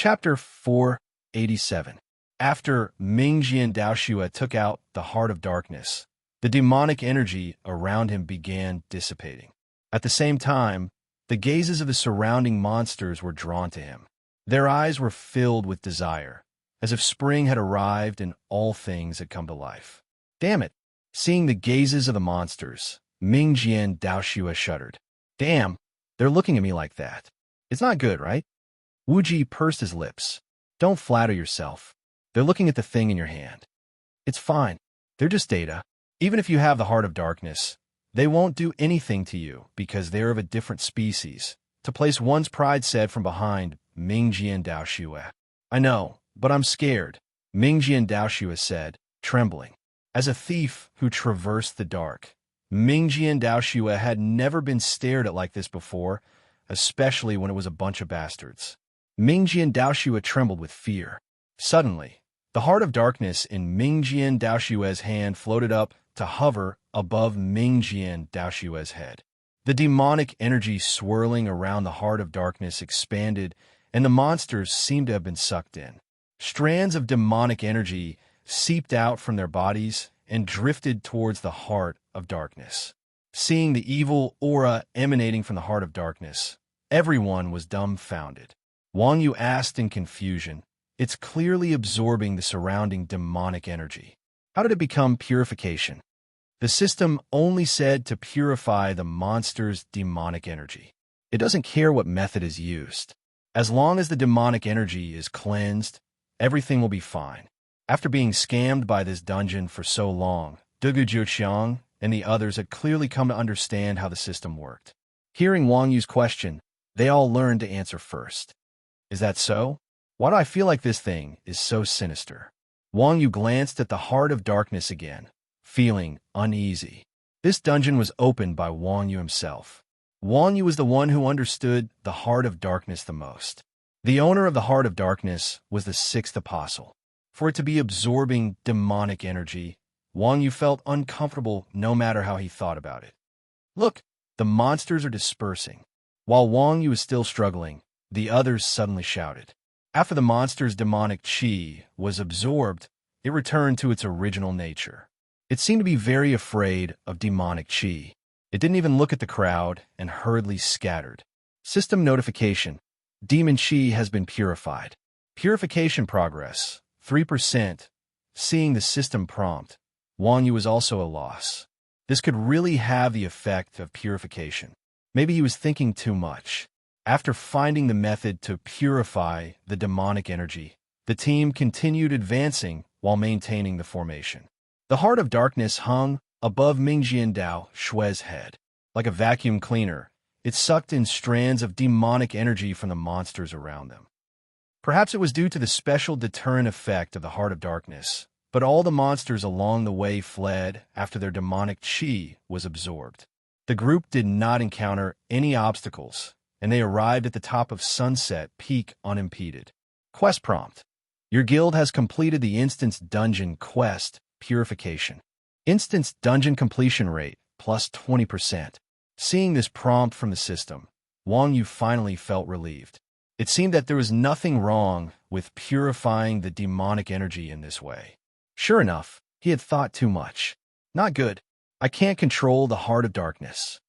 Chapter 487. After Mingjian Daoxue took out the Heart of Darkness, the demonic energy around him began dissipating. At the same time, the gazes of the surrounding monsters were drawn to him. Their eyes were filled with desire, as if spring had arrived and all things had come to life. Damn it! Seeing the gazes of the monsters, Mingjian Daoxue shuddered. Damn, they're looking at me like that. It's not good, right? Wuji pursed his lips. Don't flatter yourself. They're looking at the thing in your hand. It's fine. They're just data. Even if you have the Heart of Darkness, they won't do anything to you because they're of a different species. To place one's pride said from behind Mingjian Daoxue. I know, but I'm scared, Mingjian Daoxue said, trembling. As a thief who traversed the dark, Mingjian Daoxue had never been stared at like this before, especially when it was a bunch of bastards. Mingjian Daoxue trembled with fear. Suddenly, the Heart of Darkness in Mingjian Daoxue's hand floated up to hover above Mingjian Daoxue's head. The demonic energy swirling around the Heart of Darkness expanded, and the monsters seemed to have been sucked in. Strands of demonic energy seeped out from their bodies and drifted towards the Heart of Darkness. Seeing the evil aura emanating from the Heart of Darkness, everyone was dumbfounded. Wang Yu asked in confusion, "It's clearly absorbing the surrounding demonic energy. How did it become purification?" The system only said to purify the monster's demonic energy. It doesn't care what method is used. As long as the demonic energy is cleansed, everything will be fine. After being scammed by this dungeon for so long, Dugu Jiuqiang and the others had clearly come to understand how the system worked. Hearing Wang Yu's question, they all learned to answer first. Is that so? Why do I feel like this thing is so sinister? Wang Yu glanced at the Heart of Darkness again, feeling uneasy. This dungeon was opened by Wang Yu himself. Wang Yu was the one who understood the Heart of Darkness the most. The owner of the Heart of Darkness was the sixth apostle. For it to be absorbing demonic energy, Wang Yu felt uncomfortable no matter how he thought about it. Look, the monsters are dispersing. While Wang Yu was still struggling, the others suddenly shouted. After the monster's demonic qi was absorbed, it returned to its original nature. It seemed to be very afraid of demonic qi. It didn't even look at the crowd and hurriedly scattered. System notification. Demon qi has been purified. Purification progress, 3%. Seeing the system prompt, Wang Yu was also a loss. This could really have the effect of purification. Maybe he was thinking too much. After finding the method to purify the demonic energy, the team continued advancing while maintaining the formation. The Heart of Darkness hung above Mingjian Daoxue's head. Like a vacuum cleaner, it sucked in strands of demonic energy from the monsters around them. Perhaps it was due to the special deterrent effect of the Heart of Darkness, but all the monsters along the way fled after their demonic qi was absorbed. The group did not encounter any obstacles, and they arrived at the top of Sunset Peak unimpeded. Quest prompt. Your guild has completed the Instance Dungeon Quest Purification. Instance Dungeon Completion Rate, plus 20%. Seeing this prompt from the system, Wang Yu finally felt relieved. It seemed that there was nothing wrong with purifying the demonic energy in this way. Sure enough, he had thought too much. Not good. I can't control the Heart of Darkness.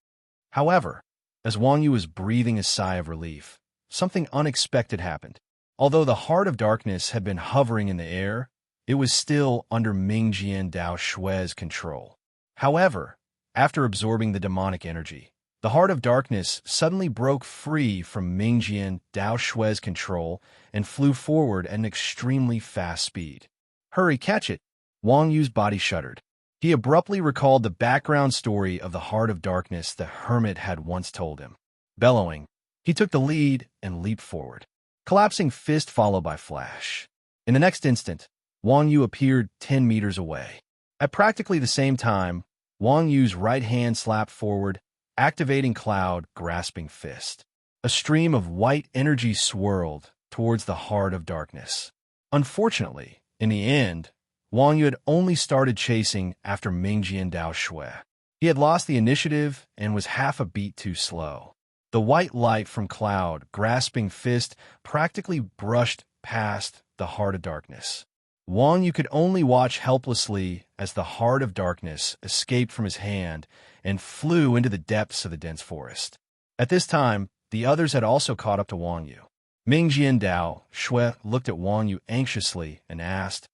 However, as Wang Yu was breathing a sigh of relief, something unexpected happened. Although the Heart of Darkness had been hovering in the air, it was still under Mingjian Daoxue's control. However, after absorbing the demonic energy, the Heart of Darkness suddenly broke free from Mingjian Daoxue's control and flew forward at an extremely fast speed. Hurry, catch it! Wang Yu's body shuddered. He abruptly recalled the background story of the Heart of Darkness the hermit had once told him. Bellowing, he took the lead and leaped forward. Collapsing fist followed by flash. In the next instant, Wang Yu appeared 10 meters away. At practically the same time, Wang Yu's right hand slapped forward, activating Cloud Grasping Fist. A stream of white energy swirled towards the Heart of Darkness. Unfortunately, in the end, Wang Yu had only started chasing after Mingjian Daoxue. He had lost the initiative and was half a beat too slow. The white light from Cloud, grasping fist, practically brushed past the heart of darkness. Wang Yu could only watch helplessly as the heart of darkness escaped from his hand and flew into the depths of the dense forest. At this time, the others had also caught up to Wang Yu. Mingjian Dao Shui looked at Wang Yu anxiously and asked,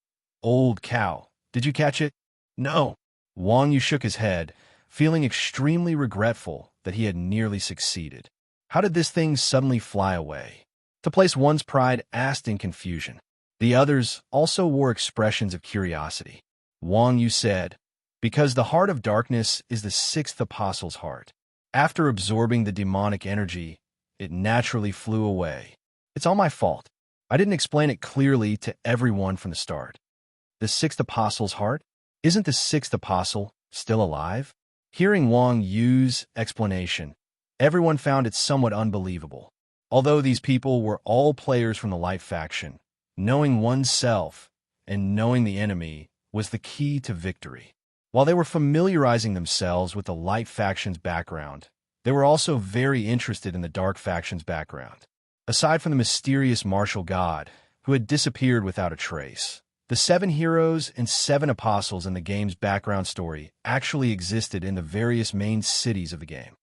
"Old cow, did you catch it?" "No." Wang Yu shook his head, feeling extremely regretful that he had nearly succeeded. How did this thing suddenly fly away? To place one's pride asked in confusion. The others also wore expressions of curiosity. Wang Yu said, "Because the heart of darkness is the sixth apostle's heart. After absorbing the demonic energy, it naturally flew away. It's all my fault. I didn't explain it clearly to everyone from the start." The sixth apostle's heart? Isn't the sixth apostle still alive? Hearing Wang Yu's explanation, everyone found it somewhat unbelievable. Although these people were all players from the Light faction, knowing oneself and knowing the enemy was the key to victory. While they were familiarizing themselves with the Light faction's background, they were also very interested in the Dark faction's background. Aside from the mysterious martial god, who had disappeared without a trace, the 7 heroes and 7 apostles in the game's background story actually existed in the various main cities of the game.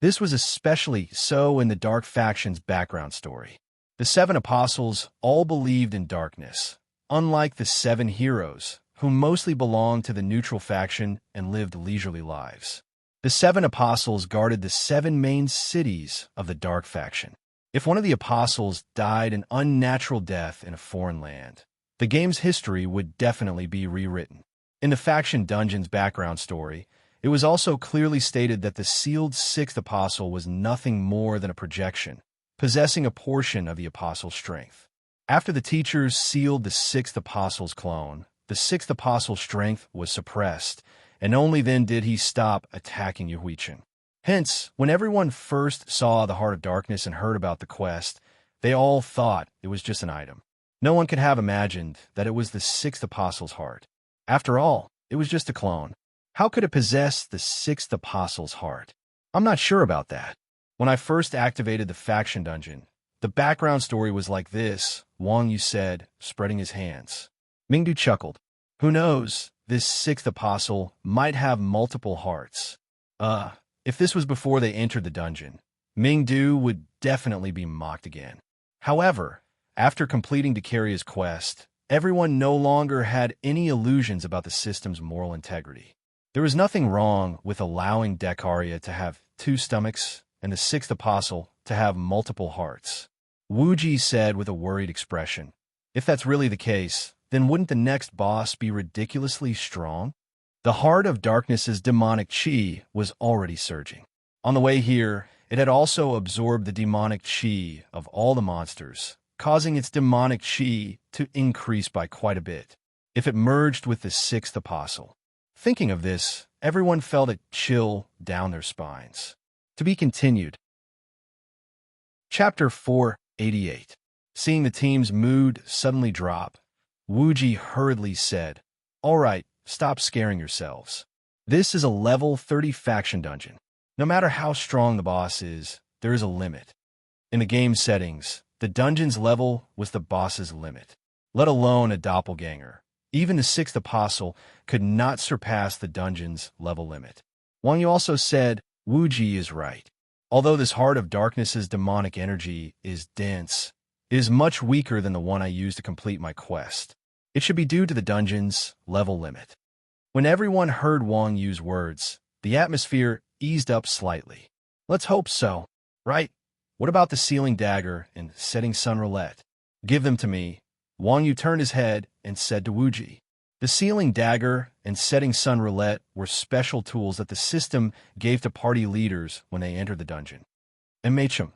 This was especially so in the Dark faction's background story. The 7 apostles all believed in darkness, unlike the 7 heroes, who mostly belonged to the neutral faction and lived leisurely lives. The 7 apostles guarded the 7 main cities of the Dark faction. If one of the apostles died an unnatural death in a foreign land, the game's history would definitely be rewritten. In the faction dungeon's background story, it was also clearly stated that the sealed 6th apostle was nothing more than a projection, possessing a portion of the apostle's strength. After the teachers sealed the 6th apostle's clone, the 6th apostle's strength was suppressed, and only then did he stop attacking Yuhuichin. Hence, when everyone first saw the Heart of Darkness and heard about the quest, they all thought it was just an item. No one could have imagined that it was the 6th apostle's heart. After all, it was just a clone. How could it possess the 6th apostle's heart? I'm not sure about that. When I first activated the faction dungeon, the background story was like this, Wang Yu said, spreading his hands. Mingdu chuckled. Who knows, this 6th apostle might have multiple hearts. If this was before they entered the dungeon, Mingdu would definitely be mocked again. However, after completing Dakaria's quest, everyone no longer had any illusions about the system's moral integrity. There was nothing wrong with allowing Dakaria to have 2 stomachs and the 6th apostle to have multiple hearts. Wuji said with a worried expression. If that's really the case, then wouldn't the next boss be ridiculously strong? The Heart of Darkness's demonic chi was already surging. On the way here, it had also absorbed the demonic chi of all the monsters, causing its demonic chi to increase by quite a bit, if it merged with the 6th apostle. Thinking of this, everyone felt a chill down their spines. To be continued. Chapter 488. Seeing the team's mood suddenly drop, Wuji hurriedly said, "All right, stop scaring yourselves. This is a level 30 faction dungeon. No matter how strong the boss is, there is a limit. In the game settings, the dungeon's level was the boss's limit, let alone a doppelganger. Even the 6th apostle could not surpass the dungeon's level limit." Wang Yu also said, Wuji is right. Although this Heart of Darkness's demonic energy is dense, it is much weaker than the one I used to complete my quest. It should be due to the dungeon's level limit. When everyone heard Wang Yu's words, the atmosphere eased up slightly. Let's hope so, right? What about the sealing dagger and setting sun roulette? Give them to me. Wang Yu turned his head and said to Wuji. The sealing dagger and setting sun roulette were special tools that the system gave to party leaders when they entered the dungeon. Emachum.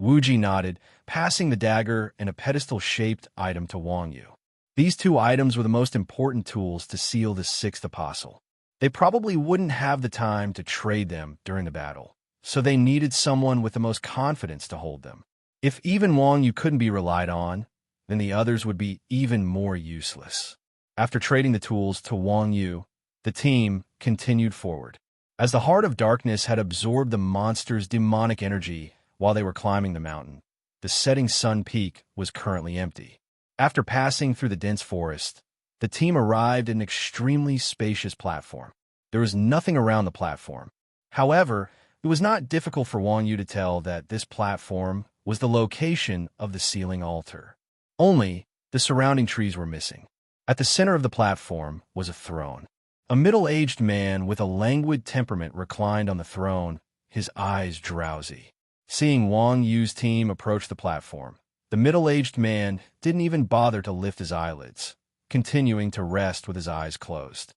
Wuji nodded, passing the dagger and a pedestal-shaped item to Wang Yu. These 2 items were the most important tools to seal the 6th apostle. They probably wouldn't have the time to trade them during the battle, so they needed someone with the most confidence to hold them. If even Wang Yu couldn't be relied on, then the others would be even more useless. After trading the tools to Wang Yu, the team continued forward. as the Heart of Darkness had absorbed the monster's demonic energy while they were climbing the mountain. The setting sun peak was currently empty. After passing through the dense forest, the team arrived at an extremely spacious platform. There was nothing around the platform. However, it was not difficult for Wang Yu to tell that this platform was the location of the ceiling altar. Only, the surrounding trees were missing. At the center of the platform was a throne. A middle-aged man with a languid temperament reclined on the throne, his eyes drowsy. Seeing Wang Yu's team approach the platform, the middle-aged man didn't even bother to lift his eyelids, continuing to rest with his eyes closed.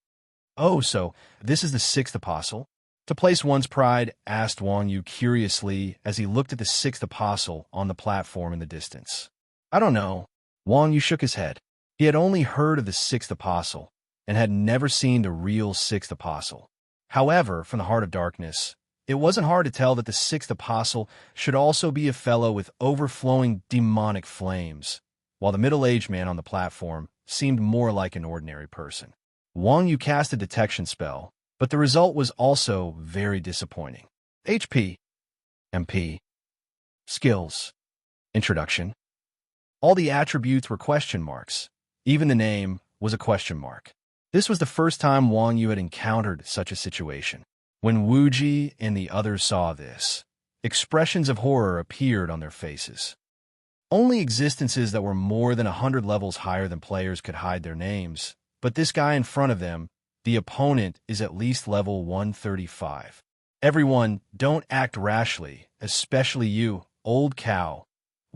"Oh, so this is the sixth apostle?" To place one's pride, asked Wang Yu curiously as he looked at the sixth apostle on the platform in the distance. "I don't know." Wang Yu shook his head. He had only heard of the sixth apostle and had never seen the real sixth apostle. However, from the Heart of Darkness, it wasn't hard to tell that the sixth apostle should also be a fellow with overflowing demonic flames, while the middle-aged man on the platform seemed more like an ordinary person. Wang Yu cast a detection spell, but the result was also very disappointing. HP. MP. Skills. Introduction. All the attributes were question marks. Even the name was a question mark. This was the first time Wang Yu had encountered such a situation. When Wuji and the others saw this, expressions of horror appeared on their faces. Only existences that were more than 100 levels higher than players could hide their names, but this guy in front of them, the opponent, is at least level 135. "Everyone, don't act rashly, especially you, old cow,"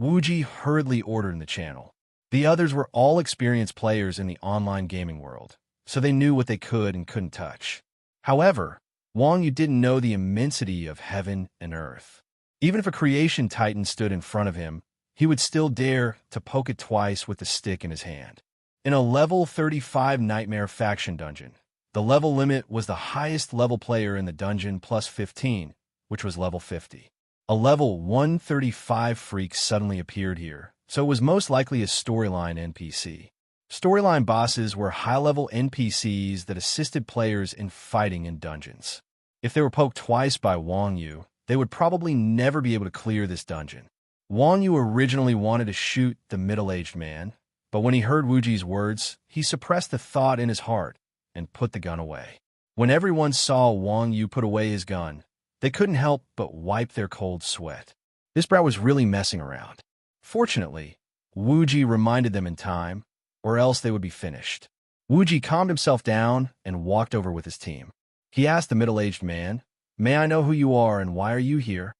Wuji hurriedly ordered in the channel. The others were all experienced players in the online gaming world, so they knew what they could and couldn't touch. However, Wang Yu didn't know the immensity of heaven and earth. Even if a creation titan stood in front of him, he would still dare to poke it twice with the stick in his hand. In a level 35 Nightmare faction dungeon, the level limit was the highest level player in the dungeon plus 15, which was level 50. A level 135 freak suddenly appeared here, so it was most likely a storyline NPC. Storyline bosses were high-level NPCs that assisted players in fighting in dungeons. If they were poked twice by Wang Yu, they would probably never be able to clear this dungeon. Wang Yu originally wanted to shoot the middle-aged man, but when he heard Wuji's words, he suppressed the thought in his heart and put the gun away. When everyone saw Wang Yu put away his gun, they couldn't help but wipe their cold sweat. This brat was really messing around. Fortunately, Wuji reminded them in time, or else they would be finished. Wuji calmed himself down and walked over with his team. He asked the middle-aged man, "May I know who you are and why are you here?"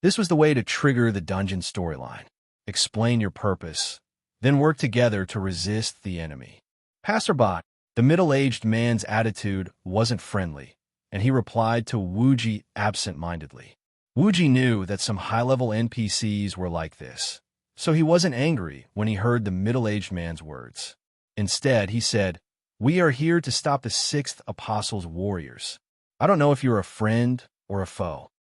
This was the way to trigger the dungeon storyline. Explain your purpose, then work together to resist the enemy. Passerby, the middle-aged man's attitude wasn't friendly, and he replied to Wuji absent-mindedly. Wuji knew that some high-level NPCs were like this, so he wasn't angry when he heard the middle-aged man's words. Instead, he said, "We are here to stop the sixth apostle's warriors. I don't know if you're a friend or a foe."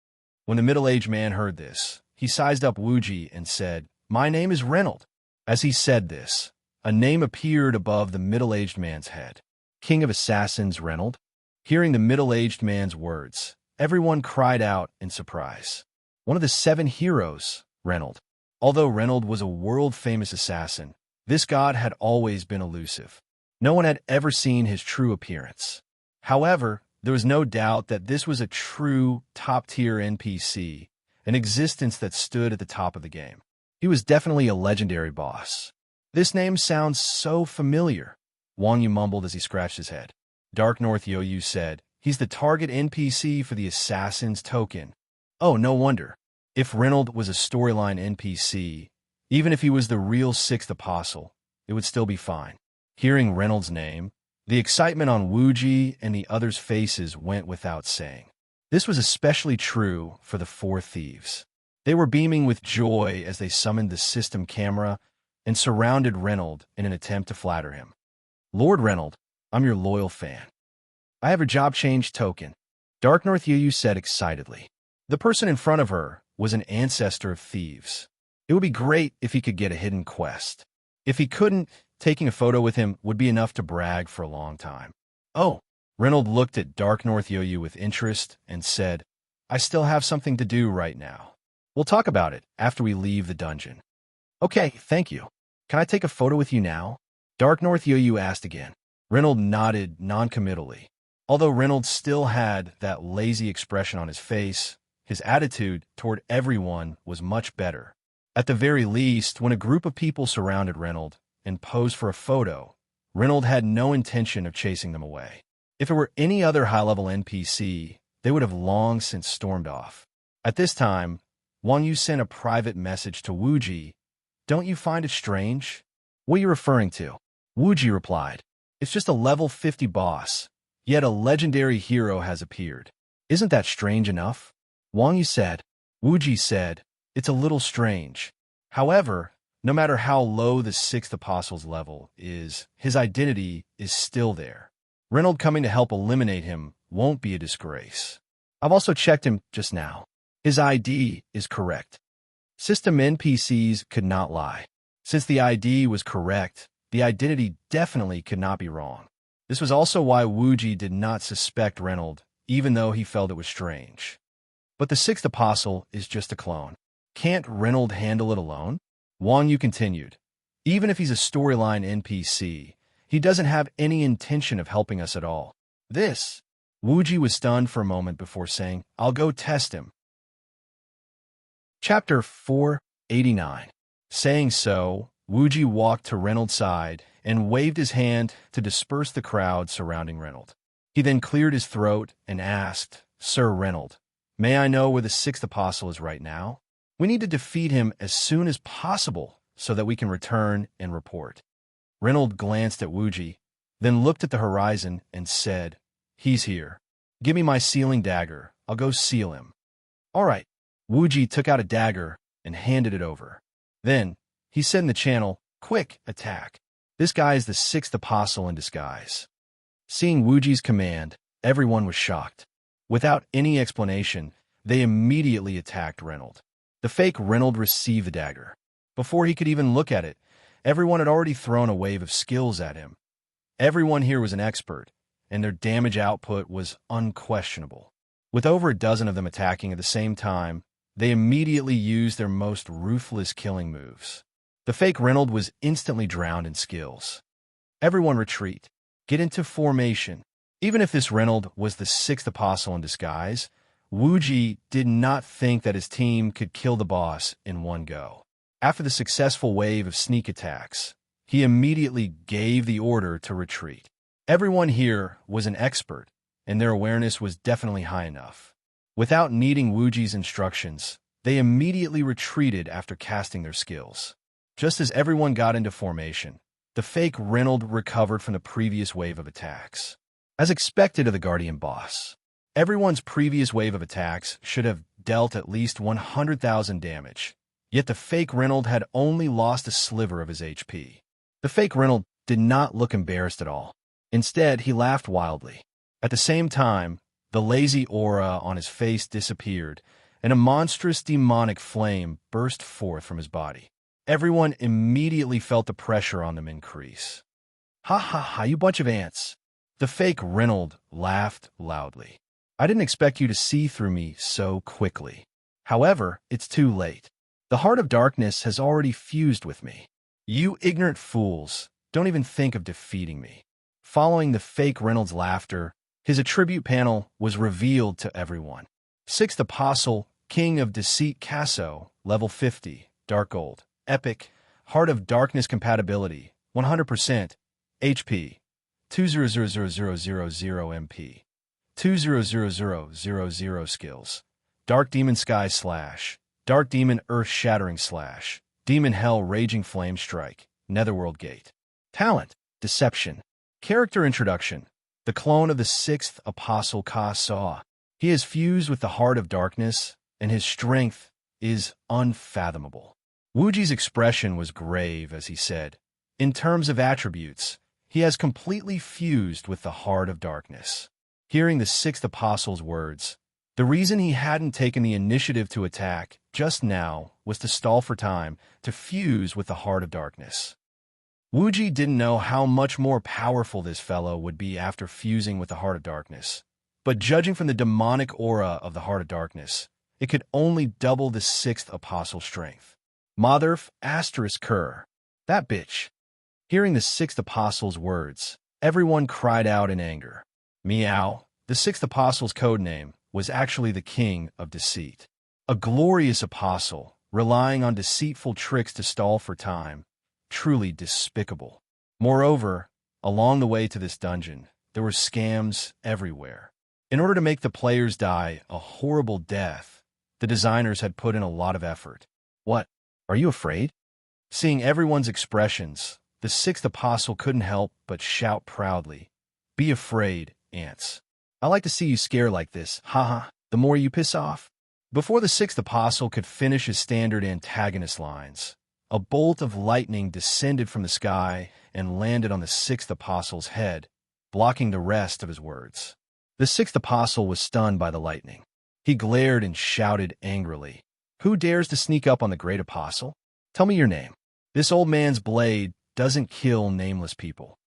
When the middle-aged man heard this, he sized up Wuji and said, "My name is Reynold." As he said this, a name appeared above the middle-aged man's head. "King of Assassins Reynold?" Hearing the middle-aged man's words, everyone cried out in surprise. "One of the 7 heroes, Reynold." Although Reynold was a world-famous assassin, this god had always been elusive. No one had ever seen his true appearance. However, there was no doubt that this was a true top-tier NPC, an existence that stood at the top of the game. He was definitely a legendary boss. "This name sounds so familiar," Wang Yu mumbled as he scratched his head. Dark North Yoyu said, "He's the target NPC for the Assassin's token." Oh, no wonder. If Reynold was a storyline NPC, even if he was the real sixth apostle, it would still be fine. Hearing Reynold's name, the excitement on Wuji and the others' faces went without saying. This was especially true for the 4 thieves. They were beaming with joy as they summoned the system camera and surrounded Reynold in an attempt to flatter him. "Lord Reynold, I'm your loyal fan. I have a job change token," Dark North Yu said excitedly. The person in front of her was an ancestor of thieves. It would be great if he could get a hidden quest. If he couldn't, taking a photo with him would be enough to brag for a long time. "Oh, Reynold looked at Dark North Yo-Yo with interest and said, I still have something to do right now. We'll talk about it after we leave the dungeon. Okay, thank you. Can I take a photo with you now? Dark North Yo-Yo asked again. Reynold nodded noncommittally. Although Reynold still had that lazy expression on his face, his attitude toward everyone was much better. At the very least, when a group of people surrounded Reynold and posed for a photo, Reynold had no intention of chasing them away. If it were any other high-level NPC, they would have long since stormed off. At this time, Wang Yu sent a private message to Wuji. Don't you find it strange? What are you referring to? Wuji replied. It's just a level 50 boss, yet a legendary hero has appeared. Isn't that strange enough? Wang Yu said. Wuji said, it's a little strange. However, no matter how low the 6th apostle's level is, his identity is still there. Reynold coming to help eliminate him won't be a disgrace. I've also checked him just now. His ID is correct. System NPCs could not lie. Since the ID was correct, the identity definitely could not be wrong. This was also why Wuji did not suspect Reynold, even though he felt it was strange. But the 6th apostle is just a clone. Can't Reynold handle it alone? Wang Yu continued. Even if he's a storyline NPC, he doesn't have any intention of helping us at all. This. Wuji was stunned for a moment before saying, I'll go test him. Chapter 489. Saying so, Wuji walked to Reynold's side and waved his hand to disperse the crowd surrounding Reynold. He then cleared his throat and asked, Sir Reynold, may I know where the 6th apostle is right now? We need to defeat him as soon as possible so that we can return and report. Reynold glanced at Wuji, then looked at the horizon and said, He's here. Give me my sealing dagger. I'll go seal him. All right. Wuji took out a dagger and handed it over. Then, he said in the channel, Quick, attack. This guy is the 6th apostle in disguise. Seeing Wuji's command, everyone was shocked. Without any explanation, they immediately attacked Reynold. The fake Reynold received the dagger. Before he could even look at it, everyone had already thrown a wave of skills at him. Everyone here was an expert, and their damage output was unquestionable. With over a dozen of them attacking at the same time, they immediately used their most ruthless killing moves. The fake Reynold was instantly drowned in skills. Everyone retreat. Get into formation. Even if this Reynold was the 6th apostle in disguise, Wuji did not think that his team could kill the boss in one go. After the successful wave of sneak attacks, he immediately gave the order to retreat. Everyone here was an expert, and their awareness was definitely high enough. Without needing Wuji's instructions, they immediately retreated after casting their skills. Just as everyone got into formation, the fake Reynold recovered from the previous wave of attacks. As expected of the Guardian boss, everyone's previous wave of attacks should have dealt at least 100,000 damage, yet the fake Reynold had only lost a sliver of his HP. The fake Reynold did not look embarrassed at all. Instead, he laughed wildly. At the same time, the lazy aura on his face disappeared, and a monstrous demonic flame burst forth from his body. Everyone immediately felt the pressure on them increase. Ha ha ha, you bunch of ants. The fake Reynold laughed loudly. I didn't expect you to see through me so quickly. However, it's too late. The heart of darkness has already fused with me. You ignorant fools, don't even think of defeating me. Following the fake Reynold's laughter, his attribute panel was revealed to everyone. 6th Apostle, King of Deceit Casso, level 50, Dark Gold, Epic, Heart of Darkness compatibility, 100%, HP, 2000000 MP, 2000000 skills, Dark Demon Sky Slash, Dark Demon Earth Shattering Slash, Demon Hell Raging Flame Strike, Netherworld Gate. Talent, Deception. Character Introduction. The clone of the 6th Apostle Ka Saw. He is fused with the Heart of Darkness, and his strength is unfathomable. Wuji's expression was grave as he said, in terms of attributes, he has completely fused with the Heart of Darkness. Hearing the 6th Apostle's words, the reason he hadn't taken the initiative to attack just now was to stall for time to fuse with the Heart of Darkness. Wuji didn't know how much more powerful this fellow would be after fusing with the Heart of Darkness. But judging from the demonic aura of the Heart of Darkness, it could only double the sixth apostle's strength. Motherf asterisk cur. That bitch. Hearing the sixth apostle's words, everyone cried out in anger. Meow, the sixth apostle's code name, was actually the King of Deceit. A glorious apostle, relying on deceitful tricks to stall for time. Truly despicable. Moreover, along the way to this dungeon, there were scams everywhere. In order to make the players die a horrible death, the designers had put in a lot of effort. What? Are you afraid? Seeing everyone's expressions, the sixth apostle couldn't help but shout proudly, "Be afraid, ants. I like to see you scare like this, haha, the more you piss off." Before the sixth apostle could finish his standard antagonist lines, a bolt of lightning descended from the sky and landed on the sixth apostle's head, blocking the rest of his words. The sixth apostle was stunned by the lightning. He glared and shouted angrily, "Who dares to sneak up on the great apostle? Tell me your name." This old man's blade doesn't kill nameless people.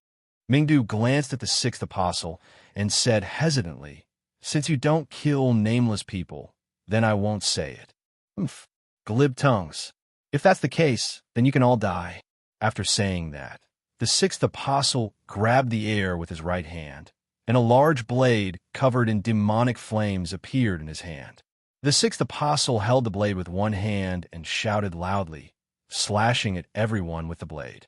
Mingdu glanced at the sixth apostle and said hesitantly, "Since you don't kill nameless people, then I won't say it." Oomph. Glib tongues. If that's the case, then you can all die. After saying that, the sixth apostle grabbed the air with his right hand, and a large blade covered in demonic flames appeared in his hand. The sixth apostle held the blade with one hand and shouted loudly, slashing at everyone with the blade.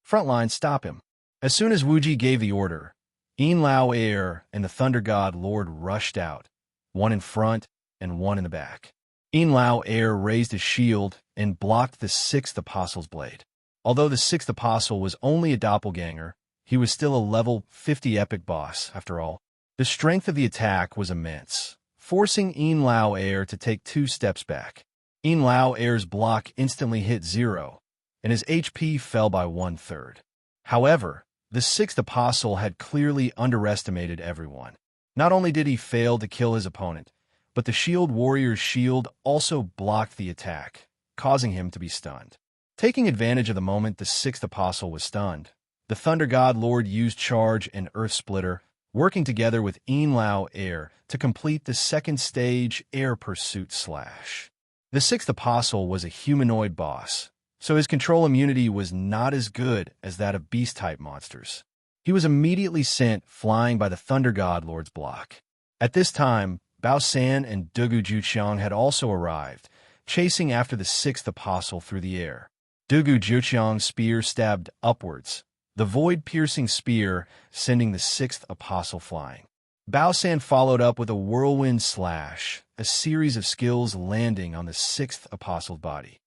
"Frontline, stop him." As soon as Wuji gave the order, Yin Lao Air and the Thunder God Lord rushed out, one in front and one in the back. Yin Lao Air raised his shield and blocked the sixth apostle's blade. Although the sixth apostle was only a doppelganger, he was still a level 50 epic boss, after all. The strength of the attack was immense, forcing Yin Lao Air to take 2 steps back. Yin Lao Air's block instantly hit 0, and his HP fell by 1/3. However, the sixth apostle had clearly underestimated everyone. Not only did he fail to kill his opponent, but the shield warrior's shield also blocked the attack, causing him to be stunned. Taking advantage of the moment the sixth apostle was stunned, the Thunder God Lord used Charge and Earth Splitter, working together with Yin Lao Air to complete the second stage Air Pursuit Slash. The sixth apostle was a humanoid boss, so his control immunity was not as good as that of beast-type monsters. He was immediately sent flying by the Thunder God Lord's block. At this time, Bao San and Dugu Juqiang had also arrived, chasing after the sixth apostle through the air. Dugu Juqiang's spear stabbed upwards, the void-piercing spear sending the sixth apostle flying. Bao San followed up with a whirlwind slash, a series of skills landing on the sixth apostle's body.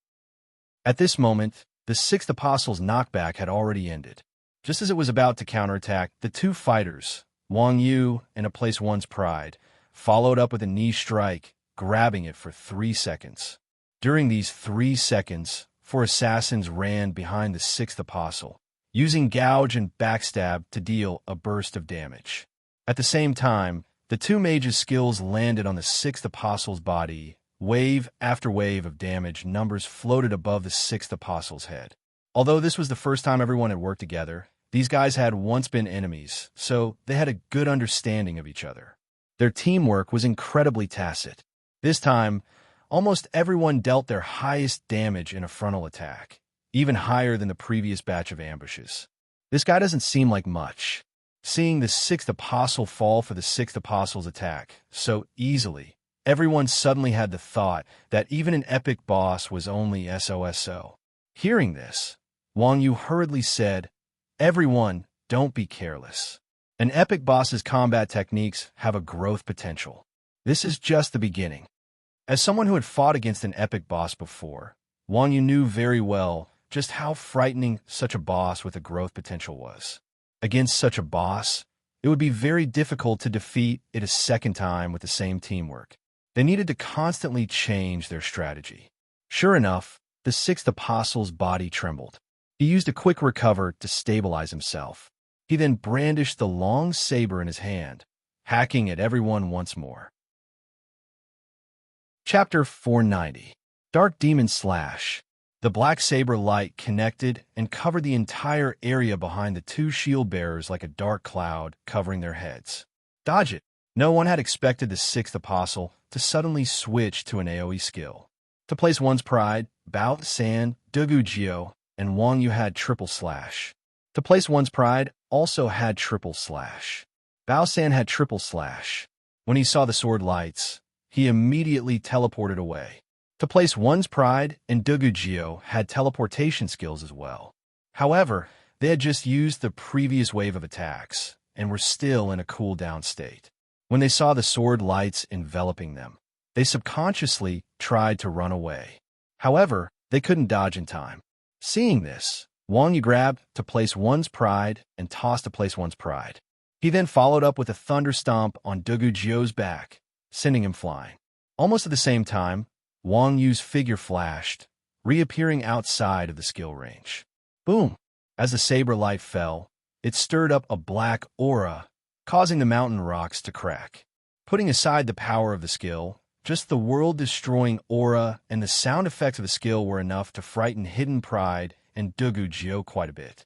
At this moment, the sixth apostle's knockback had already ended. Just as it was about to counterattack, the 2 fighters, Wang Yu and a Place One's Pride, followed up with a knee strike, grabbing it for 3 seconds. During these 3 seconds, 4 assassins ran behind the sixth apostle, using gouge and backstab to deal a burst of damage. At the same time, the 2 mages' skills landed on the sixth apostle's body. Wave after wave of damage numbers floated above the sixth apostle's head. Although this was the first time everyone had worked together, these guys had once been enemies, so they had a good understanding of each other. Their teamwork was incredibly tacit. This time, almost everyone dealt their highest damage in a frontal attack, even higher than the previous batch of ambushes. This guy doesn't seem like much. Seeing the sixth apostle fall for the sixth apostle's attack so easily, everyone suddenly had the thought that even an epic boss was only SOSO. Hearing this, Wang Yu hurriedly said, "Everyone, don't be careless. An epic boss's combat techniques have a growth potential. This is just the beginning." As someone who had fought against an epic boss before, Wang Yu knew very well just how frightening such a boss with a growth potential was. Against such a boss, it would be very difficult to defeat it a second time with the same teamwork. They needed to constantly change their strategy. Sure enough, the sixth apostle's body trembled. He used a quick recover to stabilize himself. He then brandished the long saber in his hand, hacking at everyone once more. Chapter 490. Dark Demon Slash. The black saber light connected and covered the entire area behind the two shield bearers like a dark cloud covering their heads. Dodge it! No one had expected the sixth apostle to suddenly switch to an AoE skill. To place one's pride, Bao San, Dugu Jio, and Wang Yu had triple slash. To place one's pride also had triple slash. Bao San had triple slash. When he saw the sword lights, he immediately teleported away. To place one's pride and Dugu Jio had teleportation skills as well. However, they had just used the previous wave of attacks and were still in a cooldown state. When they saw the sword lights enveloping them, they subconsciously tried to run away. However, they couldn't dodge in time. Seeing this, Wang Yu grabbed to place one's pride and tossed to place one's pride. He then followed up with a thunder stomp on Dugu Jio's back, sending him flying. Almost at the same time, Wang Yu's figure flashed, reappearing outside of the skill range. Boom! As the saber light fell, it stirred up a black aura, causing the mountain rocks to crack. Putting aside the power of the skill, just the world-destroying aura and the sound effects of the skill were enough to frighten Hidden Pride and Dugu Jio quite a bit.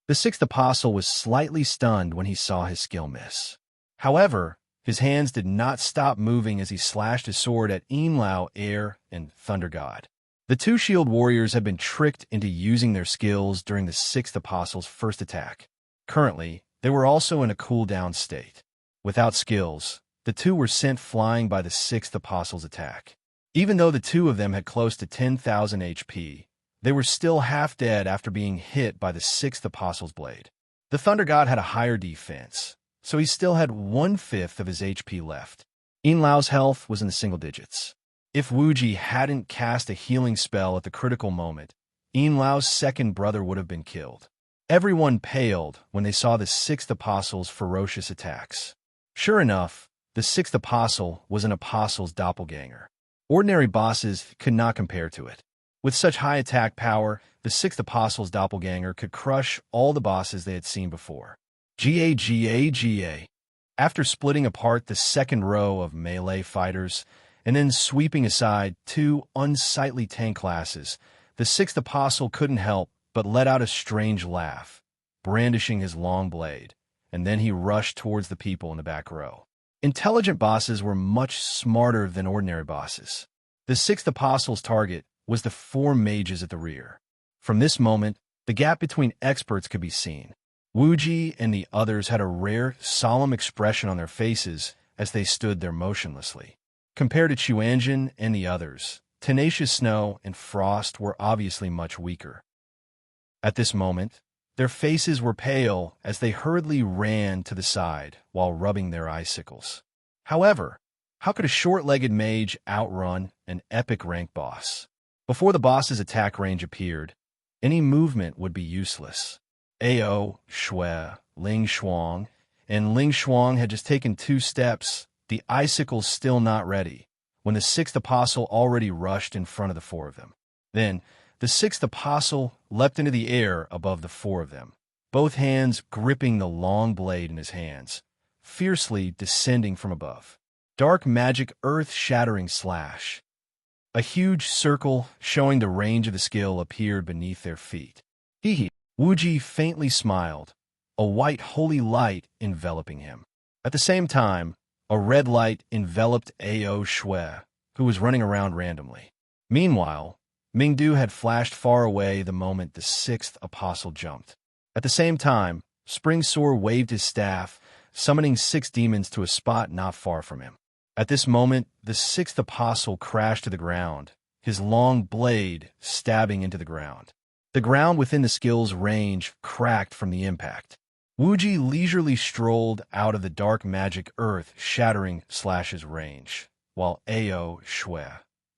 The sixth apostle was slightly stunned when he saw his skill miss. However, his hands did not stop moving as he slashed his sword at Yinlao, Air, and Thunder God. The two shield warriors had been tricked into using their skills during the sixth apostle's first attack. Currently, they were also in a cooldown state. Without skills, the two were sent flying by the sixth apostle's attack. Even though the two of them had close to 10,000 HP, they were still half dead after being hit by the sixth apostle's blade. The Thunder God had a higher defense, so he still had 1/5 of his HP left. Yinlao's health was in the single digits. If Wuji hadn't cast a healing spell at the critical moment, Yinlao's second brother would have been killed. Everyone paled when they saw the sixth apostle's ferocious attacks. Sure enough, the sixth apostle was an apostle's doppelganger. Ordinary bosses could not compare to it. With such high attack power, the sixth apostle's doppelganger could crush all the bosses they had seen before. GA. After splitting apart the second row of melee fighters, and then sweeping aside two unsightly tank classes, the sixth apostle couldn't help but let out a strange laugh, brandishing his long blade, and then he rushed towards the people in the back row. Intelligent bosses were much smarter than ordinary bosses. The sixth apostle's target was the 4 mages at the rear. From this moment, the gap between experts could be seen. Wuji and the others had a rare, solemn expression on their faces as they stood there motionlessly. Compared to Chuanjin and the others, Tenacious Snow and Frost were obviously much weaker. At this moment, their faces were pale as they hurriedly ran to the side while rubbing their icicles. However, how could a short-legged mage outrun an epic rank boss? Before the boss's attack range appeared, any movement would be useless. Ao, Shui, Ling Shuang, and Ling Shuang had just taken 2 steps, the icicles still not ready, when the sixth apostle already rushed in front of the 4 of them. Then, the sixth apostle leapt into the air above the 4 of them, both hands gripping the long blade in his hands, fiercely descending from above. Dark magic earth-shattering slash. A huge circle showing the range of the skill appeared beneath their feet. Hee. Wuji faintly smiled, a white holy light enveloping him. At the same time, a red light enveloped Ao Shui, who was running around randomly. Meanwhile, Mingdu had flashed far away the moment the sixth apostle jumped. At the same time, Spring Soar waved his staff, summoning 6 demons to a spot not far from him. At this moment, the sixth apostle crashed to the ground, his long blade stabbing into the ground. The ground within the skill's range cracked from the impact. Wuji leisurely strolled out of the dark magic earth-shattering slash's range, while Ao Shui,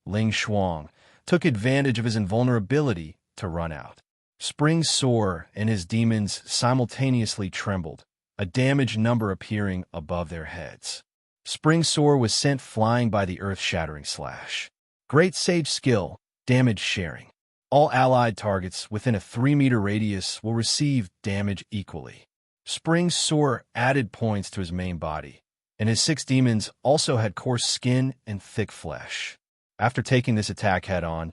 Ling Shuang, took advantage of his invulnerability to run out. Spring Soar and his demons simultaneously trembled, a damage number appearing above their heads. Spring Soar was sent flying by the earth-shattering slash. Great Sage skill, damage sharing. All allied targets within a 3-meter radius will receive damage equally. Spring Soar added points to his main body, and his 6 demons also had coarse skin and thick flesh. After taking this attack head-on,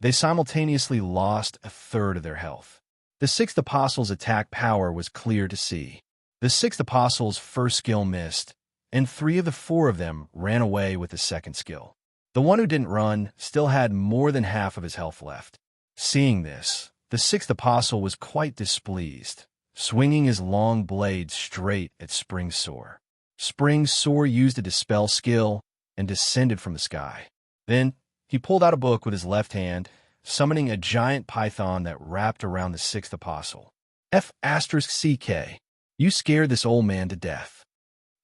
they simultaneously lost a third of their health. The sixth apostle's attack power was clear to see. The sixth apostle's first skill missed, and 3 of the 4 of them ran away with the second skill. The one who didn't run still had more than half of his health left. Seeing this, the sixth apostle was quite displeased, swinging his long blade straight at Spring's Soar. Spring's Soar used a dispel skill and descended from the sky. Then, he pulled out a book with his left hand, summoning a giant python that wrapped around the sixth apostle. F***CK. You scared this old man to death.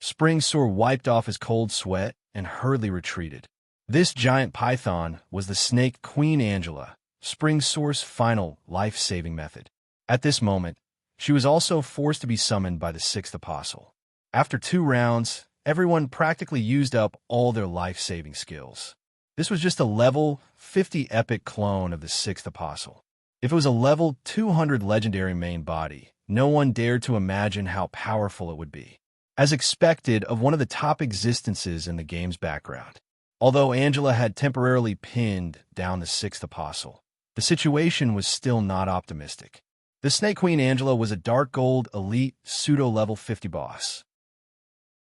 Spring's Soar wiped off his cold sweat and hurriedly retreated. This giant python was the snake Queen Angela, Spring's Soar's final life-saving method. At this moment, she was also forced to be summoned by the sixth apostle. After 2 rounds, everyone practically used up all their life-saving skills. This was just a level 50 epic clone of the sixth apostle. If it was a level 200 legendary main body, no one dared to imagine how powerful it would be. As expected of one of the top existences in the game's background. Although Angela had temporarily pinned down the sixth apostle, the situation was still not optimistic. The Snake Queen Angela was a Dark Gold Elite pseudo-level 50 boss.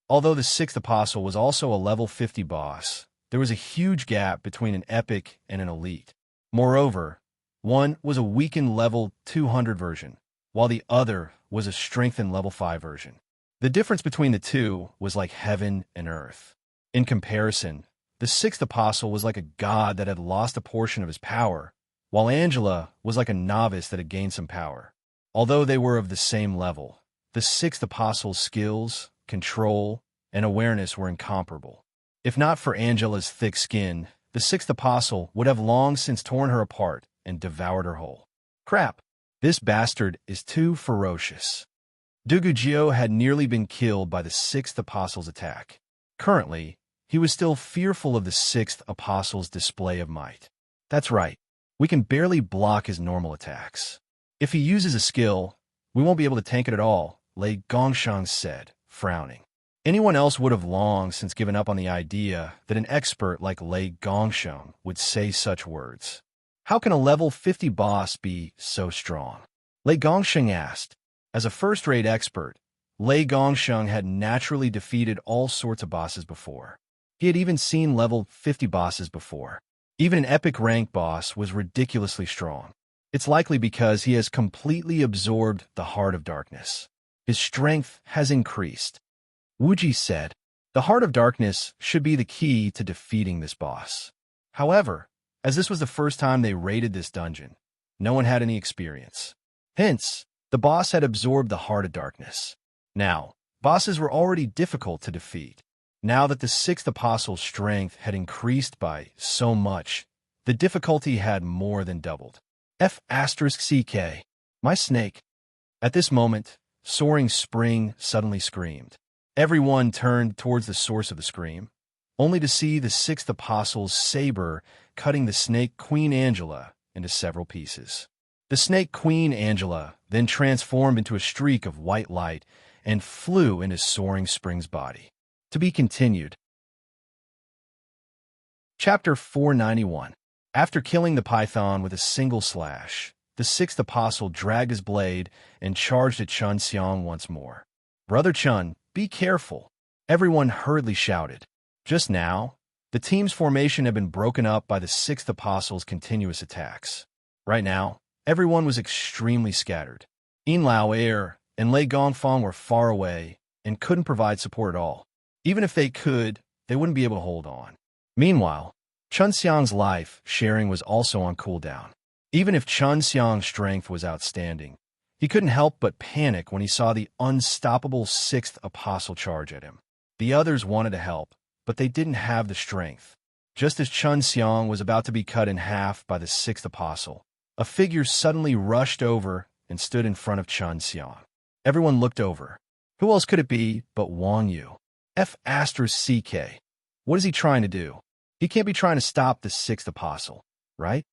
Although the sixth apostle was also a level 50 boss, there was a huge gap between an epic and an elite. Moreover, one was a weakened level 200 version, while the other was a strengthened level 5 version. The difference between the two was like heaven and earth. In comparison, the sixth apostle was like a god that had lost a portion of his power, while Angela was like a novice that had gained some power. Although they were of the same level, the sixth apostle's skills, control, and awareness were incomparable. If not for Angela's thick skin, the sixth apostle would have long since torn her apart and devoured her whole. Crap! This bastard is too ferocious. Dugugio had nearly been killed by the sixth apostle's attack. Currently, he was still fearful of the sixth apostle's display of might. That's right, we can barely block his normal attacks. If he uses a skill, we won't be able to tank it at all, Lei Gongshang said, frowning. Anyone else would have long since given up on the idea that an expert like Lei Gongshang would say such words. How can a level 50 boss be so strong? Lei Gongshang asked. As a first-rate expert, Lei Gongshang had naturally defeated all sorts of bosses before. He had even seen level 50 bosses before. Even an epic rank boss was ridiculously strong. It's likely because he has completely absorbed the Heart of Darkness. His strength has increased. Wuji said, the Heart of Darkness should be the key to defeating this boss. However, as this was the first time they raided this dungeon, no one had any experience. Hence, the boss had absorbed the Heart of Darkness. Now, bosses were already difficult to defeat. Now that the sixth apostle's strength had increased by so much, the difficulty had more than doubled. F***CK. My snake. At this moment, Soaring Spring suddenly screamed. Everyone turned towards the source of the scream, only to see the sixth apostle's saber cutting the snake Queen Angela into several pieces. The snake Queen Angela then transformed into a streak of white light and flew into Soaring Spring's body. To be continued. Chapter 491. After killing the python with a single slash, the sixth apostle dragged his blade and charged at Chun Xiang once more. Brother Chun, be careful! Everyone hurriedly shouted. Just now, the team's formation had been broken up by the sixth apostle's continuous attacks. Right now, everyone was extremely scattered. Yin Lao Air and Lei Gongfang were far away and couldn't provide support at all. Even if they could, they wouldn't be able to hold on. Meanwhile, Chun Xiang's life sharing was also on cooldown. Even if Chun Xiang's strength was outstanding, he couldn't help but panic when he saw the unstoppable sixth apostle charge at him. The others wanted to help, but they didn't have the strength. Just as Chun Xiang was about to be cut in half by the sixth apostle, a figure suddenly rushed over and stood in front of Chun Xiang. Everyone looked over. Who else could it be but Wang Yu? F***CK. What is he trying to do? He can't be trying to stop the sixth apostle, right?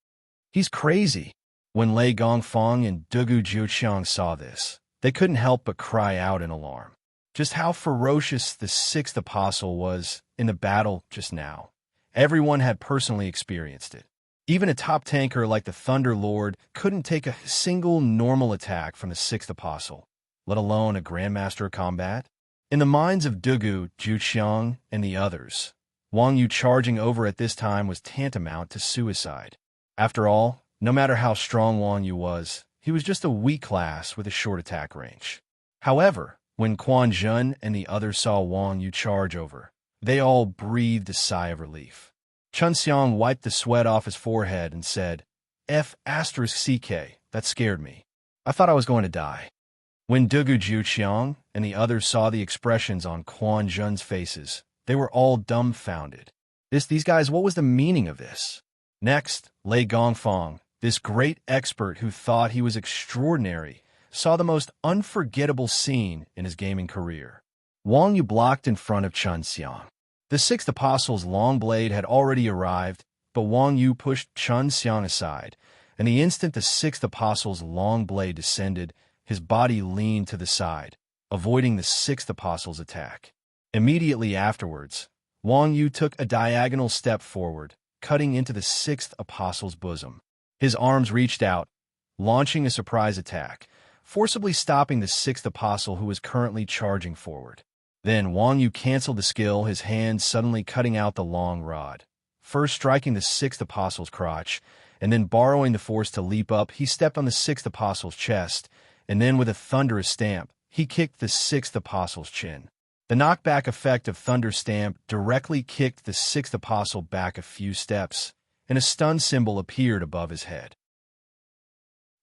He's crazy. When Lei Gongfang and Dugu Jiuqiang saw this, they couldn't help but cry out in alarm. Just how ferocious the sixth apostle was in the battle just now. Everyone had personally experienced it. Even a top tanker like the Thunder Lord couldn't take a single normal attack from the sixth apostle, let alone a Grandmaster of Combat. In the minds of Dugu, Juqiang, and the others, Wang Yu charging over at this time was tantamount to suicide. After all, no matter how strong Wang Yu was, he was just a weak class with a short attack range. However, when Quan Zhen and the others saw Wang Yu charge over, they all breathed a sigh of relief. Chun Xiang wiped the sweat off his forehead and said, F***CK, that scared me. I thought I was going to die. When Dugu Juqiang and the others saw the expressions on Quan Zhen's faces, they were all dumbfounded. These guys, what was the meaning of this? Next, Lei Gongfang, this great expert who thought he was extraordinary, saw the most unforgettable scene in his gaming career. Wang Yu blocked in front of Chun Xiang. The sixth apostle's long blade had already arrived, but Wang Yu pushed Chun Xiang aside, and the instant the sixth apostle's long blade descended, his body leaned to the side, avoiding the sixth apostle's attack. Immediately afterwards, Wang Yu took a diagonal step forward, cutting into the sixth apostle's bosom. His arms reached out, launching a surprise attack, forcibly stopping the sixth apostle who was currently charging forward. Then Wang Yu canceled the skill, his hand suddenly cutting out the long rod. First striking the sixth apostle's crotch, and then borrowing the force to leap up, he stepped on the sixth apostle's chest, and then with a thunderous stamp, he kicked the sixth apostle's chin. The knockback effect of Thunder Stamp directly kicked the sixth apostle back a few steps, and a stun symbol appeared above his head.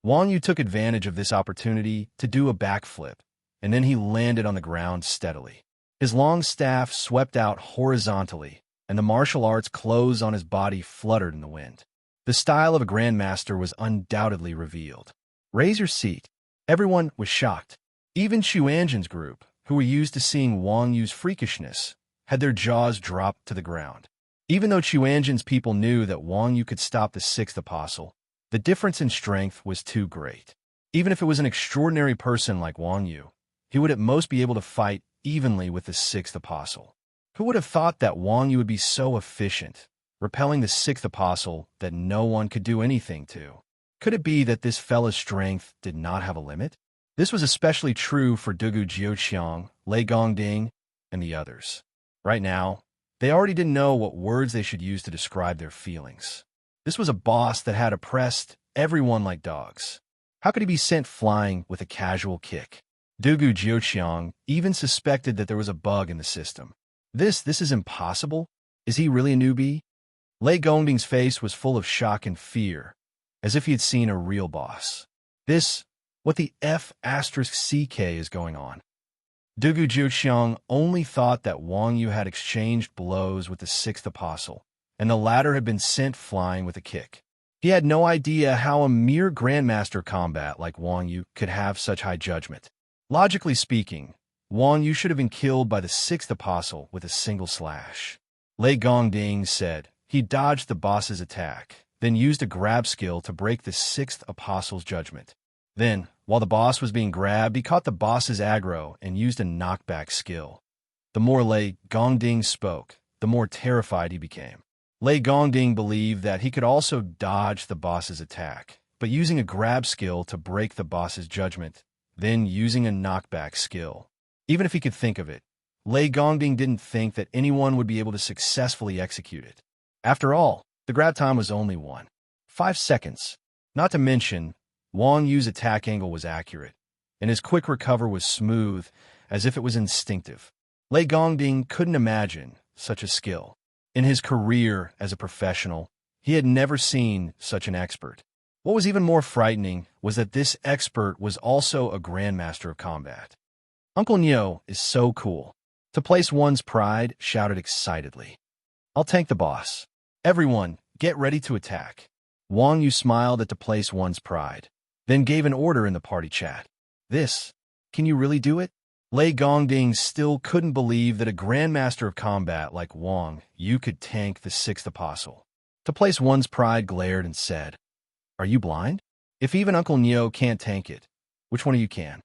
Wang Yu took advantage of this opportunity to do a backflip, and then he landed on the ground steadily. His long staff swept out horizontally, and the martial arts clothes on his body fluttered in the wind. The style of a grandmaster was undoubtedly revealed. Raise your seat. Everyone was shocked. Even Xuanzhen's group, who were used to seeing Wang Yu's freakishness, had their jaws dropped to the ground. Even though Xuanzhen's people knew that Wang Yu could stop the sixth apostle, the difference in strength was too great. Even if it was an extraordinary person like Wang Yu, he would at most be able to fight evenly with the sixth apostle. Who would have thought that Wang Yu would be so efficient, repelling the sixth apostle that no one could do anything to? Could it be that this fella's strength did not have a limit? This was especially true for Dugu Jiuqiang, Lei Gongding, and the others. Right now, they already didn't know what words they should use to describe their feelings. This was a boss that had oppressed everyone like dogs. How could he be sent flying with a casual kick? Dugu Jiuqiang even suspected that there was a bug in the system. This is impossible? Is he really a newbie? Lei Gongding's face was full of shock and fear, as if he had seen a real boss. What the F***CK is going on? Dugu Jiuqiang only thought that Wang Yu had exchanged blows with the sixth apostle, and the latter had been sent flying with a kick. He had no idea how a mere grandmaster combat like Wang Yu could have such high judgment. Logically speaking, Wang Yu should have been killed by the sixth apostle with a single slash. Lei Gongding said he dodged the boss's attack, then used a grab skill to break the sixth apostle's judgment. Then, while the boss was being grabbed, he caught the boss's aggro and used a knockback skill. The more Lei Gongding spoke, the more terrified he became. Lei Gongding believed that he could also dodge the boss's attack, but using a grab skill to break the boss's judgment, then using a knockback skill. Even if he could think of it, Lei Gongding didn't think that anyone would be able to successfully execute it. After all, the grab time was only 5 seconds. Not to mention, Wang Yu's attack angle was accurate, and his quick recovery was smooth, as if it was instinctive. Lei Gongding couldn't imagine such a skill. In his career as a professional, he had never seen such an expert. What was even more frightening was that this expert was also a grandmaster of combat. Uncle Nyo is so cool. To place one's pride, shouted excitedly. I'll tank the boss. Everyone, get ready to attack. Wang Yu smiled at to place one's pride, then gave an order in the party chat. Can you really do it? Lei Gongding still couldn't believe that a grandmaster of combat like Wang Yu could tank the sixth apostle. To place one's pride glared and said, Are you blind? If even Uncle Nyo can't tank it, which one of you can?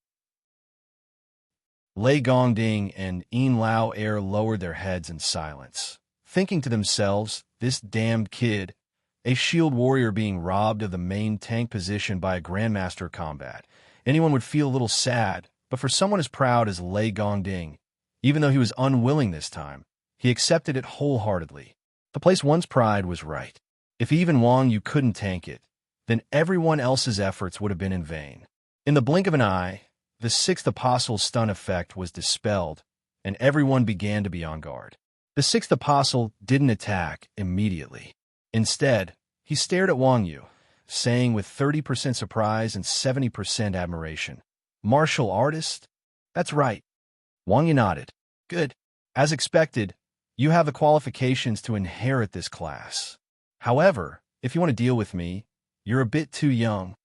Lei Gongding and Yin Lao Air lowered their heads in silence, thinking to themselves, this damned kid, a shield warrior being robbed of the main tank position by a grandmaster combat. Anyone would feel a little sad, but for someone as proud as Lei Gongding, even though he was unwilling this time, he accepted it wholeheartedly. To place one's pride was right. If even Wang Yu couldn't tank it, then everyone else's efforts would have been in vain. In the blink of an eye, the sixth apostle's stun effect was dispelled, and everyone began to be on guard. The sixth apostle didn't attack immediately. Instead, he stared at Wang Yu, saying with 30% surprise and 70% admiration, "Martial artist? That's right." Wang Yu nodded. "Good. As expected, you have the qualifications to inherit this class. However, if you want to deal with me, you're a bit too young."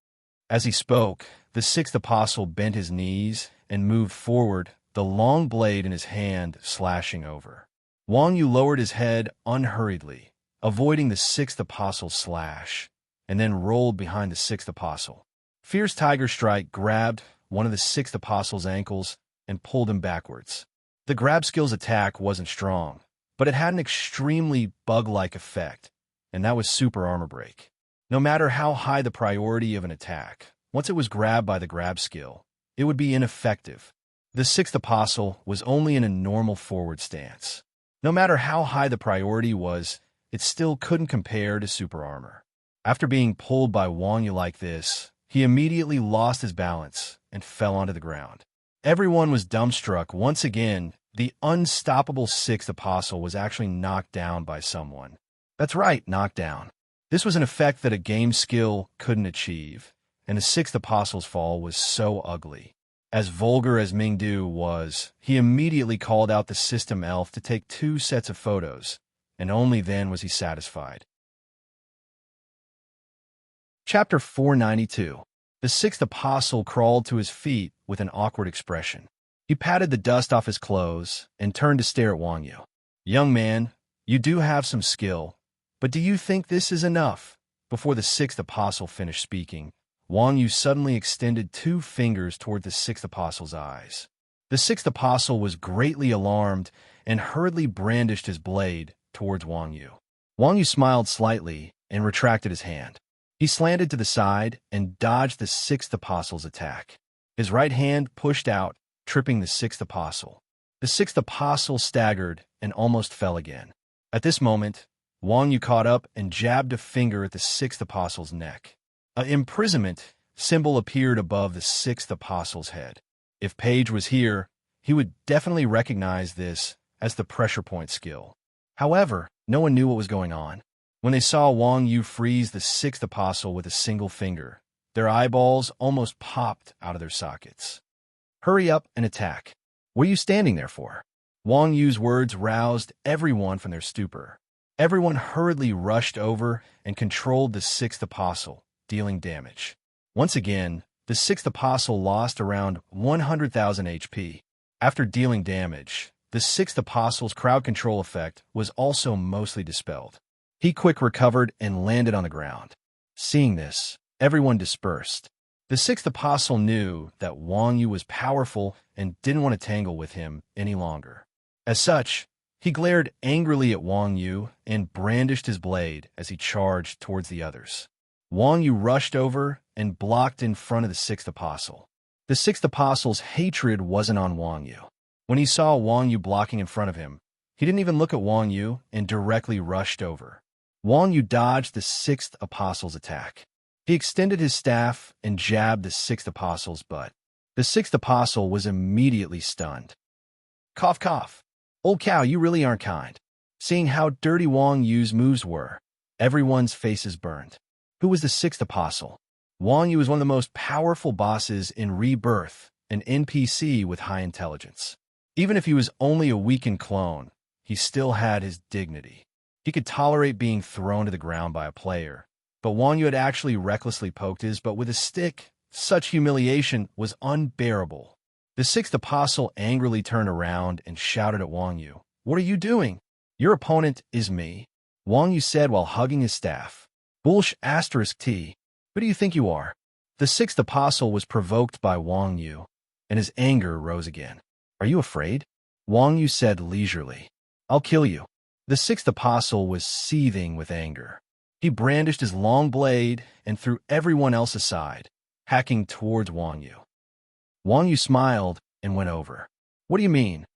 As he spoke, the sixth apostle bent his knees and moved forward, the long blade in his hand slashing over. Wang Yu lowered his head unhurriedly, avoiding the sixth apostle's slash, and then rolled behind the sixth apostle. Fierce Tiger Strike grabbed one of the sixth apostle's ankles and pulled him backwards. The grab skill's attack wasn't strong, but it had an extremely bug-like effect, and that was super armor break. No matter how high the priority of an attack, once it was grabbed by the grab skill, it would be ineffective. The sixth apostle was only in a normal forward stance. No matter how high the priority was, it still couldn't compare to super armor. After being pulled by Wang Yu like this, he immediately lost his balance and fell onto the ground. Everyone was dumbstruck. Once again, the unstoppable sixth apostle was actually knocked down by someone. That's right, knocked down. This was an effect that a game skill couldn't achieve, and the sixth apostle's fall was so ugly. As vulgar as Mingdu was, he immediately called out the system elf to take 2 sets of photos, and only then was he satisfied. Chapter 492. The sixth apostle crawled to his feet with an awkward expression. He patted the dust off his clothes and turned to stare at Wang Yu. "Young man, you do have some skill, but do you think this is enough?" Before the sixth apostle finished speaking, Wang Yu suddenly extended 2 fingers toward the sixth apostle's eyes. The sixth apostle was greatly alarmed and hurriedly brandished his blade towards Wang Yu. Wang Yu smiled slightly and retracted his hand. He slanted to the side and dodged the sixth apostle's attack. His right hand pushed out, tripping the sixth apostle. The sixth apostle staggered and almost fell again. At this moment, Wang Yu caught up and jabbed a finger at the sixth apostle's neck. An imprisonment symbol appeared above the sixth apostle's head. If Paige was here, he would definitely recognize this as the pressure point skill. However, no one knew what was going on. When they saw Wang Yu freeze the sixth apostle with a single finger, their eyeballs almost popped out of their sockets. "Hurry up and attack. What are you standing there for?" Wang Yu's words roused everyone from their stupor. Everyone hurriedly rushed over and controlled the sixth apostle, dealing damage. Once again, the sixth apostle lost around 100,000 HP. After dealing damage, the sixth apostle's crowd control effect was also mostly dispelled. He quick recovered and landed on the ground. Seeing this, everyone dispersed. The sixth apostle knew that Wang Yu was powerful and didn't want to tangle with him any longer. As such, he glared angrily at Wang Yu and brandished his blade as he charged towards the others. Wang Yu rushed over and blocked in front of the sixth apostle. The sixth apostle's hatred wasn't on Wang Yu. When he saw Wang Yu blocking in front of him, he didn't even look at Wang Yu and directly rushed over. Wang Yu dodged the sixth apostle's attack. He extended his staff and jabbed the sixth apostle's butt. The sixth apostle was immediately stunned. Cough, cough. "Old cow, you really aren't kind." Seeing how dirty Wang Yu's moves were, everyone's faces burned. Who was the sixth apostle? Wang Yu was one of the most powerful bosses in Rebirth, an NPC with high intelligence. Even if he was only a weakened clone, he still had his dignity. He could tolerate being thrown to the ground by a player, but Wang Yu had actually recklessly poked his butt with a stick. Such humiliation was unbearable. The sixth apostle angrily turned around and shouted at Wang Yu, "What are you doing? Your opponent is me," Wang Yu said while hugging his staff. "Bullsh asterisk T. Who do you think you are?" The sixth apostle was provoked by Wang Yu, and his anger rose again. "Are you afraid?" Wang Yu said leisurely. "I'll kill you." The sixth apostle was seething with anger. He brandished his long blade and threw everyone else aside, hacking towards Wang Yu. Wang Yu smiled and went over. "What do you mean?"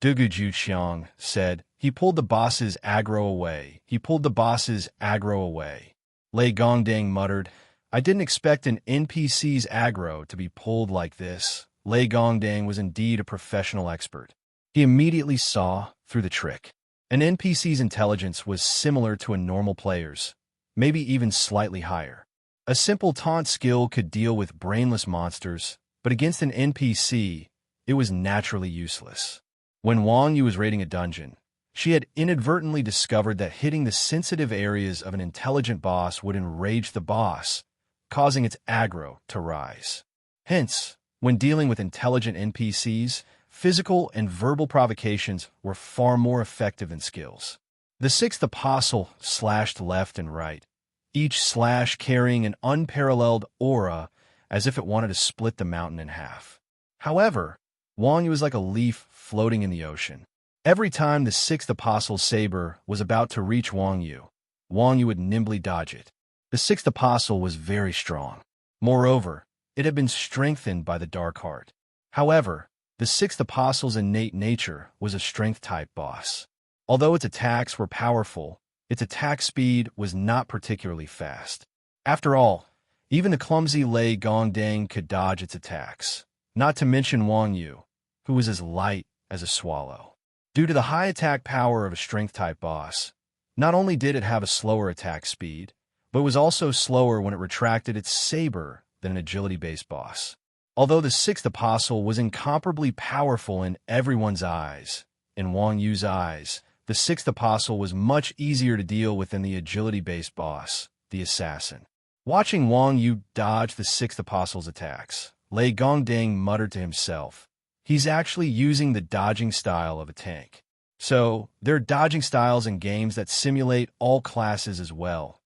Dugu Juqiang said. "He pulled the boss's aggro away. He pulled the boss's aggro away." Lei Gongdang muttered, "I didn't expect an NPC's aggro to be pulled like this." Lei Gongdang was indeed a professional expert. He immediately saw through the trick. An NPC's intelligence was similar to a normal player's, maybe even slightly higher. A simple taunt skill could deal with brainless monsters, but against an NPC, it was naturally useless. When Wang Yu was raiding a dungeon, she had inadvertently discovered that hitting the sensitive areas of an intelligent boss would enrage the boss, causing its aggro to rise. Hence, when dealing with intelligent NPCs, physical and verbal provocations were far more effective than skills. The sixth apostle slashed left and right, each slash carrying an unparalleled aura as if it wanted to split the mountain in half. However, Wang Yu was like a leaf floating in the ocean. Every time the sixth apostle's saber was about to reach Wang Yu would nimbly dodge it. The sixth apostle was very strong. Moreover, it had been strengthened by the Dark Heart. However, the sixth apostle's innate nature was a strength-type boss. Although its attacks were powerful, its attack speed was not particularly fast. After all, even the clumsy Lei Gongdang could dodge its attacks, not to mention Wang Yu, who was as light as a swallow. Due to the high attack power of a strength-type boss, not only did it have a slower attack speed, but it was also slower when it retracted its saber than an agility-based boss. Although the sixth apostle was incomparably powerful in everyone's eyes, in Wang Yu's eyes, the sixth apostle was much easier to deal with than the agility-based boss, the assassin. Watching Wang Yu dodge the sixth apostle's attacks, Lei Gongdang muttered to himself, "He's actually using the dodging style of a tank." So, there are dodging styles in games that simulate all classes as well.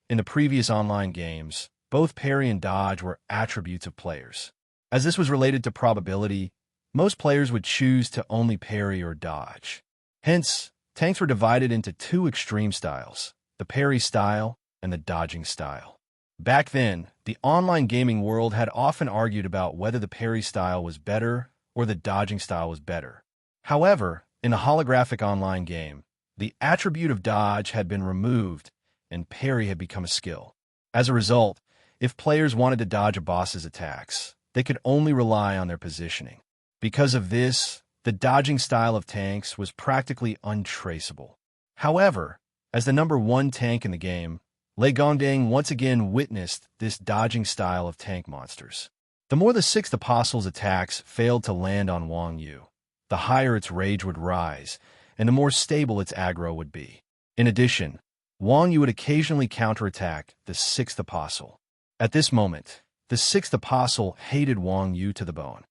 In the previous online games, both parry and dodge were attributes of players. As this was related to probability, most players would choose to only parry or dodge. Hence, tanks were divided into two extreme styles, the parry style and the dodging style. Back then, the online gaming world had often argued about whether the parry style was better or the dodging style was better. However, in a holographic online game, the attribute of dodge had been removed and parry had become a skill. As a result, if players wanted to dodge a boss's attacks, they could only rely on their positioning. Because of this, the dodging style of tanks was practically untraceable. However, as the number one tank in the game, Lei Gongdang once again witnessed this dodging style of tank monsters. The more the sixth apostle's attacks failed to land on Wang Yu, the higher its rage would rise, and the more stable its aggro would be. In addition, Wang Yu would occasionally counterattack the sixth apostle. At this moment, the sixth apostle hated Wang Yu to the bone.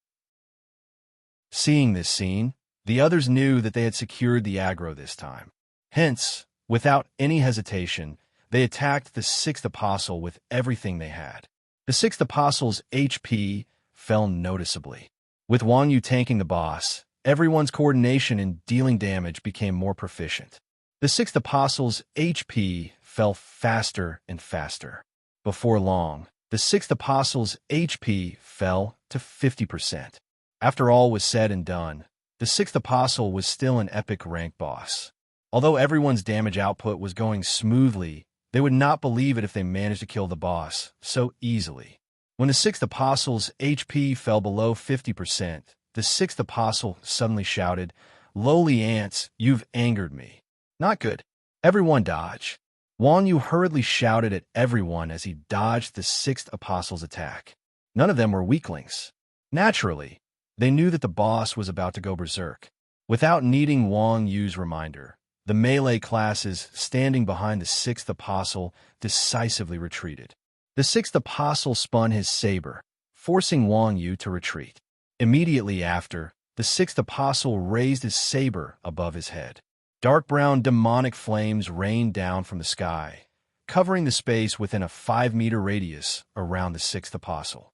Seeing this scene, the others knew that they had secured the aggro this time. Hence, without any hesitation, they attacked the sixth apostle with everything they had. The sixth apostle's HP fell noticeably. With Wang Yu tanking the boss, everyone's coordination in dealing damage became more proficient. The sixth apostle's HP fell faster and faster. Before long, the sixth apostle's HP fell to 50%. After all was said and done, the sixth apostle was still an epic rank boss. Although everyone's damage output was going smoothly, they would not believe it if they managed to kill the boss so easily. When the sixth apostle's HP fell below 50%, the sixth apostle suddenly shouted, "Lowly ants, you've angered me." Not good. Everyone dodge. Wang Yu hurriedly shouted at everyone as he dodged the sixth apostle's attack. None of them were weaklings. Naturally, they knew that the boss was about to go berserk. Without needing Wang Yu's reminder, the melee classes standing behind the sixth apostle decisively retreated. The sixth apostle spun his saber, forcing Wang Yu to retreat. Immediately after, the sixth apostle raised his saber above his head. Dark brown demonic flames rained down from the sky, covering the space within a 5-meter radius around the sixth apostle.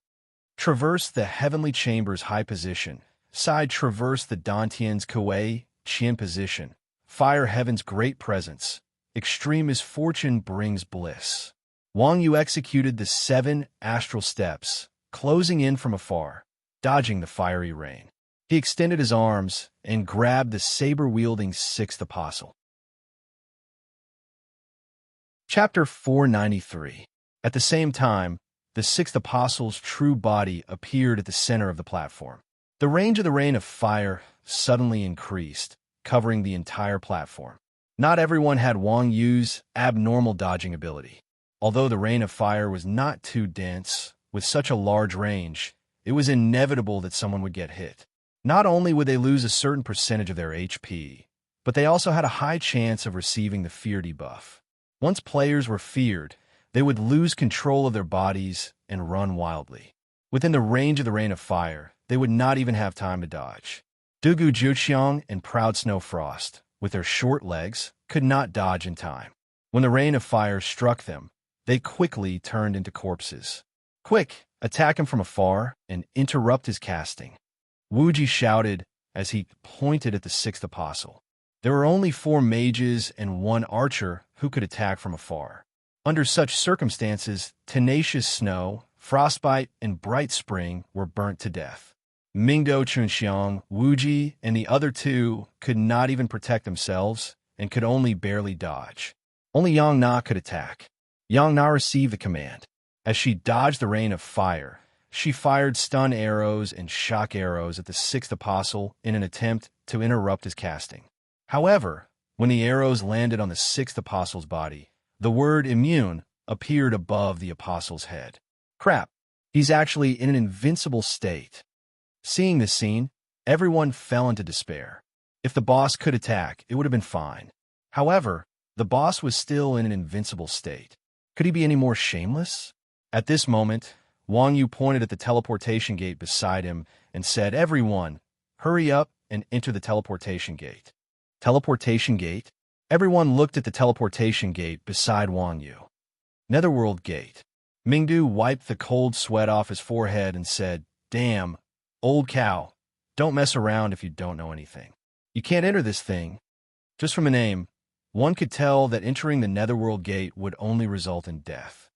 Traverse the heavenly chamber's high position, side traverse the Dantian's Kuei Qian position, fire heaven's great presence, extreme misfortune brings bliss. Wang Yu executed the 7 astral steps, closing in from afar, dodging the fiery rain. He extended his arms and grabbed the saber-wielding 6th apostle. Chapter 493. At the same time, the 6th apostle's true body appeared at the center of the platform. The range of the rain of fire suddenly increased, covering the entire platform. Not everyone had Wang Yu's abnormal dodging ability. Although the rain of fire was not too dense, with such a large range, it was inevitable that someone would get hit. Not only would they lose a certain percentage of their HP, but they also had a high chance of receiving the fear debuff. Once players were feared, they would lose control of their bodies and run wildly. Within the range of the rain of fire, they would not even have time to dodge. Dugu Juqiang and Proud Snow Frost, with their short legs, could not dodge in time. When the rain of fire struck them, they quickly turned into corpses. "Quick, attack him from afar and interrupt his casting," Wuji shouted as he pointed at the 6th apostle. There were only 4 mages and 1 archer who could attack from afar. Under such circumstances, tenacious snow, frostbite, and bright spring were burnt to death. Mingdo Chunxiang, Wuji, and the other 2 could not even protect themselves and could only barely dodge. Only Yang Na could attack. Yang Na received the command. As she dodged the rain of fire, she fired stun arrows and shock arrows at the 6th apostle in an attempt to interrupt his casting. However, when the arrows landed on the 6th apostle's body, the word immune appeared above the apostle's head. Crap, he's actually in an invincible state. Seeing this scene, everyone fell into despair. If the boss could attack, it would have been fine. However, the boss was still in an invincible state. Could he be any more shameless? At this moment, Wang Yu pointed at the teleportation gate beside him and said, "Everyone, hurry up and enter the teleportation gate." Teleportation gate? Everyone looked at the teleportation gate beside Wang Yu. Netherworld gate. Mingdu wiped the cold sweat off his forehead and said, "Damn, old cow, don't mess around if you don't know anything. You can't enter this thing." Just from a name, one could tell that entering the Netherworld gate would only result in death.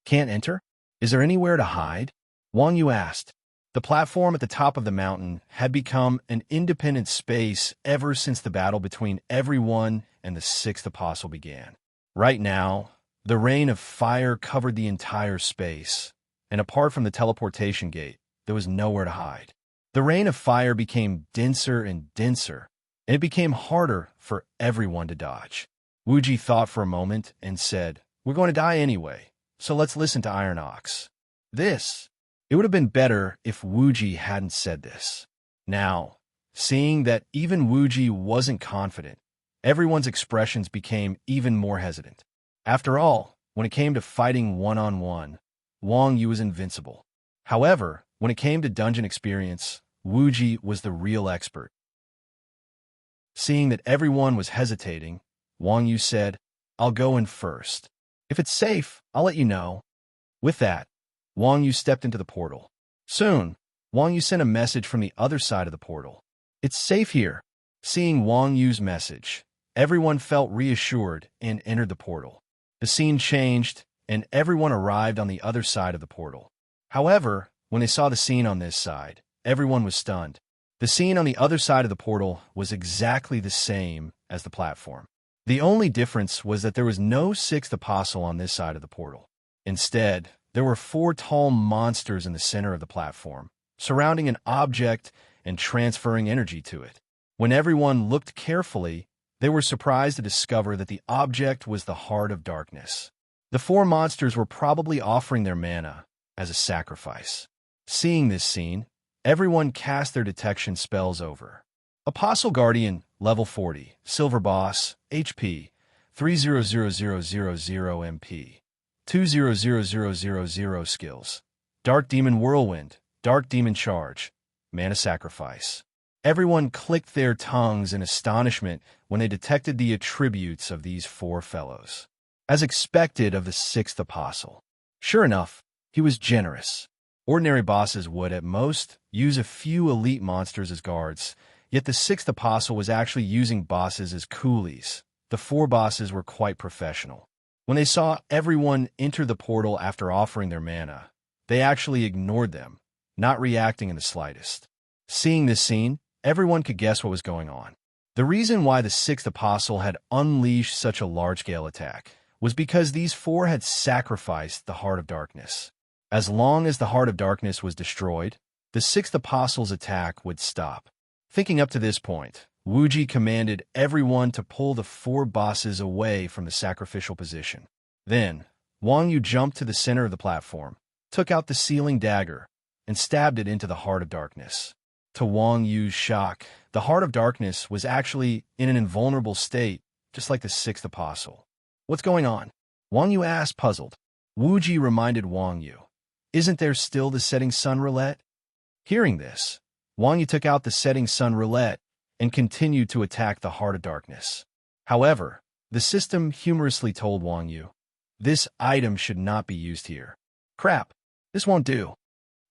Can't enter? Is there anywhere to hide? Wang Yu asked. The platform at the top of the mountain had become an independent space ever since the battle between everyone and the 6th apostle began. Right now, the rain of fire covered the entire space, and apart from the teleportation gate, there was nowhere to hide. The rain of fire became denser and denser, and it became harder for everyone to dodge. Wuji thought for a moment and said, "We're going to die anyway, so let's listen to Iron Ox." It would have been better if Wuji hadn't said this. Now, seeing that even Wuji wasn't confident, everyone's expressions became even more hesitant. After all, when it came to fighting one-on-one, Wang Yu was invincible. However, when it came to dungeon experience, Wuji was the real expert. Seeing that everyone was hesitating, Wang Yu said, "I'll go in first. If it's safe, I'll let you know." With that, Wang Yu stepped into the portal. Soon, Wang Yu sent a message from the other side of the portal. "It's safe here." Seeing Wang Yu's message, everyone felt reassured and entered the portal. The scene changed, and everyone arrived on the other side of the portal. However, when they saw the scene on this side, everyone was stunned. The scene on the other side of the portal was exactly the same as the platform. The only difference was that there was no 6th apostle on this side of the portal. Instead, there were 4 tall monsters in the center of the platform, surrounding an object and transferring energy to it. When everyone looked carefully, they were surprised to discover that the object was the Heart of Darkness. The 4 monsters were probably offering their mana as a sacrifice. Seeing this scene, everyone cast their detection spells over. Apostle Guardian, level 40, Silver Boss, HP, 300000 MP, 200000 skills, Dark Demon Whirlwind, Dark Demon Charge, Mana Sacrifice. Everyone clicked their tongues in astonishment when they detected the attributes of these 4 fellows. As expected of the 6th apostle. Sure enough, he was generous. Ordinary bosses would, at most, use a few elite monsters as guards, yet the 6th apostle was actually using bosses as coolies, the four bosses were quite professional. When they saw everyone enter the portal after offering their mana, they actually ignored them, not reacting in the slightest. Seeing this scene, everyone could guess what was going on. The reason why the sixth apostle had unleashed such a large-scale attack was because these four had sacrificed the Heart of Darkness. As long as the Heart of Darkness was destroyed, the sixth apostle's attack would stop. Thinking up to this point, Wuji commanded everyone to pull the four bosses away from the sacrificial position. Then, Wang Yu jumped to the center of the platform, took out the sealing dagger, and stabbed it into the Heart of Darkness. To Wang Yu's shock, the Heart of Darkness was actually in an invulnerable state, just like the sixth apostle. "What's going on?" Wang Yu asked, puzzled. Wuji reminded Wang Yu, "Isn't there still the setting sun roulette?" Hearing this, Wang Yu took out the setting sun roulette and continued to attack the Heart of Darkness. However, the system humorously told Wang Yu, "This item should not be used here." "Crap, this won't do,"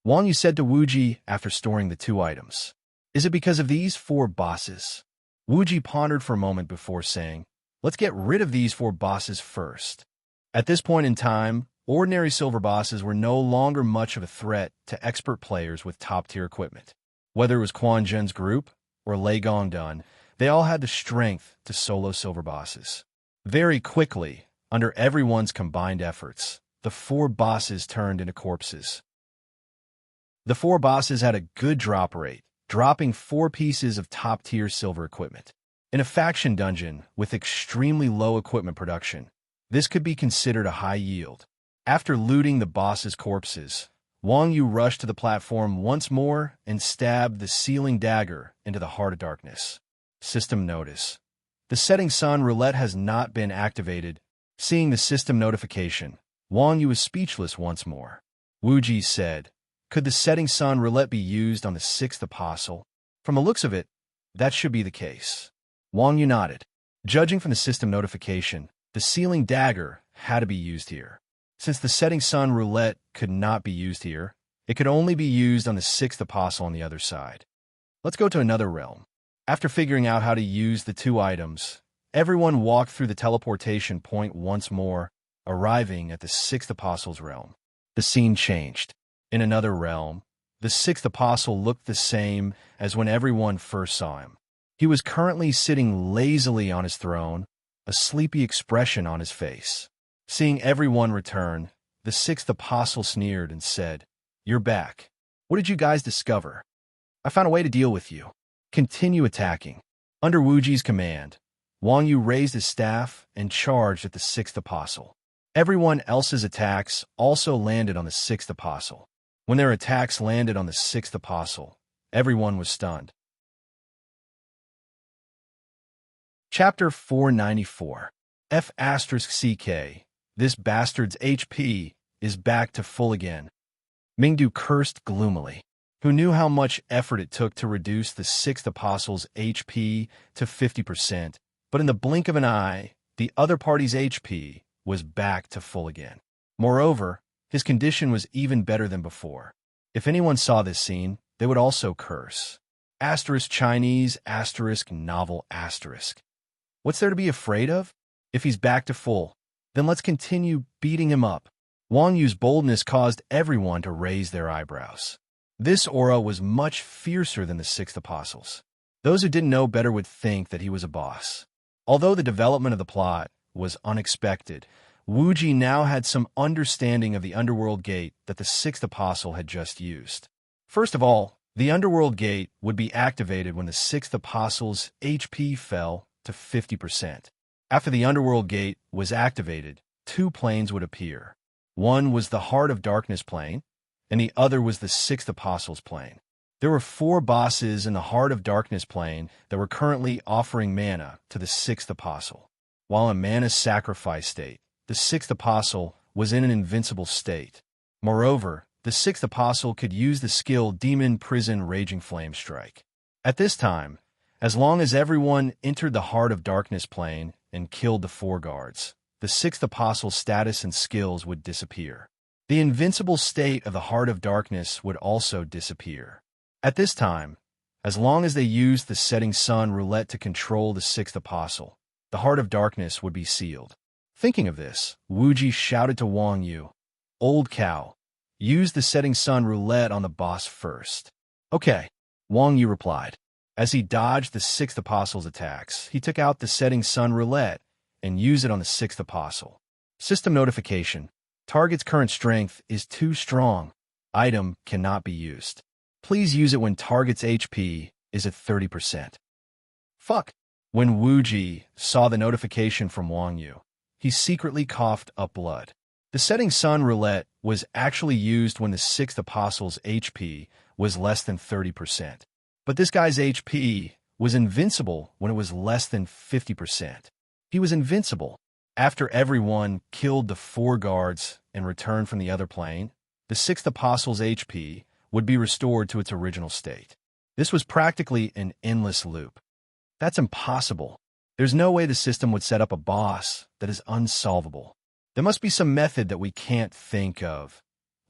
Wang Yu said to Wuji after storing the two items. "Is it because of these four bosses?" Wuji pondered for a moment before saying, "Let's get rid of these four bosses first." At this point in time, ordinary silver bosses were no longer much of a threat to expert players with top-tier equipment. Whether it was Quan Zhen's group or Lei Gongdun, they all had the strength to solo silver bosses. Very quickly, under everyone's combined efforts, the four bosses turned into corpses. The four bosses had a good drop rate, dropping 4 pieces of top-tier silver equipment. In a faction dungeon with extremely low equipment production, this could be considered a high yield. After looting the boss's corpses, Wang Yu rushed to the platform once more and stabbed the sealing dagger into the Heart of Darkness. System notice: the setting sun roulette has not been activated. Seeing the system notification, Wang Yu was speechless once more. Wuji said, "Could the setting sun roulette be used on the sixth apostle?" From the looks of it, that should be the case. Wang Yu nodded. Judging from the system notification, the sealing dagger had to be used here. Since the setting sun roulette could not be used here, it could only be used on the sixth apostle on the other side. Let's go to another realm. After figuring out how to use the two items, everyone walked through the teleportation point once more, arriving at the sixth apostle's realm. The scene changed. In another realm, the sixth apostle looked the same as when everyone first saw him. He was currently sitting lazily on his throne, a sleepy expression on his face. Seeing everyone return, the sixth apostle sneered and said, "You're back. What did you guys discover?" "I found a way to deal with you. Continue attacking." Under Wuji's command, Wang Yu raised his staff and charged at the sixth apostle. Everyone else's attacks also landed on the sixth apostle. When their attacks landed on the sixth apostle, everyone was stunned. Chapter 494. F***CK. This bastard's HP is back to full again. Mingdu cursed gloomily. Who knew how much effort it took to reduce the sixth apostle's HP to 50%, but in the blink of an eye, the other party's HP was back to full again. Moreover, his condition was even better than before. If anyone saw this scene, they would also curse. Chinese, novel, What's there to be afraid of? If he's back to full, then let's continue beating him up. Wang Yu's boldness caused everyone to raise their eyebrows. This aura was much fiercer than the sixth apostle's. Those who didn't know better would think that he was a boss. Although the development of the plot was unexpected, Wuji now had some understanding of the underworld gate that the sixth apostle had just used. First of all, the underworld gate would be activated when the sixth apostle's HP fell to 50%. After the underworld gate was activated, 2 planes would appear. One was the Heart of Darkness plane, and the other was the sixth apostle's plane. There were 4 bosses in the Heart of Darkness plane that were currently offering mana to the sixth apostle. While in mana sacrifice state, the sixth apostle was in an invincible state. Moreover, the sixth apostle could use the skill Demon Prison Raging Flame Strike. At this time, as long as everyone entered the Heart of Darkness plane and killed the 4 guards, the sixth apostle's status and skills would disappear. The invincible state of the Heart of Darkness would also disappear. At this time, as long as they used the setting sun roulette to control the sixth apostle, the heart of darkness would be sealed. Thinking of this, Wuji shouted to Wang Yu, "Old cow, use the setting sun roulette on the boss first." "Okay," Wang Yu replied. As he dodged the sixth apostle's attacks, he took out the setting sun roulette and used it on the sixth apostle. System notification. Target's current strength is too strong. Item cannot be used. Please use it when target's HP is at 30%. Fuck. When Wuji saw the notification from Wang Yu, he secretly coughed up blood. The setting sun roulette was actually used when the sixth apostle's HP was less than 30%. But this guy's HP was invincible when it was less than 50%. He was invincible. After everyone killed the 4 guards and returned from the other plane, the sixth apostle's HP would be restored to its original state. This was practically an endless loop. That's impossible. There's no way the system would set up a boss that is unsolvable. There must be some method that we can't think of,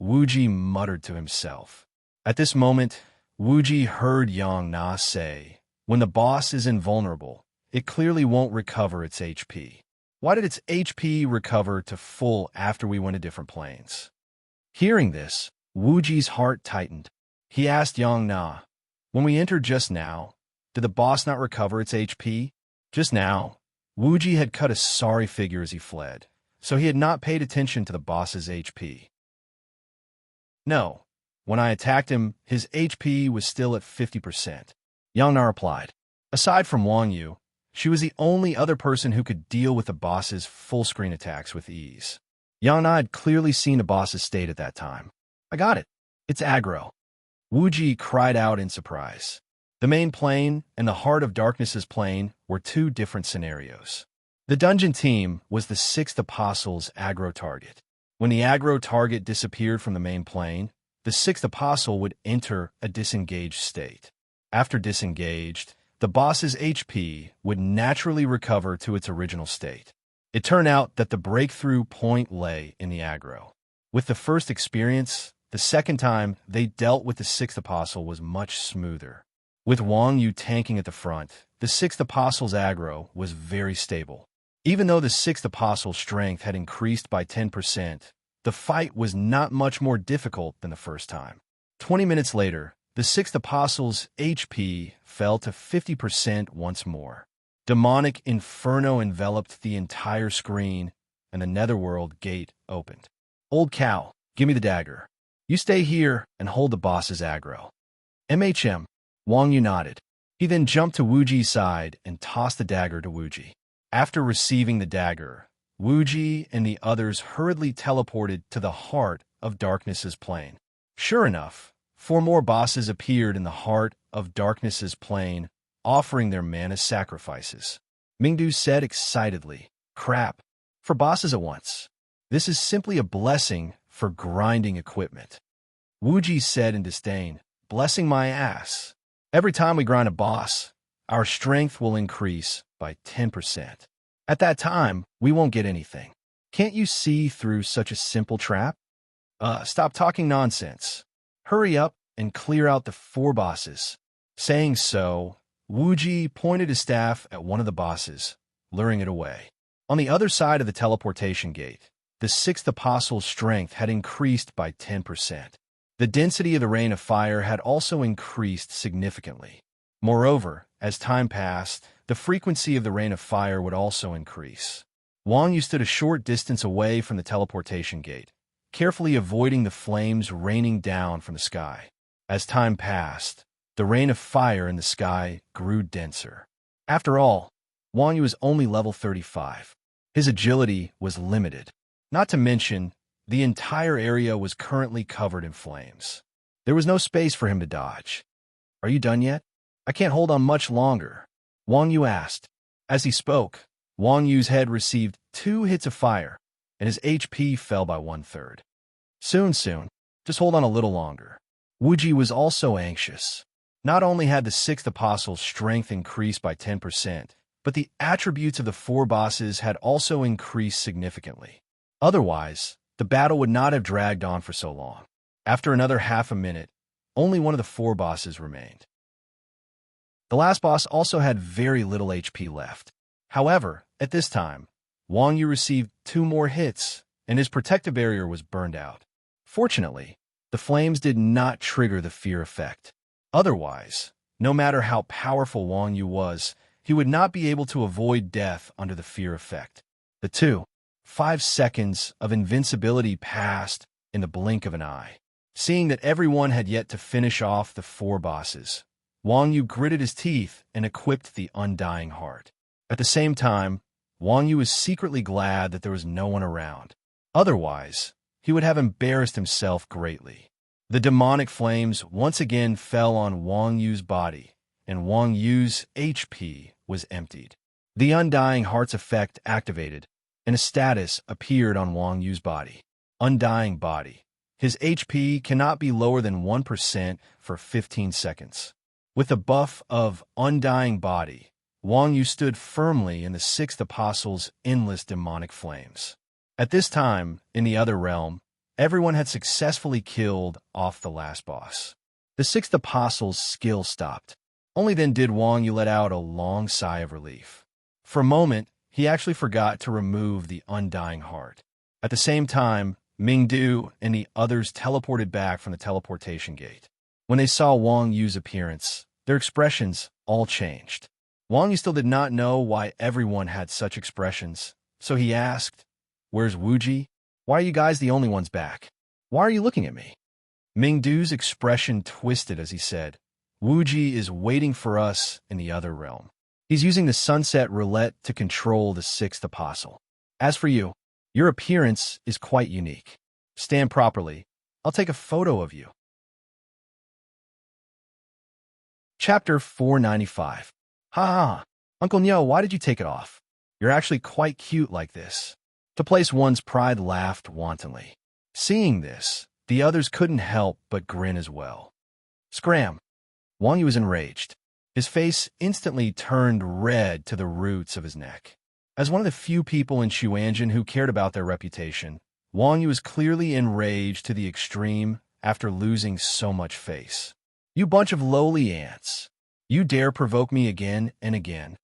Wuji muttered to himself. At this moment, Wuji heard Yang Na say, "When the boss is invulnerable, it clearly won't recover its HP. Why did its HP recover to full after we went to different planes?" Hearing this, Wuji's heart tightened. He asked Yang Na, "When we entered just now, did the boss not recover its HP?" Just now, Wuji had cut a sorry figure as he fled, so he had not paid attention to the boss's HP. "No. When I attacked him, his HP was still at 50%. Yang Na replied. Aside from Wang Yu, she was the only other person who could deal with the boss's full-screen attacks with ease. Yang Na had clearly seen the boss's state at that time. "I got it. It's aggro." Wuji cried out in surprise. The main plane and the Heart of Darkness's plane were 2 different scenarios. The dungeon team was the sixth apostle's aggro target. When the aggro target disappeared from the main plane, the sixth apostle would enter a disengaged state. After disengaged, the boss's HP would naturally recover to its original state. It turned out that the breakthrough point lay in the aggro. With the first experience, the second time they dealt with the sixth apostle was much smoother. With Wang Yu tanking at the front, the sixth apostle's aggro was very stable. Even though the sixth apostle's strength had increased by 10%, the fight was not much more difficult than the first time. 20 minutes later, the sixth apostle's HP fell to 50% once more. Demonic inferno enveloped the entire screen, and the netherworld gate opened. "Old cow, give me the dagger. You stay here and hold the boss's aggro." "MHM." Wang Yu nodded. He then jumped to Wuji's side and tossed the dagger to Wuji. After receiving the dagger, Wuji and the others hurriedly teleported to the Heart of Darkness's plane. Sure enough, 4 more bosses appeared in the Heart of Darkness's plane, offering their mana sacrifices. Mingdu said excitedly, "Crap, 4 bosses at once. This is simply a blessing for grinding equipment." Wuji said in disdain, "Blessing my ass. Every time we grind a boss, our strength will increase by 10%. At that time, we won't get anything. Can't you see through such a simple trap? Stop talking nonsense. Hurry up and clear out the 4 bosses." Saying so, Wuji pointed his staff at one of the bosses, luring it away. On the other side of the teleportation gate, the sixth apostle's strength had increased by 10%. The density of the rain of fire had also increased significantly. Moreover, as time passed, the frequency of the rain of fire would also increase. Wang Yu stood a short distance away from the teleportation gate, carefully avoiding the flames raining down from the sky. As time passed, the rain of fire in the sky grew denser. After all, Wang Yu was only level 35. His agility was limited. Not to mention, the entire area was currently covered in flames. There was no space for him to dodge. "Are you done yet? I can't hold on much longer," Wang Yu asked. As he spoke, Wang Yu's head received 2 hits of fire, and his HP fell by 1/3. Soon. Just hold on a little longer." Wuji was also anxious. Not only had the sixth apostle's strength increased by 10%, but the attributes of the 4 bosses had also increased significantly. Otherwise, the battle would not have dragged on for so long. After another half a minute, only one of the 4 bosses remained. The last boss also had very little HP left. However, at this time, Wang Yu received 2 more hits, and his protective barrier was burned out. Fortunately, the flames did not trigger the fear effect. Otherwise, no matter how powerful Wang Yu was, he would not be able to avoid death under the fear effect. The 5 seconds of invincibility passed in the blink of an eye. Seeing that everyone had yet to finish off the 4 bosses, Wang Yu gritted his teeth and equipped the Undying Heart. At the same time, Wang Yu was secretly glad that there was no one around. Otherwise, he would have embarrassed himself greatly. The demonic flames once again fell on Wang Yu's body, and Wang Yu's HP was emptied. The Undying Heart's effect activated, and a status appeared on Wang Yu's body. Undying Body. His HP cannot be lower than 1% for 15 seconds. With the buff of Undying Body, Wang Yu stood firmly in the 6th Apostle's endless demonic flames. At this time, in the other realm, everyone had successfully killed off the last boss. The 6th Apostle's skill stopped. Only then did Wang Yu let out a long sigh of relief. For a moment, he actually forgot to remove the Undying Heart. At the same time, Mingdu and the others teleported back from the teleportation gate. When they saw Wang Yu's appearance, their expressions all changed. Wang Yu still did not know why everyone had such expressions, so he asked, "Where's Wuji? Why are you guys the only ones back? Why are you looking at me?" Mingdu's expression twisted as he said, "Wuji is waiting for us in the other realm. He's using the Sunset Roulette to control the 6th Apostle. As for you, your appearance is quite unique. Stand properly. I'll take a photo of you." Chapter 495. Ha ha, Uncle Nyo, why did you take it off? You're actually quite cute like this. To place one's pride laughed wantonly. Seeing this, the others couldn't help but grin as well. Scram! Wang Yu was enraged. His face instantly turned red to the roots of his neck. As one of the few people in Xuanzhen who cared about their reputation, Wang Yu was clearly enraged to the extreme after losing so much face. "You bunch of lowly ants! You dare provoke me again and again."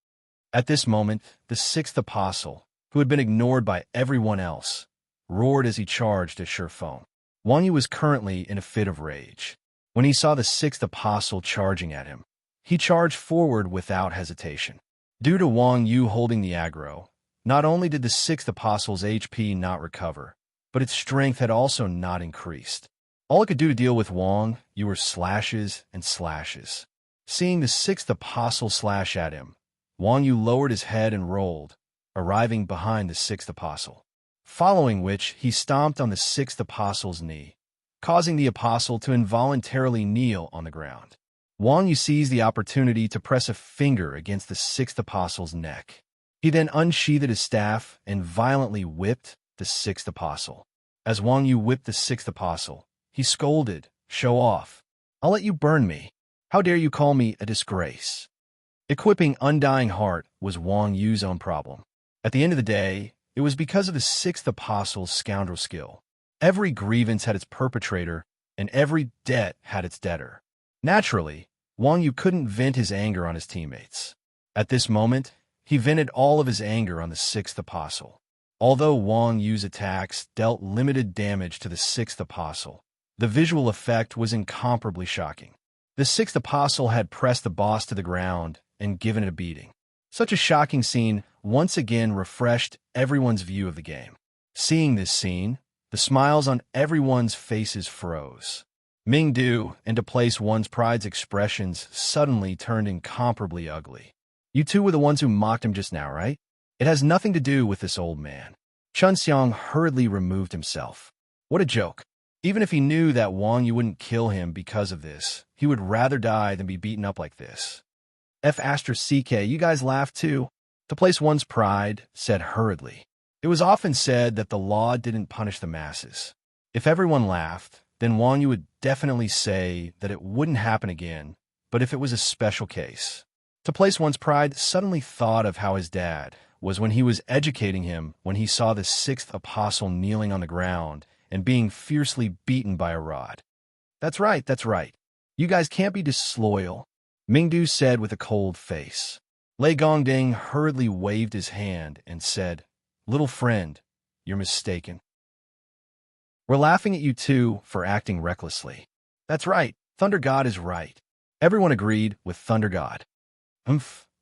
At this moment, the 6th Apostle, who had been ignored by everyone else, roared as he charged at Shifeng. Wang Yu was currently in a fit of rage. When he saw the 6th Apostle charging at him, he charged forward without hesitation. Due to Wang Yu holding the aggro, not only did the 6th Apostle's HP not recover, but its strength had also not increased. All it could do to deal with Wang Yu were slashes and slashes. Seeing the 6th Apostle slash at him, Wang Yu lowered his head and rolled, arriving behind the 6th Apostle. Following which, he stomped on the 6th Apostle's knee, causing the Apostle to involuntarily kneel on the ground. Wang Yu seized the opportunity to press a finger against the 6th Apostle's neck. He then unsheathed his staff and violently whipped the 6th Apostle. As Wang Yu whipped the 6th Apostle, he scolded, "Show off. I'll let you burn me. How dare you call me a disgrace?" Equipping Undying Heart was Wang Yu's own problem. At the end of the day, it was because of the 6th Apostle's scoundrel skill. Every grievance had its perpetrator, and every debt had its debtor. Naturally, Wang Yu couldn't vent his anger on his teammates. At this moment, he vented all of his anger on the 6th Apostle. Although Wang Yu's attacks dealt limited damage to the 6th Apostle, the visual effect was incomparably shocking. The 6th Apostle had pressed the boss to the ground and given it a beating. Such a shocking scene once again refreshed everyone's view of the game. Seeing this scene, the smiles on everyone's faces froze. Mingdu, and to place one's pride's expressions, suddenly turned incomparably ugly. "You two were the ones who mocked him just now, right? It has nothing to do with this old man." Chun Xiang hurriedly removed himself. What a joke. Even if he knew that Wang Yu wouldn't kill him because of this, he would rather die than be beaten up like this. "F***, you guys laugh too." To place one's pride, said hurriedly. It was often said that the law didn't punish the masses. If everyone laughed, then Wang Yu would definitely say that it wouldn't happen again, but if it was a special case. To place one's pride suddenly thought of how his dad was when he was educating him when he saw the 6th Apostle kneeling on the ground and being fiercely beaten by a rod. That's right. You guys can't be disloyal," Mingdu said with a cold face. Lei Gongding hurriedly waved his hand and said, "Little friend, you're mistaken. We're laughing at you too for acting recklessly." "That's right. Thunder God is right." Everyone agreed with Thunder God.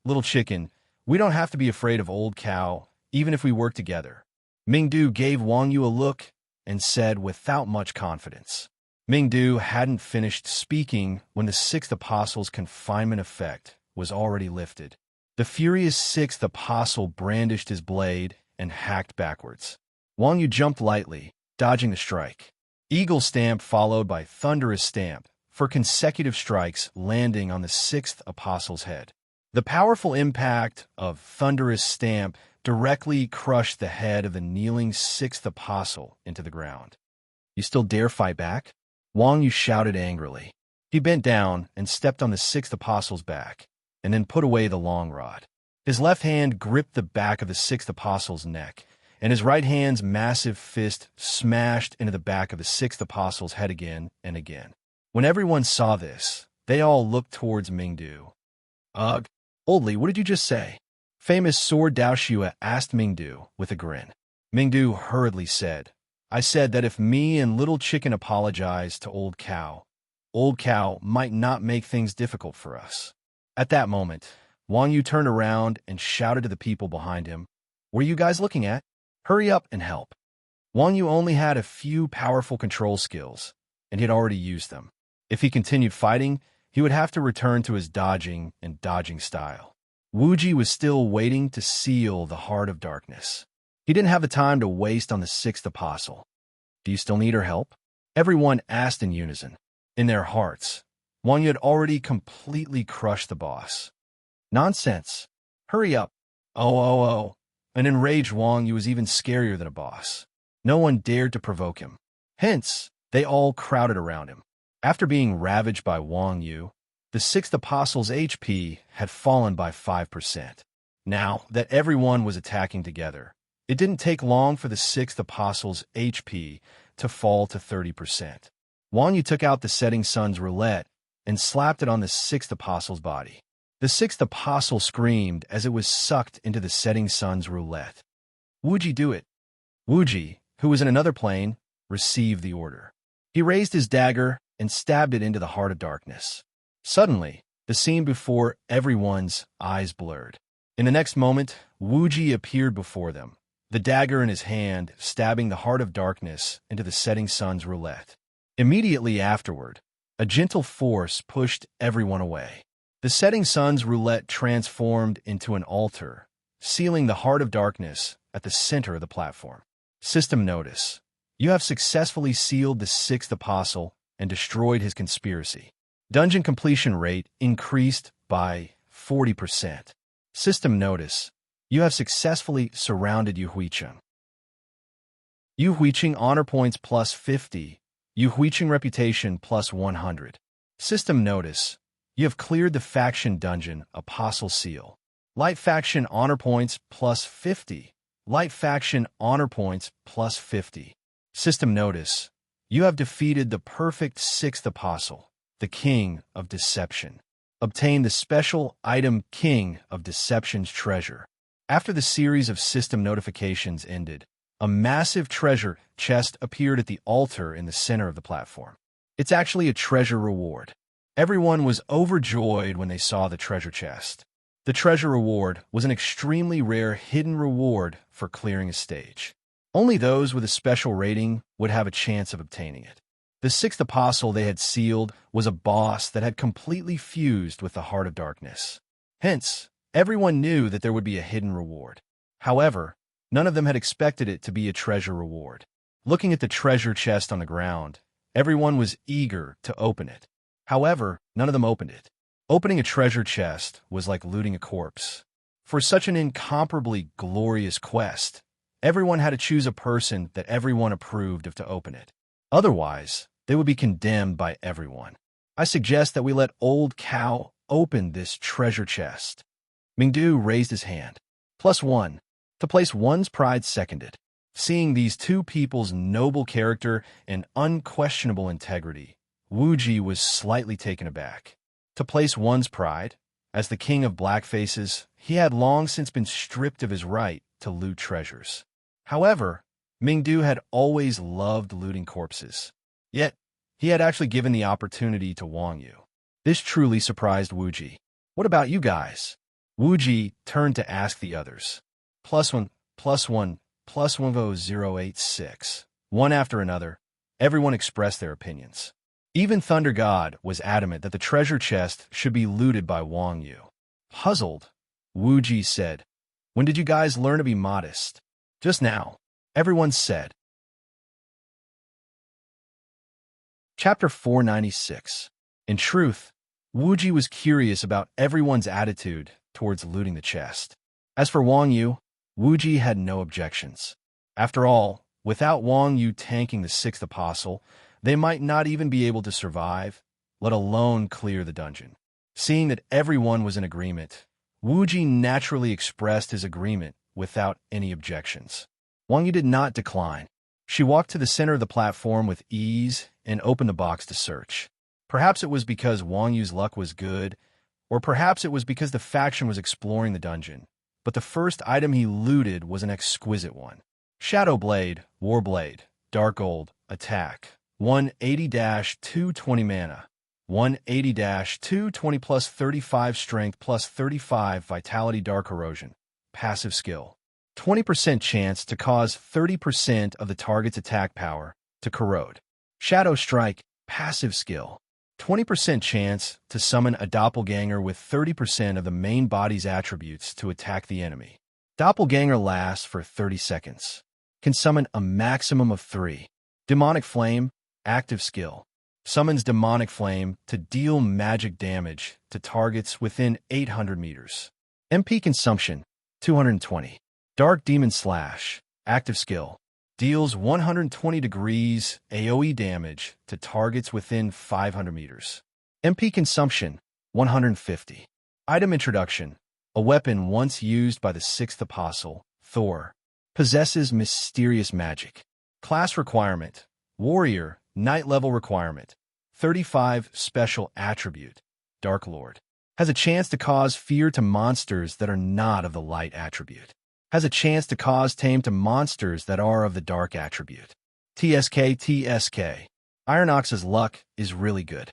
Little chicken, we don't have to be afraid of old cow, even if we work together." Mingdu gave Wang Yu a look and said without much confidence. Mingdu hadn't finished speaking when the sixth apostle's confinement effect was already lifted. The furious sixth apostle brandished his blade and hacked backwards. Wang Yu jumped lightly, dodging the strike. Eagle stamp followed by thunderous stamp, for consecutive strikes landing on the sixth apostle's head. The powerful impact of thunderous stamp directly crushed the head of the kneeling sixth apostle into the ground. "You still dare fight back?" Wang Yu shouted angrily. He bent down and stepped on the sixth apostle's back, and then put away the long rod. His left hand gripped the back of the sixth apostle's neck, and his right hand's massive fist smashed into the back of the sixth apostle's head again and again. When everyone saw this, they all looked towards Mingdu. "Ugh, Oldly, what did you just say?" Famous Sword Daoshua asked Mingdu with a grin. Mingdu hurriedly said, "I said that if me and Little Chicken apologize to Old Cow might not make things difficult for us." At that moment, Wang Yu turned around and shouted to the people behind him, "What are you guys looking at? Hurry up and help." Wang Yu only had a few powerful control skills, and he had already used them. If he continued fighting, he would have to return to his dodging and dodging style. Wuji was still waiting to seal the heart of darkness. He didn't have the time to waste on the sixth apostle. "Do you still need our help?" Everyone asked in unison. In their hearts, Wang Yu had already completely crushed the boss. "Nonsense. Hurry up." Oh. An enraged Wang Yu was even scarier than a boss. No one dared to provoke him. Hence, they all crowded around him. After being ravaged by Wang Yu, the sixth apostle's HP had fallen by 5%. Now that everyone was attacking together, it didn't take long for the sixth apostle's HP to fall to 30%. Wang Yu took out the setting sun's roulette and slapped it on the sixth apostle's body. The sixth apostle screamed as it was sucked into the setting sun's roulette. "Wuji, do it." Wuji, who was in another plane, received the order. He raised his dagger and stabbed it into the heart of darkness. Suddenly, the scene before everyone's eyes blurred. In the next moment, Wuji appeared before them, the dagger in his hand stabbing the heart of darkness into the setting sun's roulette. Immediately afterward, a gentle force pushed everyone away. The setting sun's roulette transformed into an altar, sealing the heart of darkness at the center of the platform. System notice: you have successfully sealed the sixth apostle and destroyed his conspiracy. Dungeon completion rate increased by 40%. System notice: you have successfully surrounded Yu Huicheng. Yu Huicheng honor points plus 50. Yu Huicheng reputation plus 100. System notice: you have cleared the faction dungeon Apostle Seal. Light faction honor points plus 50. Light faction honor points plus 50. System notice: you have defeated the perfect sixth apostle, the King of Deception. Obtain the special item King of Deception's treasure. After the series of system notifications ended, a massive treasure chest appeared at the altar in the center of the platform. It's actually a treasure reward. Everyone was overjoyed when they saw the treasure chest. The treasure reward was an extremely rare hidden reward for clearing a stage. Only those with a special rating would have a chance of obtaining it. The sixth apostle they had sealed was a boss that had completely fused with the heart of darkness. Hence, everyone knew that there would be a hidden reward. However, none of them had expected it to be a treasure reward. Looking at the treasure chest on the ground, everyone was eager to open it. However, none of them opened it. Opening a treasure chest was like looting a corpse. For such an incomparably glorious quest, everyone had to choose a person that everyone approved of to open it. Otherwise, they would be condemned by everyone. I suggest that we let Old Cow open this treasure chest. Mingdu raised his hand. +1. To place one's pride seconded. Seeing these two people's noble character and unquestionable integrity, Wuji was slightly taken aback. To place one's pride, As the king of black faces, he had long since been stripped of his right to loot treasures. However, Mingdu had always loved looting corpses. Yet, he had actually given the opportunity to Wang Yu. This truly surprised Wuji. What about you guys? Wuji turned to ask the others. +1, +1, +10086. One after another, everyone expressed their opinions. Even Thunder God was adamant that the treasure chest should be looted by Wang Yu. Puzzled, Wuji said, "When did you guys learn to be modest?" "Just now," everyone said. Chapter 496. In truth, Wuji was curious about everyone's attitude towards looting the chest. As for Wang Yu, Wuji had no objections. After all, without Wang Yu tanking the sixth apostle, they might not even be able to survive, let alone clear the dungeon. Seeing that everyone was in agreement, Wuji naturally expressed his agreement without any objections. Wang Yu did not decline. She walked to the center of the platform with ease and opened the box to search. Perhaps it was because Wang Yu's luck was good, or perhaps it was because the faction was exploring the dungeon. But the first item he looted was an exquisite one. Shadow Blade, Warblade, Dark Gold, Attack. 180-220 mana. 180-220 plus 35 Strength plus 35 Vitality Dark Erosion. Passive skill. 20% chance to cause 30% of the target's attack power to corrode. Shadow Strike, passive skill. 20% chance to summon a doppelganger with 30% of the main body's attributes to attack the enemy. Doppelganger lasts for 30 seconds. Can summon a maximum of 3. Demonic Flame, active skill. Summons Demonic Flame to deal magic damage to targets within 800 meters. MP consumption, 220. Dark Demon Slash, active skill. Deals 120 degrees AoE damage to targets within 500 meters. MP consumption, 150. Item introduction. A weapon once used by the sixth apostle, Thor. Possesses mysterious magic. Class requirement. Warrior, Knight level requirement. 35 special attribute. Dark Lord. Has a chance to cause fear to monsters that are not of the light attribute. Has a chance to cause tame to monsters that are of the dark attribute. TSK. Ironox's luck is really good.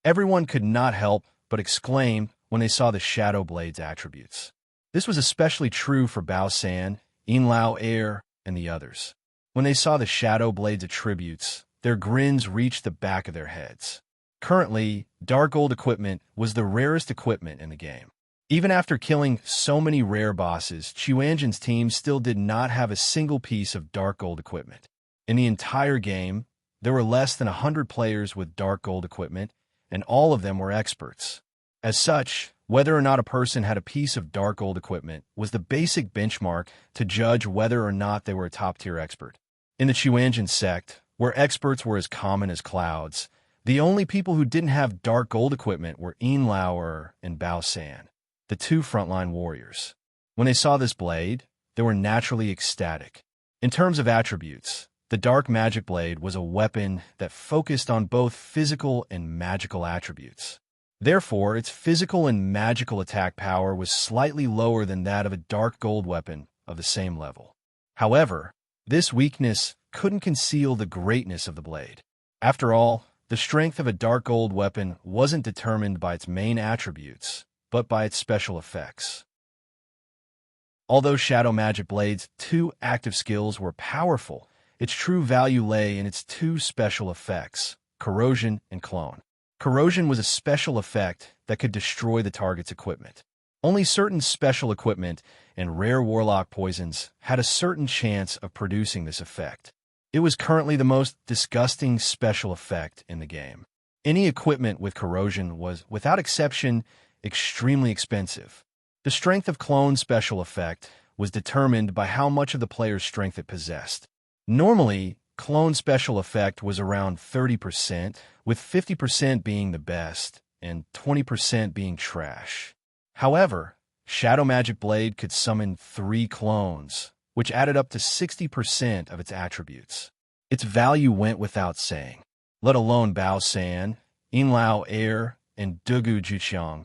Everyone could not help but exclaim when they saw the Shadow Blade's attributes. This was especially true for Bao San, Inlao Air, and the others. When they saw the Shadow Blade's attributes, their grins reached the back of their heads. Currently, Dark Gold equipment was the rarest equipment in the game. Even after killing so many rare bosses, Chuanjin's team still did not have a single piece of Dark Gold equipment. In the entire game, there were less than 100 players with Dark Gold equipment, and all of them were experts. As such, whether or not a person had a piece of Dark Gold equipment was the basic benchmark to judge whether or not they were a top-tier expert. In the Chuanjin sect, where experts were as common as clouds, the only people who didn't have Dark Gold equipment were Inlao and Bao San, the two frontline warriors. When they saw this blade, they were naturally ecstatic. In terms of attributes, the Dark Magic Blade was a weapon that focused on both physical and magical attributes. Therefore, its physical and magical attack power was slightly lower than that of a Dark Gold weapon of the same level. However, this weakness couldn't conceal the greatness of the blade. After all, the strength of a Dark Gold weapon wasn't determined by its main attributes, but by its special effects. Although Shadow Magic Blade's 2 active skills were powerful, its true value lay in its 2 special effects, Corrosion and Clone. Corrosion was a special effect that could destroy the target's equipment. Only certain special equipment and rare warlock poisons had a certain chance of producing this effect. It was currently the most disgusting special effect in the game. Any equipment with corrosion was, without exception, extremely expensive. The strength of Clone special effect was determined by how much of the player's strength it possessed. Normally, Clone special effect was around 30%, with 50% being the best and 20% being trash. However, Shadow Magic Blade could summon 3 clones, which added up to 60% of its attributes. Its value went without saying. Let alone Bao San, Inlao Air, and Dugu Juqiang.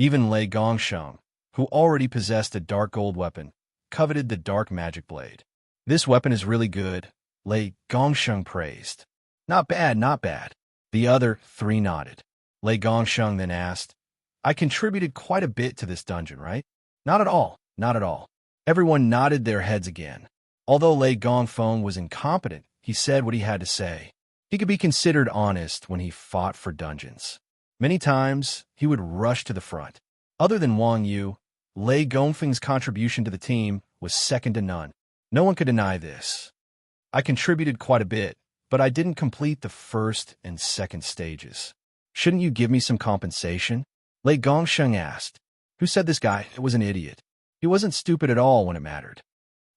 Even Lei Gongsheng, who already possessed a dark gold weapon, coveted the dark magic blade. This weapon is really good, Lei Gongsheng praised. Not bad, not bad. The other three nodded. Lei Gongsheng then asked, I contributed quite a bit to this dungeon, right? Not at all, not at all. Everyone nodded their heads again. Although Lei Gongfeng was incompetent, he said what he had to say. He could be considered honest when he fought for dungeons. Many times, he would rush to the front. Other than Wang Yu, Lei Gongfeng's contribution to the team was second to none. No one could deny this. I contributed quite a bit, but I didn't complete the first and second stages. Shouldn't you give me some compensation? Lei Gongsheng asked. Who said this guy was an idiot? He wasn't stupid at all when it mattered.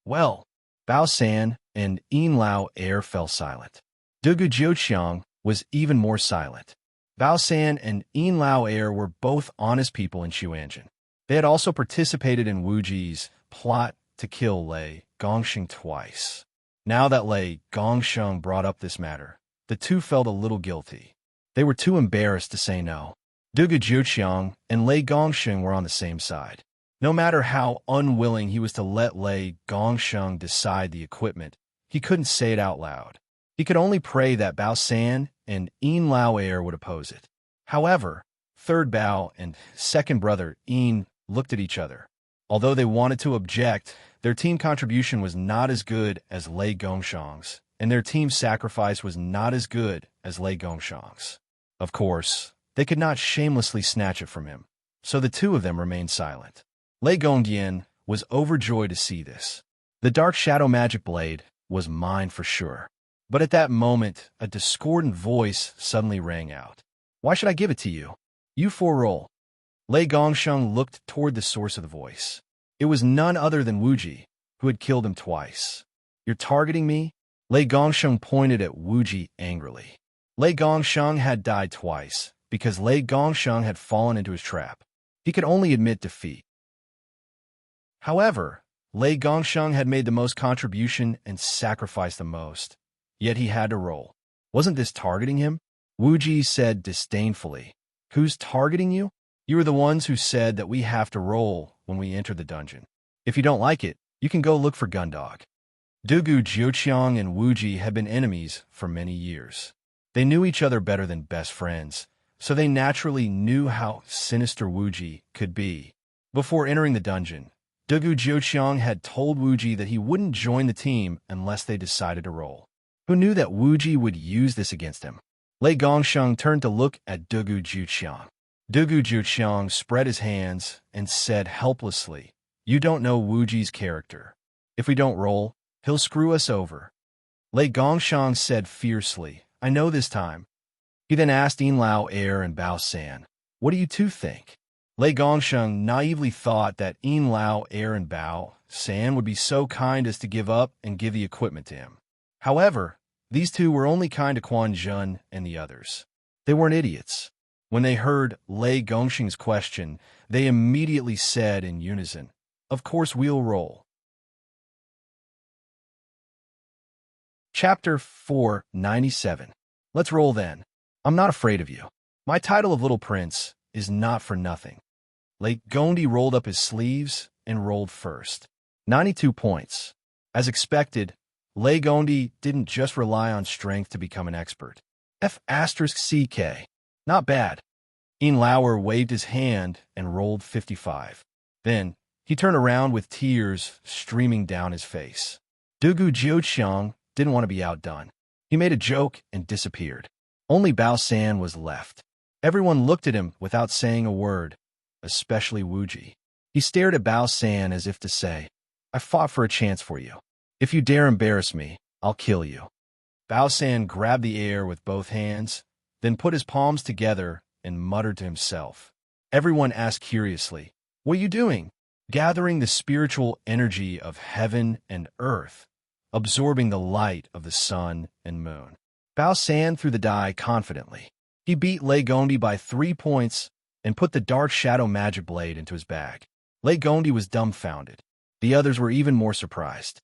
Well, Bao San and Yin Lao Air fell silent. Dugu Jiuqiang was even more silent. Bao San and Yin Lao Air were both honest people in Xuanzhen. They had also participated in Wu Ji's plot to kill Lei Gongsheng twice. Now that Lei Gongsheng brought up this matter, the two felt a little guilty. They were too embarrassed to say no. Dugu Jiuqiang and Lei Gongsheng were on the same side. No matter how unwilling he was to let Lei Gongsheng decide the equipment, he couldn't say it out loud. He could only pray that Bao San and Yin Lao Air would oppose it. However, third Bao and second brother Yin looked at each other. Although they wanted to object, their team contribution was not as good as Lei Gongsheng's, and their team sacrifice was not as good as Lei Gongsheng's. Of course, they could not shamelessly snatch it from him, so the two of them remained silent. Lei Gongdian was overjoyed to see this. The dark shadow magic blade was mine for sure. But at that moment, a discordant voice suddenly rang out. Why should I give it to you? You four roll. Lei Gongsheng looked toward the source of the voice. It was none other than Wu Ji, who had killed him twice. You're targeting me? Lei Gongsheng pointed at Wu Ji angrily. Lei Gongsheng had died twice, because Lei Gongsheng had fallen into his trap. He could only admit defeat. However, Lei Gongsheng had made the most contribution and sacrificed the most. Yet he had to roll. Wasn't this targeting him? Wu Ji said disdainfully. Who's targeting you? You are the ones who said that we have to roll when we enter the dungeon. If you don't like it, you can go look for Gundog. Dugu Jiuqiang and Wu Ji had been enemies for many years. They knew each other better than best friends, so they naturally knew how sinister Wu Ji could be. Before entering the dungeon, Dugu Jiuqiang had told Wu Ji that he wouldn't join the team unless they decided to roll. Who knew that Wu Ji would use this against him? Lei Gongsheng turned to look at Dugu Jiuqiang. Dugu Jiuqiang spread his hands and said helplessly, You don't know Wu Ji's character. If we don't roll, he'll screw us over. Lei Gongsheng said fiercely, I know this time. He then asked Yin Lao Air and Bao San, What do you two think? Lei Gongsheng naively thought that Yin Lao Air and Bao San would be so kind as to give up and give the equipment to him. However, these two were only kind to Quan Zhen and the others. They weren't idiots. When they heard Lei Gongsheng's question, they immediately said in unison, Of course we'll roll. Chapter 497. Let's roll then. I'm not afraid of you. My title of Little Prince is not for nothing. Lei Gondi rolled up his sleeves and rolled first. 92 points. As expected, Lei Gondi didn't just rely on strength to become an expert. F***CK. Not bad. Yin Lauer waved his hand and rolled 55. Then, he turned around with tears streaming down his face. Dugu Jiuqiang didn't want to be outdone. He made a joke and disappeared. Only Bao San was left. Everyone looked at him without saying a word, especially Wu Ji. He stared at Bao San as if to say, I fought for a chance for you. If you dare embarrass me, I'll kill you. Bao San grabbed the air with both hands, then put his palms together and muttered to himself. Everyone asked curiously, What are you doing? Gathering the spiritual energy of heaven and earth, absorbing the light of the sun and moon. Bao San threw the die confidently. He beat Lei Gondi by 3 points and put the dark shadow magic blade into his bag. Lei Gondi was dumbfounded. The others were even more surprised.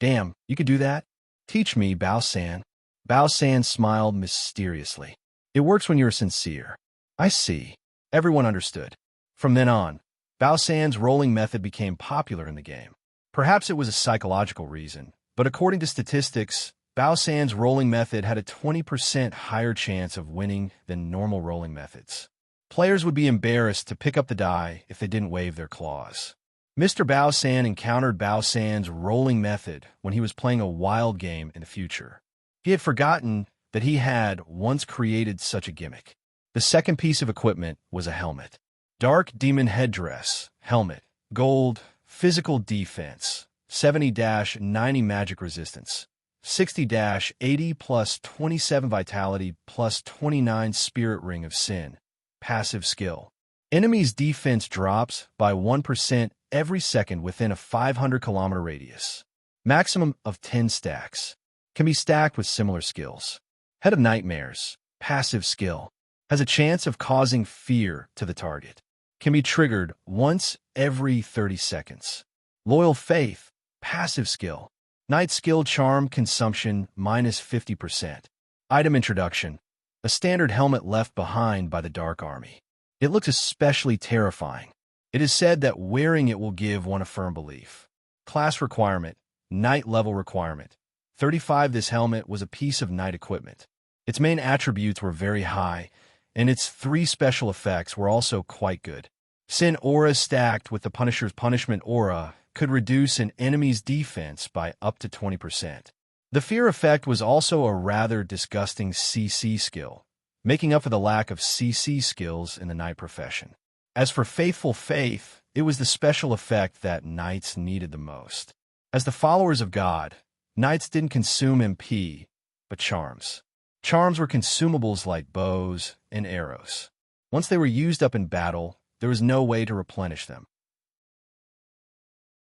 Damn, you could do that? Teach me, Bao San. Bao San smiled mysteriously. It works when you're sincere. I see. Everyone understood. From then on, Bao San's rolling method became popular in the game. Perhaps it was a psychological reason, but according to statistics, Bao San's rolling method had a 20% higher chance of winning than normal rolling methods. Players would be embarrassed to pick up the die if they didn't wave their claws. Mr. Bao San encountered Bao San's rolling method when he was playing a wild game in the future. He had forgotten that he had once created such a gimmick. The second piece of equipment was a helmet. Dark Demon Headdress, helmet, gold, physical defense, 70-90 magic resistance, 60-80 plus 27 vitality plus 29 spirit ring of sin, passive skill. Enemies' defense drops by 1% every second within a 500-kilometer radius. Maximum of 10 stacks. Can be stacked with similar skills. Head of Nightmares, passive skill, has a chance of causing fear to the target. Can be triggered once every 30 seconds. Loyal Faith, passive skill. Night skill charm consumption minus 50%. Item introduction. A standard helmet left behind by the Dark Army. It looks especially terrifying. It is said that wearing it will give one a firm belief. Class requirement. Night level requirement. 35. This helmet was a piece of night equipment. Its main attributes were very high, and its 3 special effects were also quite good. Sin Aura stacked with the Punisher's Punishment Aura could reduce an enemy's defense by up to 20%. The Fear effect was also a rather disgusting CC skill, making up for the lack of CC skills in the Knight profession. As for Faithful Faith, it was the special effect that Knights needed the most. As the followers of God, Knights didn't consume MP, but charms. Charms were consumables like bows and arrows. Once they were used up in battle, there was no way to replenish them.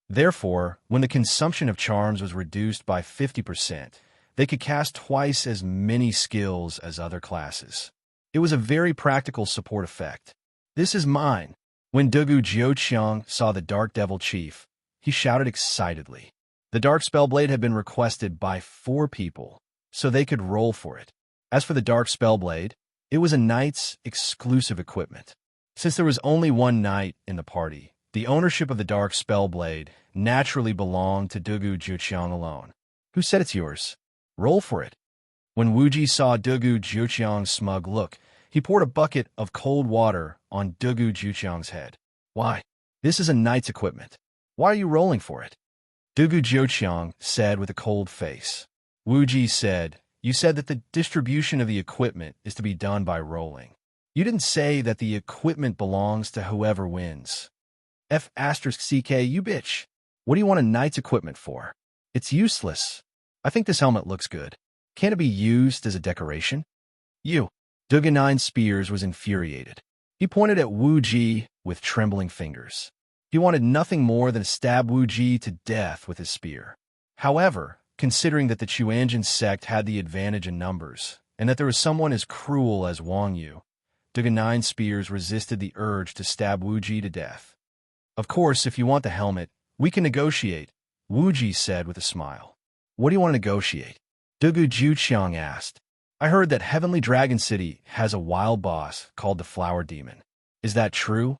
Therefore, when the consumption of charms was reduced by 50%, they could cast twice as many skills as other classes. It was a very practical support effect. This is mine. When Dugu Jiuqiang saw the Dark Devil Chief, he shouted excitedly. The Dark Spellblade had been requested by 4 people, so they could roll for it. As for the Dark Spellblade, it was a knight's exclusive equipment. Since there was only one knight in the party, the ownership of the Dark Spellblade naturally belonged to Dugu Jiuqiang alone. Who said it's yours? Roll for it. When Wuji saw Dugu Jiuqiang's smug look, he poured a bucket of cold water on Dugu Jiuqiang's head. Why? This is a knight's equipment. Why are you rolling for it? Dugu Jiuqiang said with a cold face. Wuji said, you said that the distribution of the equipment is to be done by rolling. You didn't say that the equipment belongs to whoever wins. F***CK, you bitch. What do you want a knight's equipment for? It's useless. I think this helmet looks good. Can't it be used as a decoration? You. Dugu Nine Spears was infuriated. He pointed at Wu Ji with trembling fingers. He wanted nothing more than to stab Wu Ji to death with his spear. However, considering that the Chuanjin sect had the advantage in numbers, and that there was someone as cruel as Wang Yu, Dugu Nine Spears resisted the urge to stab Wu Ji to death. Of course, if you want the helmet, we can negotiate, Wu Ji said with a smile. What do you want to negotiate? Dugu Jiuqiang asked. I heard that Heavenly Dragon City has a wild boss called the Flower Demon. Is that true?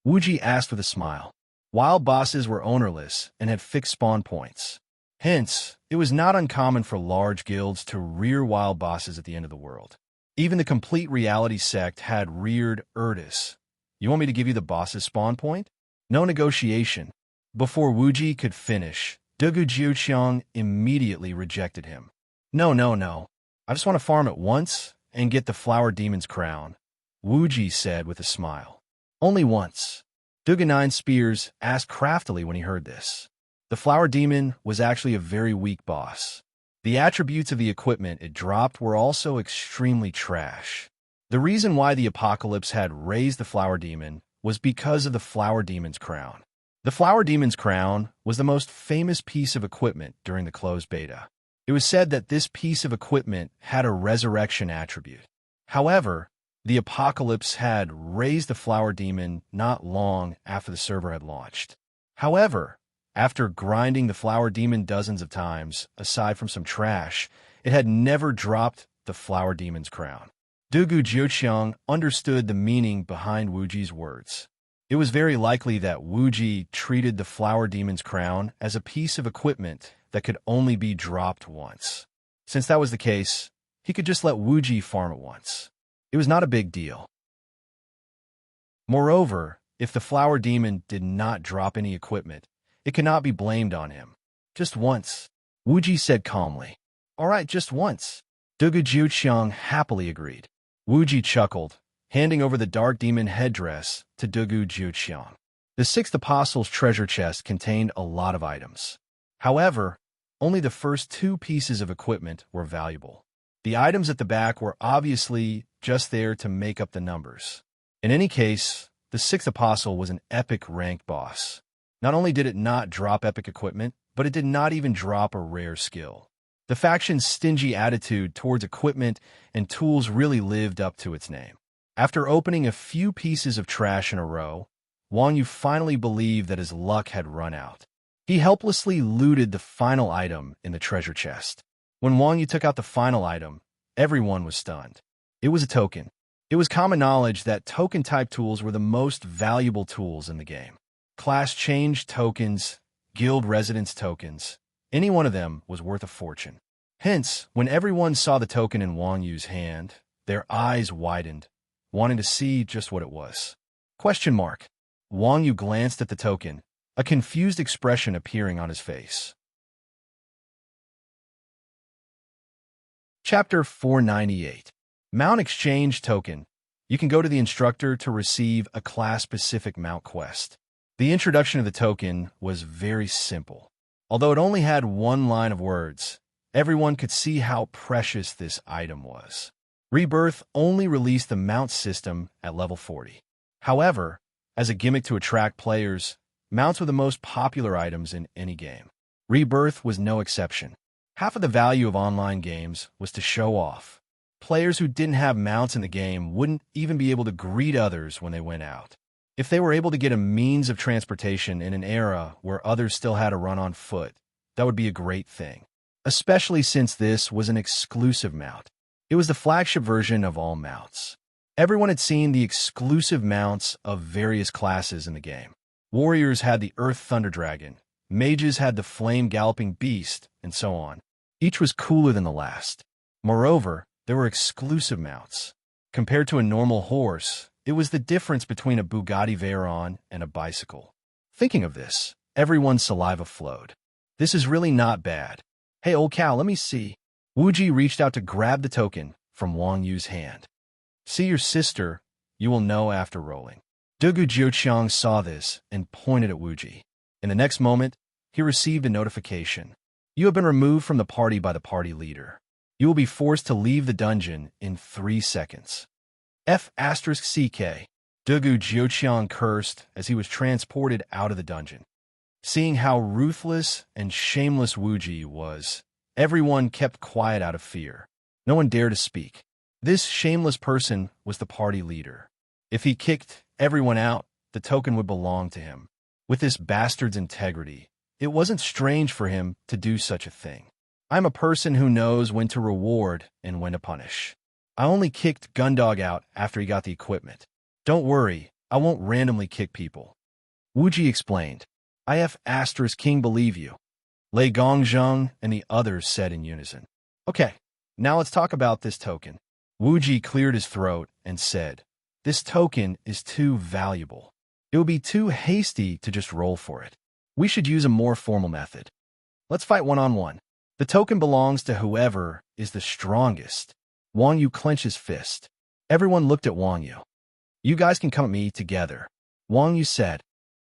Wu Ji asked with a smile. Wild bosses were ownerless and had fixed spawn points. Hence, it was not uncommon for large guilds to rear wild bosses at the end of the world. Even the Complete Reality sect had reared Erdis. You want me to give you the boss's spawn point? No negotiation. Before Wu Ji could finish, Dugu Jiuqiang immediately rejected him. No. I just want to farm it once and get the Flower Demon's crown, Wu Ji said with a smile. Only once. Dugu Nine Spears asked craftily when he heard this. The Flower Demon was actually a very weak boss. The attributes of the equipment it dropped were also extremely trash. The reason why the Apocalypse had raised the Flower Demon was because of the Flower Demon's crown. The Flower Demon's crown was the most famous piece of equipment during the closed beta. It was said that this piece of equipment had a resurrection attribute. However, the Apocalypse had raised the Flower Demon not long after the server had launched. However, after grinding the Flower Demon dozens of times, aside from some trash, it had never dropped the Flower Demon's crown. Dugu Jiuqiang understood the meaning behind Wu Ji's words. It was very likely that Wuji treated the flower demon's crown as a piece of equipment that could only be dropped once. Since that was the case, he could just let Wuji farm it once. It was not a big deal. Moreover, if the flower demon did not drop any equipment, it could not be blamed on him. Just once, Wuji said calmly. All right, just once. Dugu Jiuqiang happily agreed. Wuji chuckled, handing over the dark demon headdress to Dugu Jiuqiang. The sixth apostle's treasure chest contained a lot of items. However, only the first two pieces of equipment were valuable. The items at the back were obviously just there to make up the numbers. In any case, the sixth apostle was an epic ranked boss. Not only did it not drop epic equipment, but it did not even drop a rare skill. The faction's stingy attitude towards equipment and tools really lived up to its name. After opening a few pieces of trash in a row, Wang Yu finally believed that his luck had run out. He helplessly looted the final item in the treasure chest. When Wang Yu took out the final item, everyone was stunned. It was a token. It was common knowledge that token-type tools were the most valuable tools in the game. Class change tokens, guild residence tokens, any one of them was worth a fortune. Hence, when everyone saw the token in Wang Yu's hand, their eyes widened, wanting to see just what it was. Question mark. Wang Yu glanced at the token, a confused expression appearing on his face. Chapter 498. Mount Exchange Token. You can go to the instructor to receive a class-specific mount quest. The introduction of the token was very simple. Although it only had one line of words, everyone could see how precious this item was. Rebirth only released the mount system at level 40. However, as a gimmick to attract players, mounts were the most popular items in any game. Rebirth was no exception. Half of the value of online games was to show off. Players who didn't have mounts in the game wouldn't even be able to greet others when they went out. If they were able to get a means of transportation in an era where others still had to run on foot, that would be a great thing. Especially since this was an exclusive mount. It was the flagship version of all mounts. Everyone had seen the exclusive mounts of various classes in the game. Warriors had the Earth Thunder Dragon, mages had the Flame Galloping Beast, and so on. Each was cooler than the last. Moreover, there were exclusive mounts. Compared to a normal horse, it was the difference between a Bugatti Veyron and a bicycle. Thinking of this, everyone's saliva flowed. This is really not bad. Hey, old cow, let me see. Wuji reached out to grab the token from Wang Yu's hand. See your sister, you will know after rolling. Dugu Jiuqiang saw this and pointed at Wuji. In the next moment, he received a notification. You have been removed from the party by the party leader. You will be forced to leave the dungeon in 3 seconds. F***CK. Dugu Jiuqiang cursed as he was transported out of the dungeon. Seeing how ruthless and shameless Wuji was, everyone kept quiet out of fear. No one dared to speak. This shameless person was the party leader. If he kicked everyone out, the token would belong to him. With this bastard's integrity, it wasn't strange for him to do such a thing. I'm a person who knows when to reward and when to punish. I only kicked Gundog out after he got the equipment. Don't worry, I won't randomly kick people. Wuji explained. King believe you. Lei Gongzheng and the others said in unison. Okay, now let's talk about this token. Wuji cleared his throat and said, this token is too valuable. It would be too hasty to just roll for it. We should use a more formal method. Let's fight one-on-one. The token belongs to whoever is the strongest. Wang Yu clenched his fist. Everyone looked at Wang Yu. You guys can come at me together. Wang Yu said.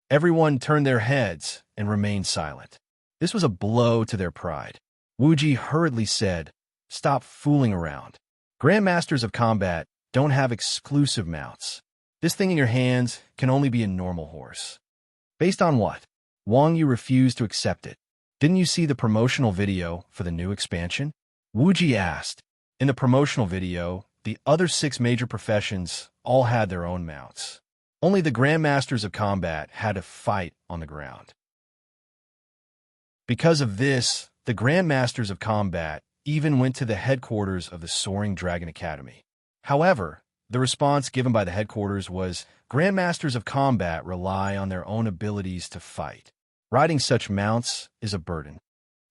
Everyone turned their heads and remained silent. This was a blow to their pride. Wuji hurriedly said, stop fooling around. Grandmasters of combat don't have exclusive mounts. This thing in your hands can only be a normal horse. Based on what? Wang Yu refused to accept it. Didn't you see the promotional video for the new expansion? Wuji asked. In the promotional video, the other 6 major professions all had their own mounts. Only the Grandmasters of Combat had to fight on the ground. Because of this, the Grandmasters of Combat even went to the headquarters of the Soaring Dragon Academy. However, the response given by the headquarters was Grandmasters of combat rely on their own abilities to fight. Riding such mounts is a burden.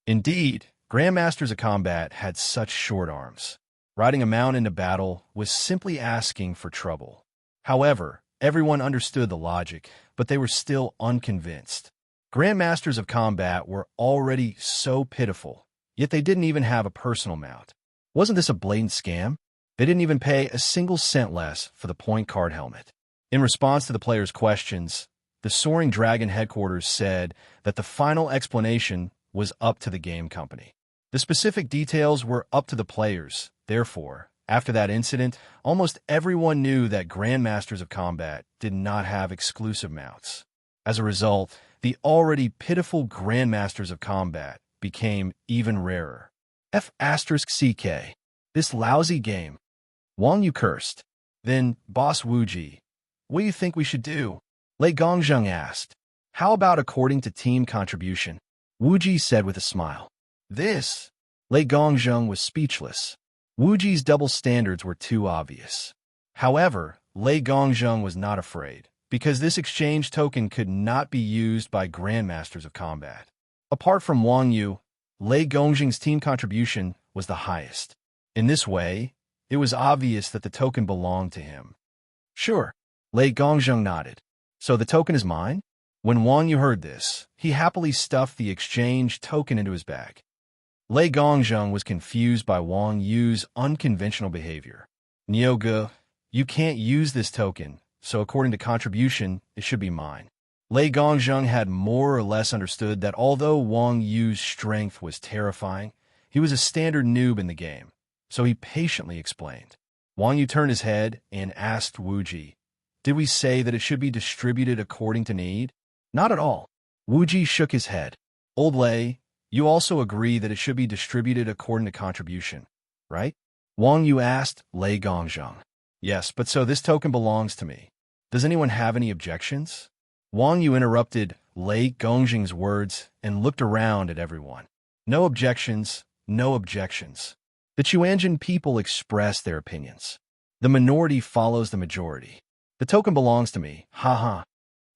Indeed, Grandmasters of combat had such short arms. Riding a mount into battle was simply asking for trouble. However, everyone understood the logic, but they were still unconvinced. Grandmasters of combat were already so pitiful, yet they didn't even have a personal mount. Wasn't this a blatant scam? They didn't even pay a single cent less for the point card helmet. In response to the players' questions, the Soaring Dragon headquarters said that the final explanation was up to the game company. The specific details were up to the players. Therefore, after that incident, almost everyone knew that Grandmasters of Combat did not have exclusive mounts. As a result, the already pitiful Grandmasters of Combat became even rarer. F***CK. This lousy game. Wang Yu cursed. Then, Boss Wuji, what do you think we should do? Lei Gongzheng asked. How about according to team contribution? Wuji said with a smile. This? Lei Gongzheng was speechless. Wuji's double standards were too obvious. However, Lei Gongzheng was not afraid, because this exchange token could not be used by Grandmasters of Combat. Apart from Wang Yu, Lei Gongzheng's team contribution was the highest. In this way, it was obvious that the token belonged to him. Sure, Lei Gongzheng nodded. So the token is mine? When Wang Yu heard this, he happily stuffed the exchange token into his bag. Lei Gongzheng was confused by Wang Yu's unconventional behavior. Nyoge, you can't use this token, so according to contribution, it should be mine. Lei Gongzheng had more or less understood that although Wang Yu's strength was terrifying, he was a standard noob in the game, so he patiently explained. Wang Yu turned his head and asked Wuji, did we say that it should be distributed according to need? Not at all. Wuji shook his head. Old Lei, you also agree that it should be distributed according to contribution, right? Wang Yu asked Lei Gongzheng. Yes, but so this token belongs to me. Does anyone have any objections? Wang Yu interrupted Lei Gongzheng's words and looked around at everyone. No objections, no objections. The Chuanjin people expressed their opinions. The minority follows the majority. The token belongs to me, haha.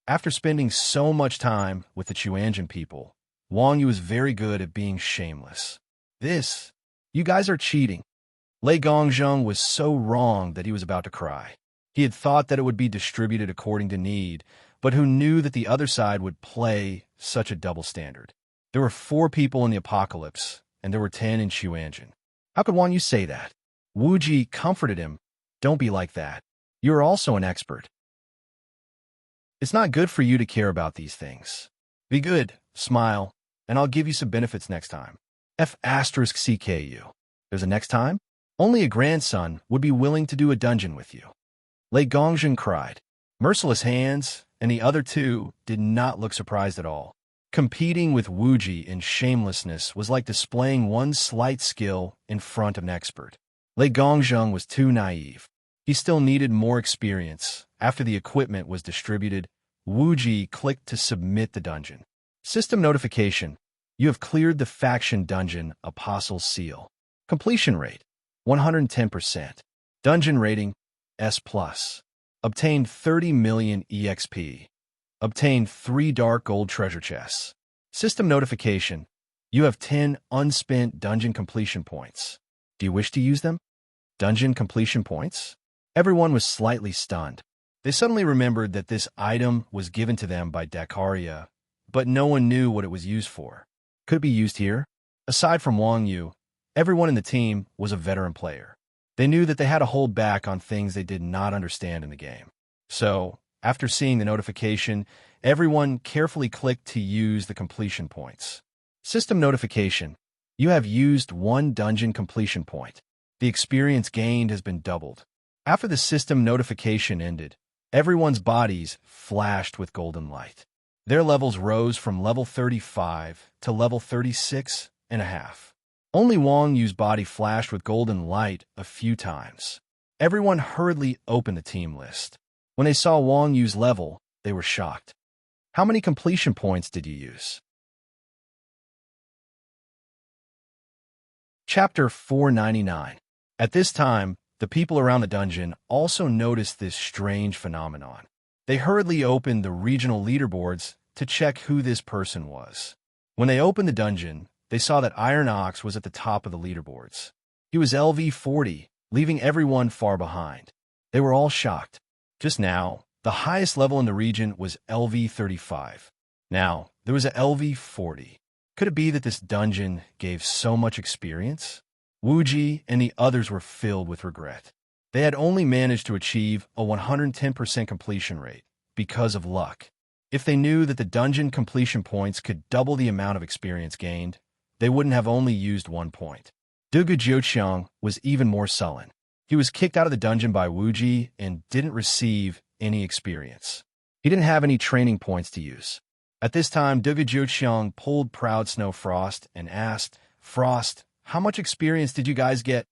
After spending so much time with the Chuanjin people, Wang Yu was very good at being shameless. You guys are cheating. Lei Gongzheng was so wrong that he was about to cry. He had thought that it would be distributed according to need, but who knew that the other side would play such a double standard? There were 4 people in the apocalypse, and there were 10 in Chuanjin. How could Wang Yu say that? Wuji comforted him. Don't be like that. You are also an expert. It's not good for you to care about these things. Be good, smile, and I'll give you some benefits next time. F***CKU. There's a next time? Only a grandson would be willing to do a dungeon with you. Lei Gongzheng cried. Merciless Hands and the other 2 did not look surprised at all. Competing with Wuji in shamelessness was like displaying one slight skill in front of an expert. Lei Gongzheng was too naive. He still needed more experience. After the equipment was distributed, Wuji clicked to submit the dungeon. System notification. You have cleared the faction dungeon Apostle's Seal. Completion rate, 110%. Dungeon rating, S+. Obtained 30 million EXP. Obtained 3 dark gold treasure chests. System notification. You have 10 unspent dungeon completion points. Do you wish to use them? Dungeon completion points? Everyone was slightly stunned. They suddenly remembered that this item was given to them by Dakaria, but no one knew what it was used for. Could it be used here? Aside from Wang Yu, everyone in the team was a veteran player. They knew that they had to hold back on things they did not understand in the game. So, after seeing the notification, everyone carefully clicked to use the completion points. System notification. You have used 1 dungeon completion point. The experience gained has been doubled. After the system notification ended, everyone's bodies flashed with golden light. Their levels rose from level 35 to level 36 and a half. Only Wang Yu's body flashed with golden light a few times. Everyone hurriedly opened the team list. When they saw Wang Yu's level, they were shocked. How many completion points did you use? Chapter 499. At this time, the people around the dungeon also noticed this strange phenomenon. They hurriedly opened the regional leaderboards to check who this person was. When they opened the dungeon, they saw that Iron Ox was at the top of the leaderboards. He was LV 40, leaving everyone far behind. They were all shocked. Just now, the highest level in the region was LV 35. Now, there was a LV 40. Could it be that this dungeon gave so much experience? Wuji and the others were filled with regret. They had only managed to achieve a 110% completion rate because of luck. If they knew that the dungeon completion points could double the amount of experience gained, they wouldn't have only used 1 point. Dugu Jiuqiang was even more sullen. He was kicked out of the dungeon by Wuji and didn't receive any experience. He didn't have any training points to use. At this time, Dugu Jiuqiang pulled Proud Snow Frost and asked, "Frost, how much experience did you guys get?"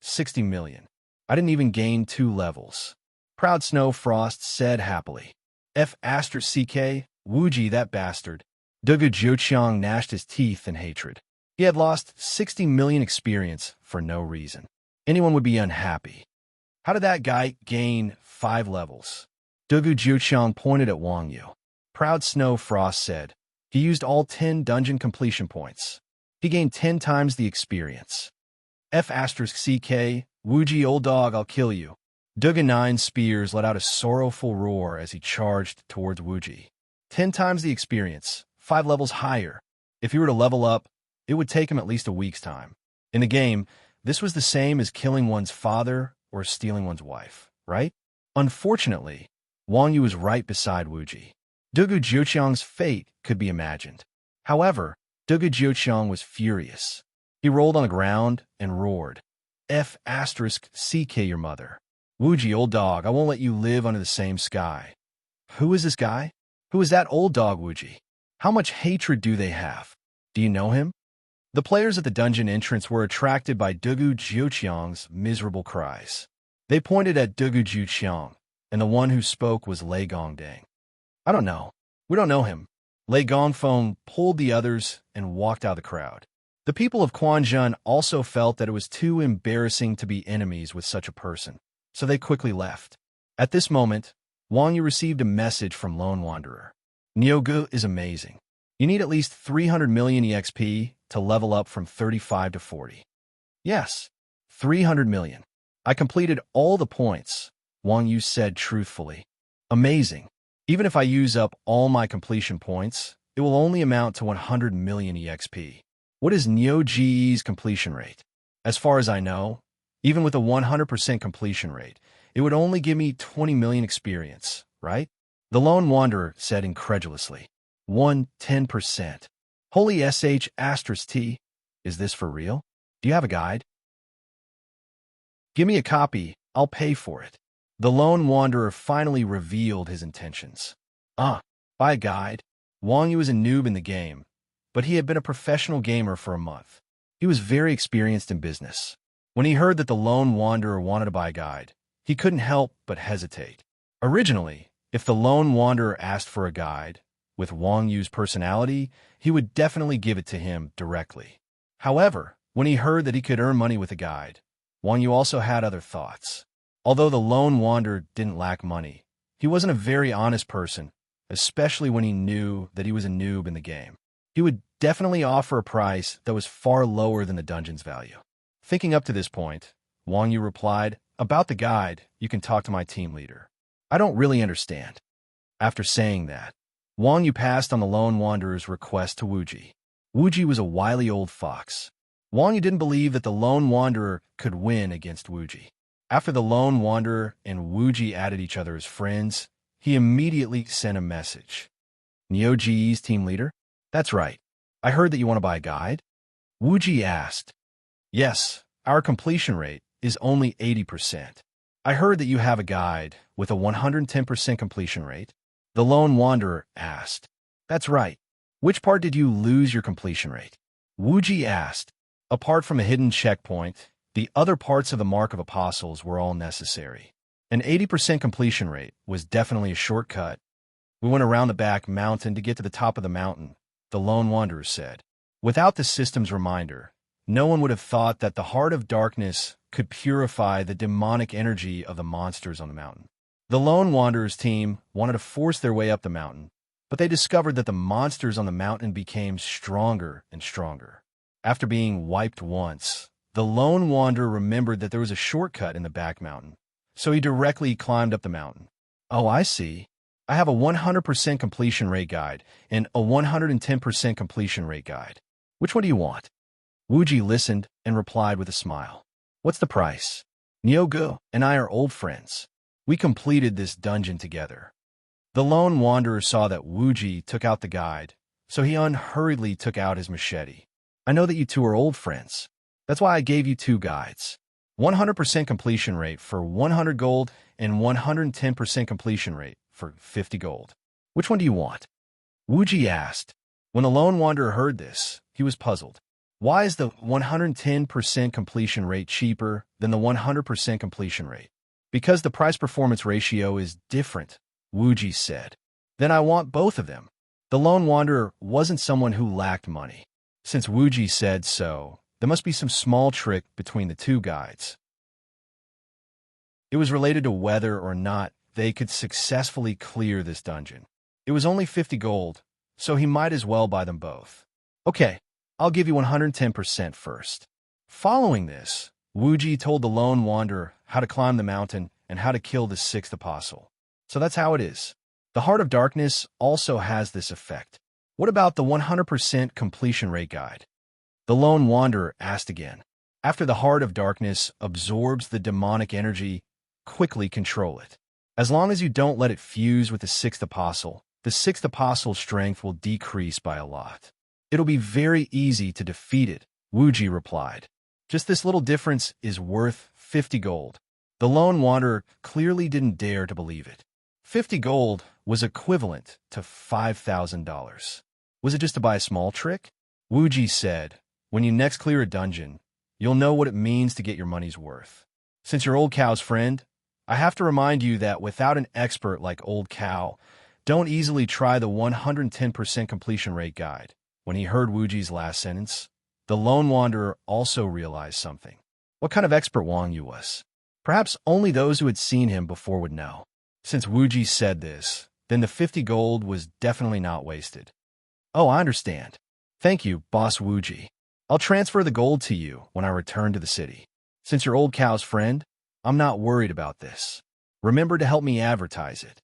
60 million. I didn't even gain 2 levels. Proud Snow Frost said happily. F***CK, Wuji, that bastard. Dugu Jiuqiang gnashed his teeth in hatred. He had lost 60 million experience for no reason. Anyone would be unhappy. How did that guy gain 5 levels? Dugu Jiuqiang pointed at Wang Yu. Proud Snow Frost said, he used all 10 dungeon completion points. He gained 10 times the experience. F***CK, Wuji, old dog, I'll kill you. Dugu 9 Spears let out a sorrowful roar as he charged towards Wuji. 10 times the experience, 5 levels higher. If he were to level up, it would take him at least a week's time. In the game, this was the same as killing one's father or stealing one's wife, right? Unfortunately, Wang Yu was right beside Wuji. Dugu Jiuqiang's fate could be imagined. However, Dugu Jiuqiang was furious. He rolled on the ground and roared, F***CK your mother. Wuji, old dog, I won't let you live under the same sky. Who is this guy? Who is that old dog, Wuji? How much hatred do they have? Do you know him? The players at the dungeon entrance were attracted by Dugu Jiuqiang's miserable cries. They pointed at Dugu Jiuqiang, and the one who spoke was Lei Gongdang. I don't know. We don't know him. Lei Gongfeng pulled the others and walked out of the crowd. The people of Quanzhen also felt that it was too embarrassing to be enemies with such a person, so they quickly left. At this moment, Wang Yu received a message from Lone Wanderer. Nyogu is amazing. You need at least 300 million EXP to level up from 35 to 40. Yes, 300 million. I completed all the points, Wang Yu said truthfully. Amazing. Even if I use up all my completion points, it will only amount to 100 million EXP. What is Nyogu's completion rate? As far as I know, even with a 100% completion rate, it would only give me 20 million experience, right? The Lone Wanderer said incredulously. 110%. Holy sh**t. Is this for real? Do you have a guide? Give me a copy, I'll pay for it. The Lone Wanderer finally revealed his intentions. Buy a guide. Wang Yu was a noob in the game, but he had been a professional gamer for a month. He was very experienced in business. When he heard that the Lone Wanderer wanted to buy a guide, he couldn't help but hesitate. Originally, if the Lone Wanderer asked for a guide, with Wang Yu's personality, he would definitely give it to him directly. However, when he heard that he could earn money with a guide, Wang Yu also had other thoughts. Although the Lone Wanderer didn't lack money, he wasn't a very honest person, especially when he knew that he was a noob in the game. He would definitely offer a price that was far lower than the dungeon's value. Thinking up to this point, Wang Yu replied, about the guide, you can talk to my team leader. I don't really understand. After saying that, Wang Yu passed on the Lone Wanderer's request to Wuji. Wuji was a wily old fox. Wang Yu didn't believe that the Lone Wanderer could win against Wuji. After the Lone Wanderer and Wuji added each other as friends, he immediately sent a message. Nyogu's team leader? That's right. I heard that you want to buy a guide? Wuji asked. Yes, our completion rate is only 80%. I heard that you have a guide with a 110% completion rate. The Lone Wanderer asked. That's right. Which part did you lose your completion rate? Wuji asked. Apart from a hidden checkpoint, the other parts of the Mark of Apostles were all necessary. An 80% completion rate was definitely a shortcut. We went around the back mountain to get to the top of the mountain, the Lone Wanderer said. Without the system's reminder, no one would have thought that the Heart of Darkness could purify the demonic energy of the monsters on the mountain. The Lone Wanderers team wanted to force their way up the mountain, but they discovered that the monsters on the mountain became stronger and stronger. After being wiped once, the Lone Wanderer remembered that there was a shortcut in the back mountain, so he directly climbed up the mountain. Oh, I see. I have a 100% completion rate guide and a 110% completion rate guide. Which one do you want? Wuji listened and replied with a smile. What's the price? Nyogo and I are old friends. We completed this dungeon together. The Lone Wanderer saw that Wuji took out the guide, so he unhurriedly took out his machete. I know that you two are old friends. That's why I gave you two guides. 100% completion rate for 100 gold and 110% completion rate for 50 gold. Which one do you want? Wuji asked. When the Lone Wanderer heard this, he was puzzled. Why is the 110% completion rate cheaper than the 100% completion rate? Because the price-performance ratio is different, Wuji said. Then I want both of them. The Lone Wanderer wasn't someone who lacked money. Since Wuji said so, there must be some small trick between the two guides. It was related to whether or not they could successfully clear this dungeon. It was only 50 gold, so he might as well buy them both. Okay, I'll give you 110% first. Following this, Wuji told the Lone Wanderer how to climb the mountain and how to kill the sixth apostle. So that's how it is. The Heart of Darkness also has this effect. What about the 100% completion rate guide? The Lone Wanderer asked again. After the Heart of Darkness absorbs the demonic energy, quickly control it. As long as you don't let it fuse with the sixth apostle's strength will decrease by a lot. It'll be very easy to defeat it, Wuji replied. Just this little difference is worth 50 gold. The Lone Wanderer clearly didn't dare to believe it. 50 gold was equivalent to $5,000. Was it just to buy a small trick? Wuji said, when you next clear a dungeon, you'll know what it means to get your money's worth. Since you're Old Cow's friend, I have to remind you that without an expert like Old Cow, don't easily try the 110% completion rate guide. When he heard Wuji's last sentence, the Lone Wanderer also realized something. What kind of expert Wang Yu was? Perhaps only those who had seen him before would know. Since Wuji said this, then the 50 gold was definitely not wasted. Oh, I understand. Thank you, Boss Wuji. I'll transfer the gold to you when I return to the city. Since you're Old Cow's friend, I'm not worried about this. Remember to help me advertise it.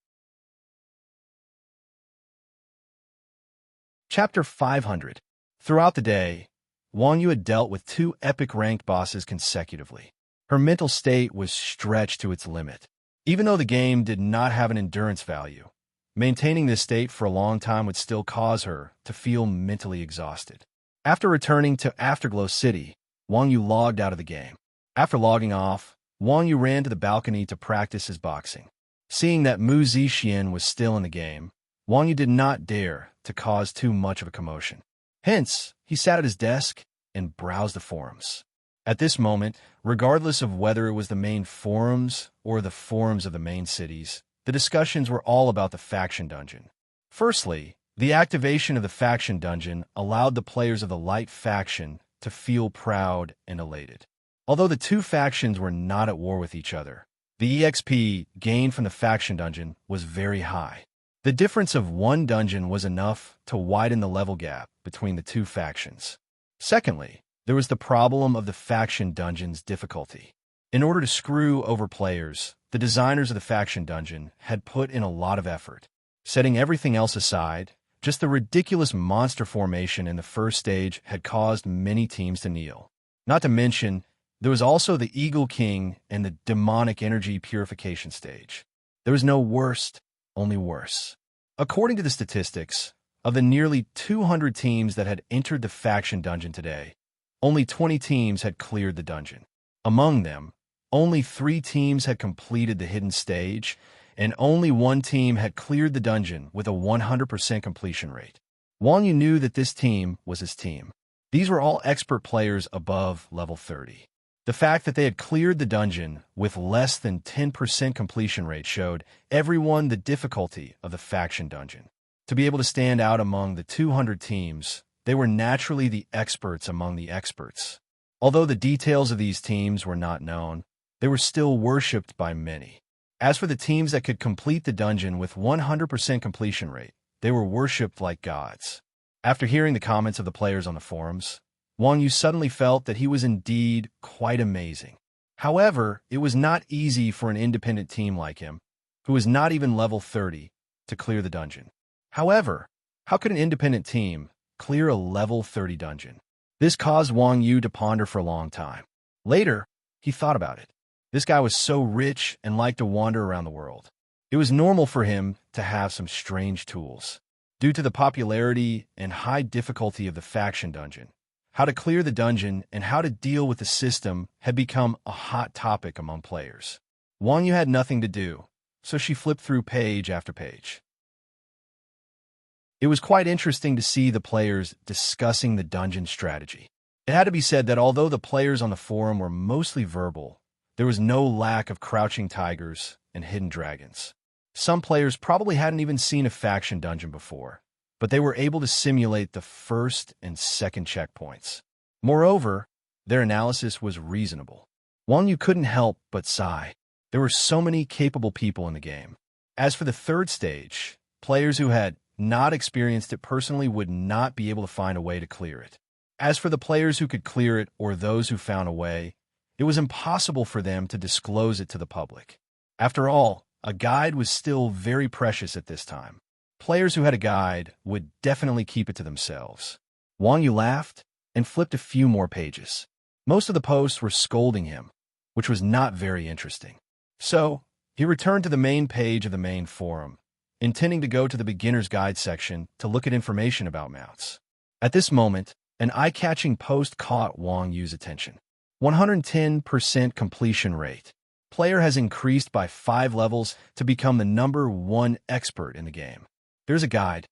Chapter 500. Throughout the day, Wang Yu had dealt with two epic ranked bosses consecutively. Her mental state was stretched to its limit. Even though the game did not have an endurance value, maintaining this state for a long time would still cause her to feel mentally exhausted. After returning to Afterglow City, Wang Yu logged out of the game. After logging off, Wang Yu ran to the balcony to practice his boxing. Seeing that Mu Zixin was still in the game, Wang Yu did not dare to cause too much of a commotion. Hence, he sat at his desk and browsed the forums. At this moment, regardless of whether it was the main forums or the forums of the main cities, the discussions were all about the faction dungeon. Firstly, the activation of the faction dungeon allowed the players of the light faction to feel proud and elated. Although the two factions were not at war with each other, the EXP gained from the faction dungeon was very high. The difference of one dungeon was enough to widen the level gap between the two factions. Secondly, there was the problem of the faction dungeon's difficulty. In order to screw over players, the designers of the faction dungeon had put in a lot of effort. Setting everything else aside, just the ridiculous monster formation in the first stage had caused many teams to kneel. Not to mention, there was also the Eagle King and the demonic energy purification stage. There was no worst, only worse. According to the statistics, of the nearly 200 teams that had entered the faction dungeon today, only 20 teams had cleared the dungeon. Among them, only 3 teams had completed the hidden stage, and only 1 team had cleared the dungeon with a 100% completion rate. Wang Yu knew that this team was his team. These were all expert players above level 30. The fact that they had cleared the dungeon with less than 10% completion rate showed everyone the difficulty of the faction dungeon. To be able to stand out among the 200 teams, they were naturally the experts among the experts. Although the details of these teams were not known, they were still worshipped by many. As for the teams that could complete the dungeon with 100% completion rate, they were worshipped like gods. After hearing the comments of the players on the forums, Wang Yu suddenly felt that he was indeed quite amazing. However, it was not easy for an independent team like him, who was not even level 30, to clear the dungeon. However, how could an independent team clear a level 30 dungeon? This caused Wang Yu to ponder for a long time. Later, he thought about it. This guy was so rich and liked to wander around the world. It was normal for him to have some strange tools. Due to the popularity and high difficulty of the faction dungeon, how to clear the dungeon and how to deal with the system had become a hot topic among players. Wang Yu had nothing to do, so she flipped through page after page. It was quite interesting to see the players discussing the dungeon strategy. It had to be said that although the players on the forum were mostly verbal, there was no lack of crouching tigers and hidden dragons. Some players probably hadn't even seen a faction dungeon before, but they were able to simulate the first and second checkpoints. Moreover, their analysis was reasonable. Wang Yu couldn't help but sigh. There were so many capable people in the game. As for the third stage, players who had not experienced it personally would not be able to find a way to clear it. As for the players who could clear it or those who found a way, it was impossible for them to disclose it to the public. After all, a guide was still very precious at this time. Players who had a guide would definitely keep it to themselves. Wang Yu laughed and flipped a few more pages. Most of the posts were scolding him, which was not very interesting. So, he returned to the main page of the main forum, intending to go to the beginner's guide section to look at information about mounts. At this moment, an eye-catching post caught Wang Yu's attention. 110% completion rate. Player has increased by 5 levels to become the #1 expert in the game. There's a guide.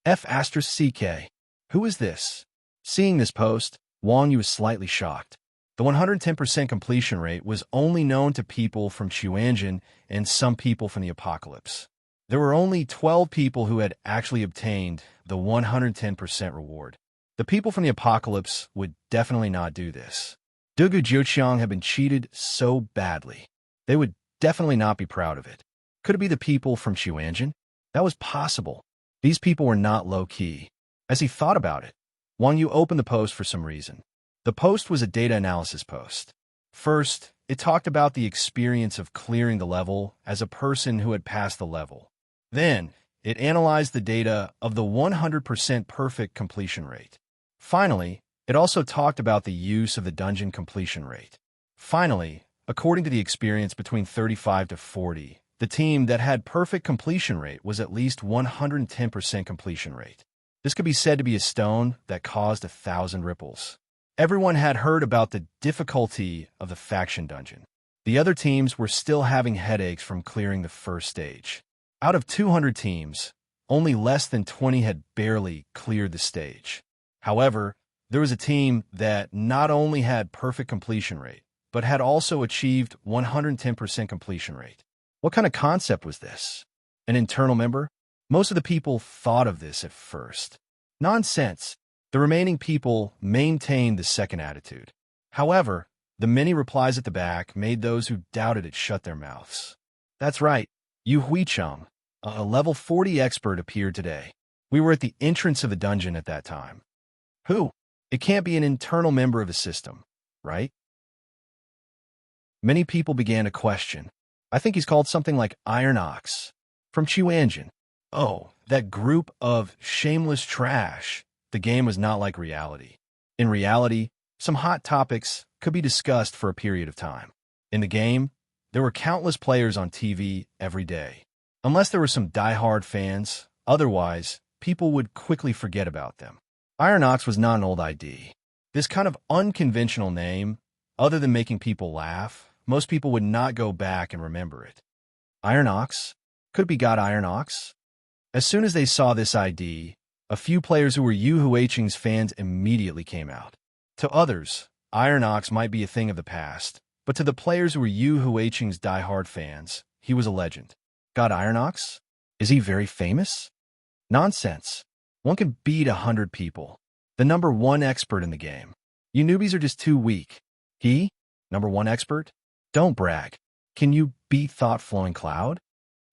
F*CK. Who is this? Seeing this post, Wang Yu was slightly shocked. The 110% completion rate was only known to people from Chuanjin and some people from the Apocalypse. There were only 12 people who had actually obtained the 110% reward. The people from the Apocalypse would definitely not do this. Dugu Jiuqiang had been cheated so badly. They would definitely not be proud of it. Could it be the people from Chuanjin? That was possible. These people were not low-key. As he thought about it, Wang Yu opened the post for some reason. The post was a data analysis post. First, it talked about the experience of clearing the level as a person who had passed the level. Then, it analyzed the data of the 100% perfect completion rate. Finally, it also talked about the use of the dungeon completion rate. Finally, according to the experience between 35 to 40, the team that had perfect completion rate was at least 110% completion rate. This could be said to be a stone that caused 1,000 ripples. Everyone had heard about the difficulty of the faction dungeon. The other teams were still having headaches from clearing the first stage. Out of 200 teams, only less than 20 had barely cleared the stage. However, there was a team that not only had perfect completion rate, but had also achieved 110% completion rate. What kind of concept was this? An internal member? Most of the people thought of this at first. Nonsense. The remaining people maintained the second attitude. However, the many replies at the back made those who doubted it shut their mouths. That's right. Yu Huicheng, a level 40 expert, appeared today. We were at the entrance of the dungeon at that time. Who? It can't be an internal member of the system, right? Many people began to question. I think he's called something like Iron Ox. From Chuanjin. Oh, that group of shameless trash. The game was not like reality. In reality, some hot topics could be discussed for a period of time. In the game, there were countless players on TV every day. Unless there were some die-hard fans, otherwise, people would quickly forget about them. Iron Ox was not an old ID. This kind of unconventional name, other than making people laugh, most people would not go back and remember it. Iron Ox? Could it be God Iron Ox? As soon as they saw this ID, a few players who were Yu Huicheng's fans immediately came out. To others, Iron Ox might be a thing of the past, but to the players who were Yu Huicheng's die-hard fans, he was a legend. God Iron Ox? Is he very famous? Nonsense. One can beat 100 people. The #1 expert in the game. You newbies are just too weak. He? #1 expert? Don't brag. Can you beat thought-flowing cloud?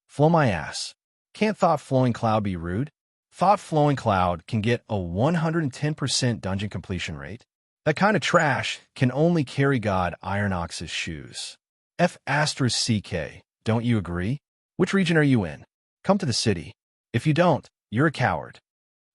Flow my ass. Can't thought-flowing cloud be rude? Thought-flowing cloud can get a 110% dungeon completion rate. That kind of trash can only carry God Ironox's shoes. F***CK, don't you agree? Which region are you in? Come to the city. If you don't, you're a coward.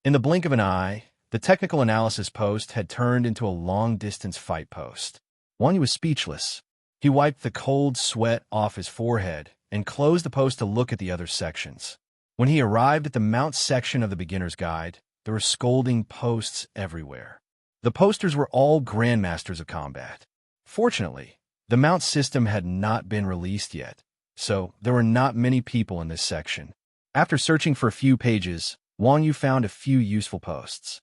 In the blink of an eye, the technical analysis post had turned into a long-distance fight post. Wang was speechless. He wiped the cold sweat off his forehead and closed the post to look at the other sections. When he arrived at the mount section of the beginner's guide, there were scolding posts everywhere. The posters were all grandmasters of combat. Fortunately, the mount system had not been released yet, so there were not many people in this section. After searching for a few pages, Wang Yu found a few useful posts.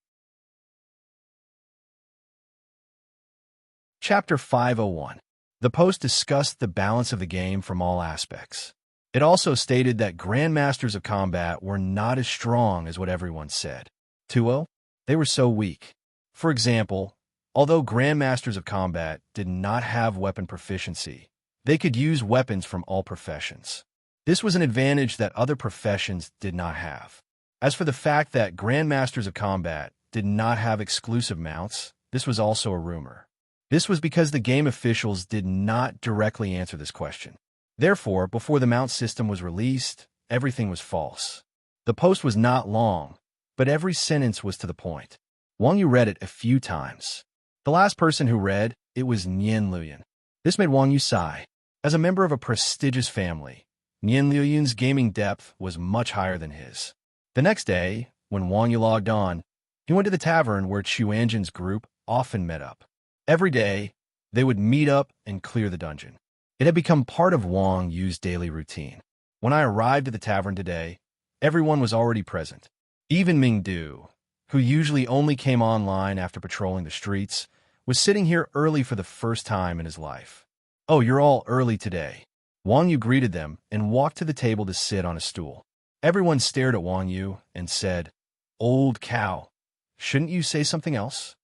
Chapter 501. The post discussed the balance of the game from all aspects. It also stated that grandmasters of combat were not as strong as what everyone said. 2.0. They were so weak. For example, although grandmasters of combat did not have weapon proficiency, they could use weapons from all professions. This was an advantage that other professions did not have. As for the fact that grandmasters of combat did not have exclusive mounts, this was also a rumor. This was because the game officials did not directly answer this question. Therefore, before the mount system was released, everything was false. The post was not long, but every sentence was to the point. Wang Yu read it a few times. The last person who read it was Nian Luyan. This made Wang Yu sigh. As a member of a prestigious family, Nian Luyan's gaming depth was much higher than his. The next day, when Wang Yu logged on, he went to the tavern where Chu Anjin's group often met up. Every day, they would meet up and clear the dungeon. It had become part of Wang Yu's daily routine. When I arrived at the tavern today, everyone was already present. Even Ming Du, who usually only came online after patrolling the streets, was sitting here early for the first time in his life. "Oh, you're all early today." Wang Yu greeted them and walked to the table to sit on a stool. Everyone stared at Wang Yu and said, "Old cow, shouldn't you say something else?"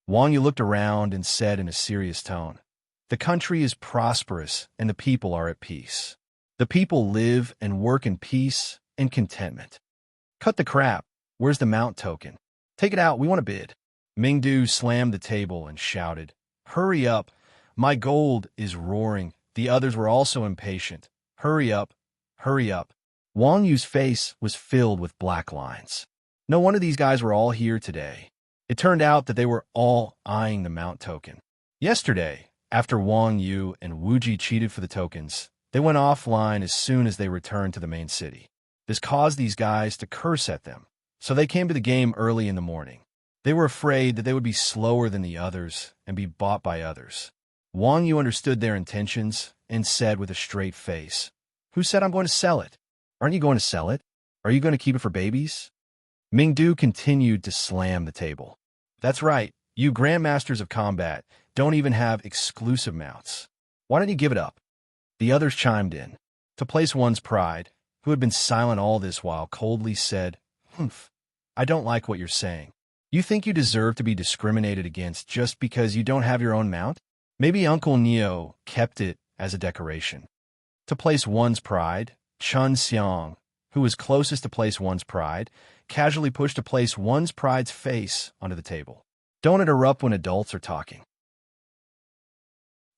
Wang Yu looked around and said in a serious tone, "The country is prosperous and the people are at peace. The people live and work in peace and contentment. Cut the crap. Where's the mount token? Take it out, we want to bid." Ming Du slammed the table and shouted, "Hurry up. My gold is roaring." The others were also impatient. "Hurry up. Hurry up." Wang Yu's face was filled with black lines. No wonder these guys were all here today. It turned out that they were all eyeing the mount token. Yesterday, after Wang Yu and Wu Ji cheated for the tokens, they went offline as soon as they returned to the main city. This caused these guys to curse at them, so they came to the game early in the morning. They were afraid that they would be slower than the others and be bought by others. Wang Yu understood their intentions and said with a straight face, "Who said I'm going to sell it? Aren't you going to sell it? Are you going to keep it for babies?" Ming Du continued to slam the table. "That's right, you grandmasters of combat don't even have exclusive mounts. Why don't you give it up?" The others chimed in. To place one's pride, who had been silent all this while, coldly said, "Humph, I don't like what you're saying. You think you deserve to be discriminated against just because you don't have your own mount? Maybe Uncle Neo kept it as a decoration." To place one's pride, Chun Xiang, who was closest to place one's pride, casually pushed to place one's pride's face onto the table. Don't interrupt when adults are talking.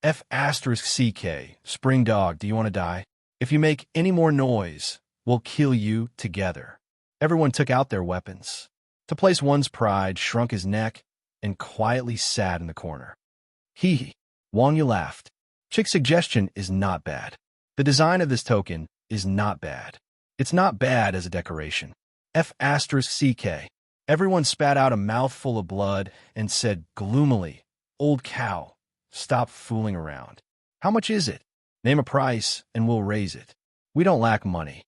F***CK, Spring Dog, do you want to die? If you make any more noise, we'll kill you together. Everyone took out their weapons. To place one's pride shrunk his neck and quietly sat in the corner. Hee hee. Wang Yu laughed. Chick's suggestion is not bad. The design of this token is not bad. It's not bad as a decoration. F***CK. Everyone spat out a mouthful of blood and said gloomily, "Old cow, stop fooling around. How much is it? Name a price and we'll raise it. We don't lack money."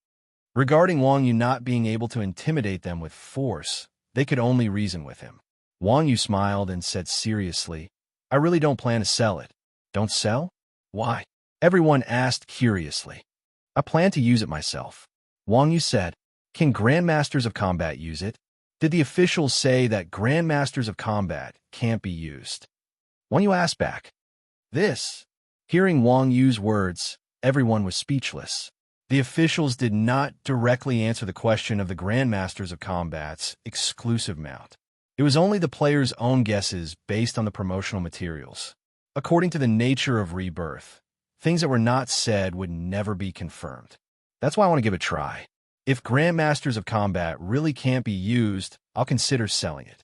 Regarding Wang Yu not being able to intimidate them with force, they could only reason with him. Wang Yu smiled and said seriously, "I really don't plan to sell it." "Don't sell? Why?" everyone asked curiously. "I plan to use it myself." Wang Yu said, "Can grandmasters of combat use it? Did the officials say that grandmasters of combat can't be used?" Wang Yu asked back. Hearing Wang Yu's words, Everyone was speechless. The officials did not directly answer the question of the Grandmasters of Combat's exclusive mount. It was only the players' own guesses based on the promotional materials. According to the nature of rebirth, things that were not said would never be confirmed. That's why I want to give it a try. If Grandmasters of Combat really can't be used, I'll consider selling it.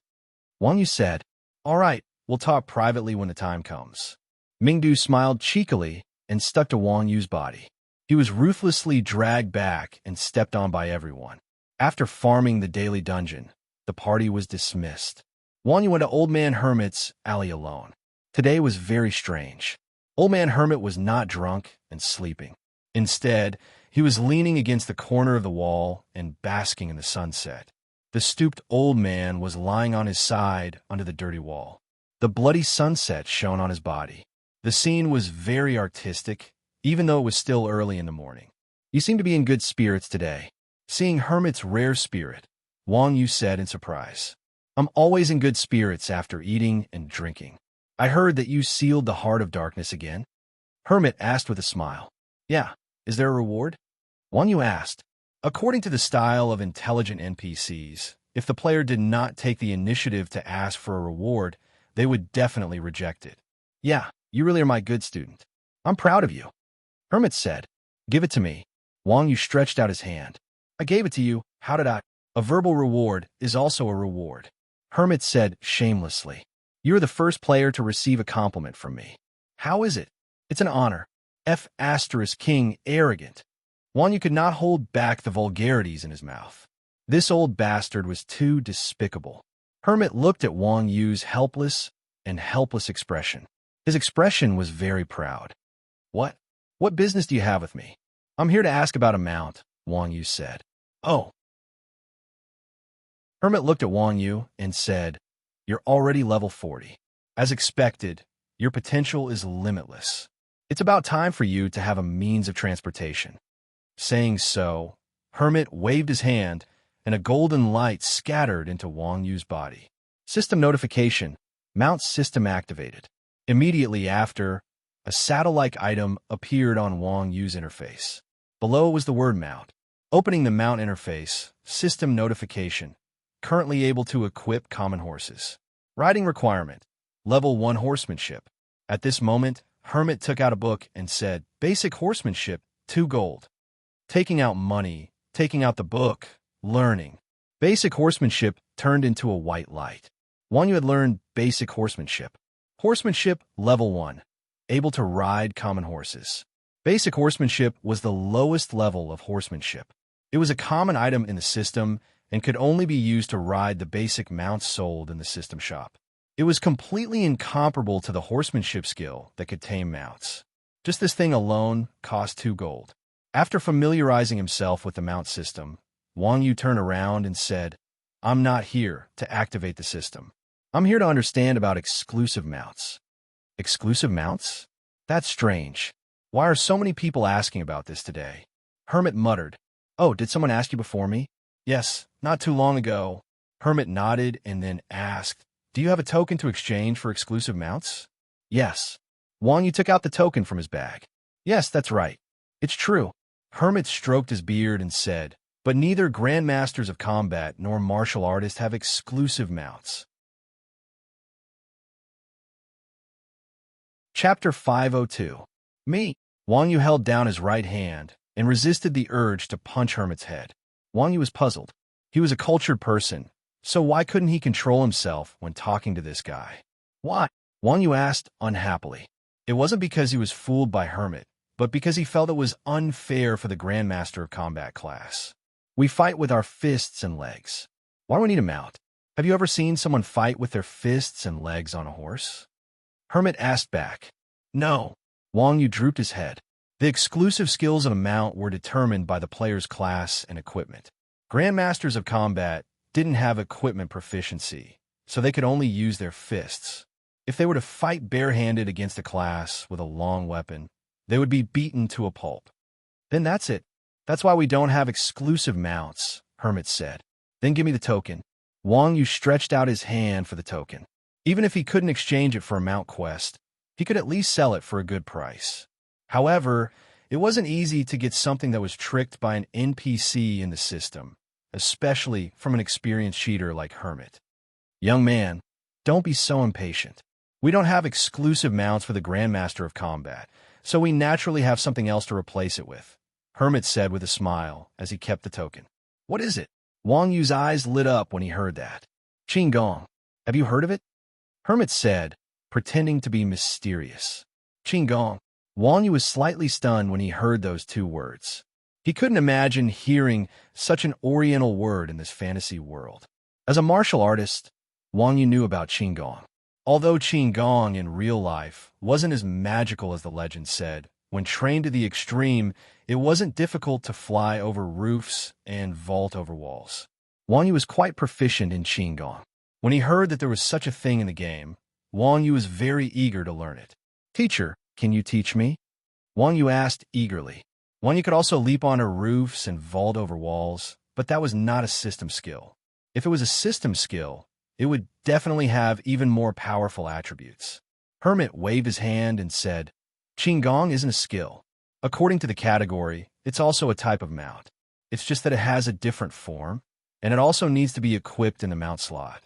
Wang Yu said, "All right, we'll talk privately when the time comes." Mingdu smiled cheekily and stuck to Wang Yu's body. He was ruthlessly dragged back and stepped on by everyone. After farming the daily dungeon, the party was dismissed. Wang Yu went to Old Man Hermit's alley alone. Today was very strange. Old Man Hermit was not drunk and sleeping. Instead, he was leaning against the corner of the wall and basking in the sunset. The stooped old man was lying on his side under the dirty wall. The bloody sunset shone on his body. The scene was very artistic, even though it was still early in the morning. "You seem to be in good spirits today." Seeing Hermit's rare spirit, Wang Yu said in surprise, "I'm always in good spirits after eating and drinking. I heard that you sealed the heart of darkness again?" Hermit asked with a smile. "Yeah, is there a reward?" Wang Yu asked. According to the style of intelligent NPCs, if the player did not take the initiative to ask for a reward, they would definitely reject it. "Yeah, you really are my good student. I'm proud of you." Hermit said, "Give it to me." Wang Yu stretched out his hand. "I gave it to you. How did I?" "A verbal reward is also a reward," Hermit said shamelessly. "You're the first player to receive a compliment from me." "How is it?" "It's an honor." King arrogant. Wang Yu could not hold back the vulgarities in his mouth. This old bastard was too despicable. Hermit looked at Wang Yu's helpless expression. His expression was very proud. What business do you have with me?" "I'm here to ask about a mount," Wang Yu said. "Oh." Hermit looked at Wang Yu and said, "You're already level 40. As expected, your potential is limitless. It's about time for you to have a means of transportation." Saying so, Hermit waved his hand, and a golden light scattered into Wang Yu's body. System notification. Mount system activated. Immediately after, a saddle-like item appeared on Wang Yu's interface. Below was the word mount. Opening the mount interface, system notification. Currently able to equip common horses. Riding requirement. Level 1 horsemanship. At this moment, Hermit took out a book and said, "Basic horsemanship, 2 gold." Taking out money, taking out the book, learning. Basic horsemanship turned into a white light. Wang Yu had learned basic horsemanship. Horsemanship, level 1. Able to ride common horses. Basic horsemanship was the lowest level of horsemanship. It was a common item in the system and could only be used to ride the basic mounts sold in the system shop. It was completely incomparable to the horsemanship skill that could tame mounts. Just this thing alone cost 2 gold. After familiarizing himself with the mount system, Wang Yu turned around and said, "I'm not here to activate the system. I'm here to understand about exclusive mounts." Exclusive mounts? That's strange. Why are so many people asking about this today? Hermit muttered. "Oh, did someone ask you before me?" "Yes, not too long ago." Hermit nodded and then asked, "Do you have a token to exchange for exclusive mounts?" "Yes." Wang Yu took out the token from his bag. "Yes, that's right. It's true." Hermit stroked his beard and said, "But neither Grandmasters of Combat nor martial artists have exclusive mounts." Chapter 502. Me. Wang Yu held down his right hand and resisted the urge to punch Hermit's head. Wang Yu was puzzled. He was a cultured person, so why couldn't he control himself when talking to this guy? "Why?" Wang Yu asked unhappily. It wasn't because he was fooled by Hermit, but because he felt it was unfair for the Grandmaster of Combat class. "We fight with our fists and legs. Why do we need a mount? Have you ever seen someone fight with their fists and legs on a horse?" Hermit asked back. "No." Wang Yu drooped his head. The exclusive skills of a mount were determined by the player's class and equipment. Grandmasters of Combat didn't have equipment proficiency, so they could only use their fists. If they were to fight barehanded against a class with a long weapon, they would be beaten to a pulp. "Then that's it. That's why we don't have exclusive mounts," Hermit said. "Then give me the token." Wang Yu stretched out his hand for the token. Even if he couldn't exchange it for a mount quest, he could at least sell it for a good price. However, It wasn't easy to get something that was tricked by an NPC in the system, especially from an experienced cheater like Hermit. Young man, don't be so impatient. We don't have exclusive mounts for the Grandmaster of Combat, so we naturally have something else to replace it with, Hermit said with a smile as he kept the token. What is it? Wang Yu's eyes lit up when he heard that. Qinggong. Have you heard of it? Hermit said, pretending to be mysterious. Qinggong. Wang Yu was slightly stunned when he heard those two words. He couldn't imagine hearing such an oriental word in this fantasy world. As a martial artist, Wang Yu knew about Qinggong. Although Qinggong in real life wasn't as magical as the legend said, when trained to the extreme, it wasn't difficult to fly over roofs and vault over walls. Wang Yu was quite proficient in Qinggong. When he heard that there was such a thing in the game, Wang Yu was very eager to learn it. Teacher, can you teach me? Wang Yu asked eagerly. Wang Yu could also leap onto roofs and vault over walls, but that was not a system skill. If it was a system skill, it would definitely have even more powerful attributes. Hermit waved his hand and said, Qinggong isn't a skill. According to the category, it's also a type of mount. It's just that it has a different form, and it also needs to be equipped in the mount slot.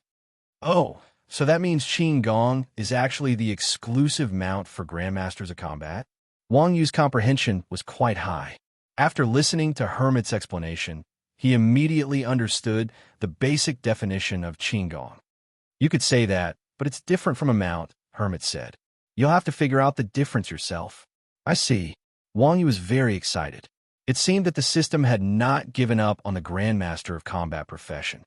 Oh, so that means Qinggong is actually the exclusive mount for Grandmasters of Combat? Wang Yu's comprehension was quite high. After listening to Hermit's explanation, he immediately understood the basic definition of Qinggong. You could say that, but it's different from a mount, Hermit said. You'll have to figure out the difference yourself. I see. Wang Yu was very excited. It seemed that the system had not given up on the Grandmaster of Combat profession.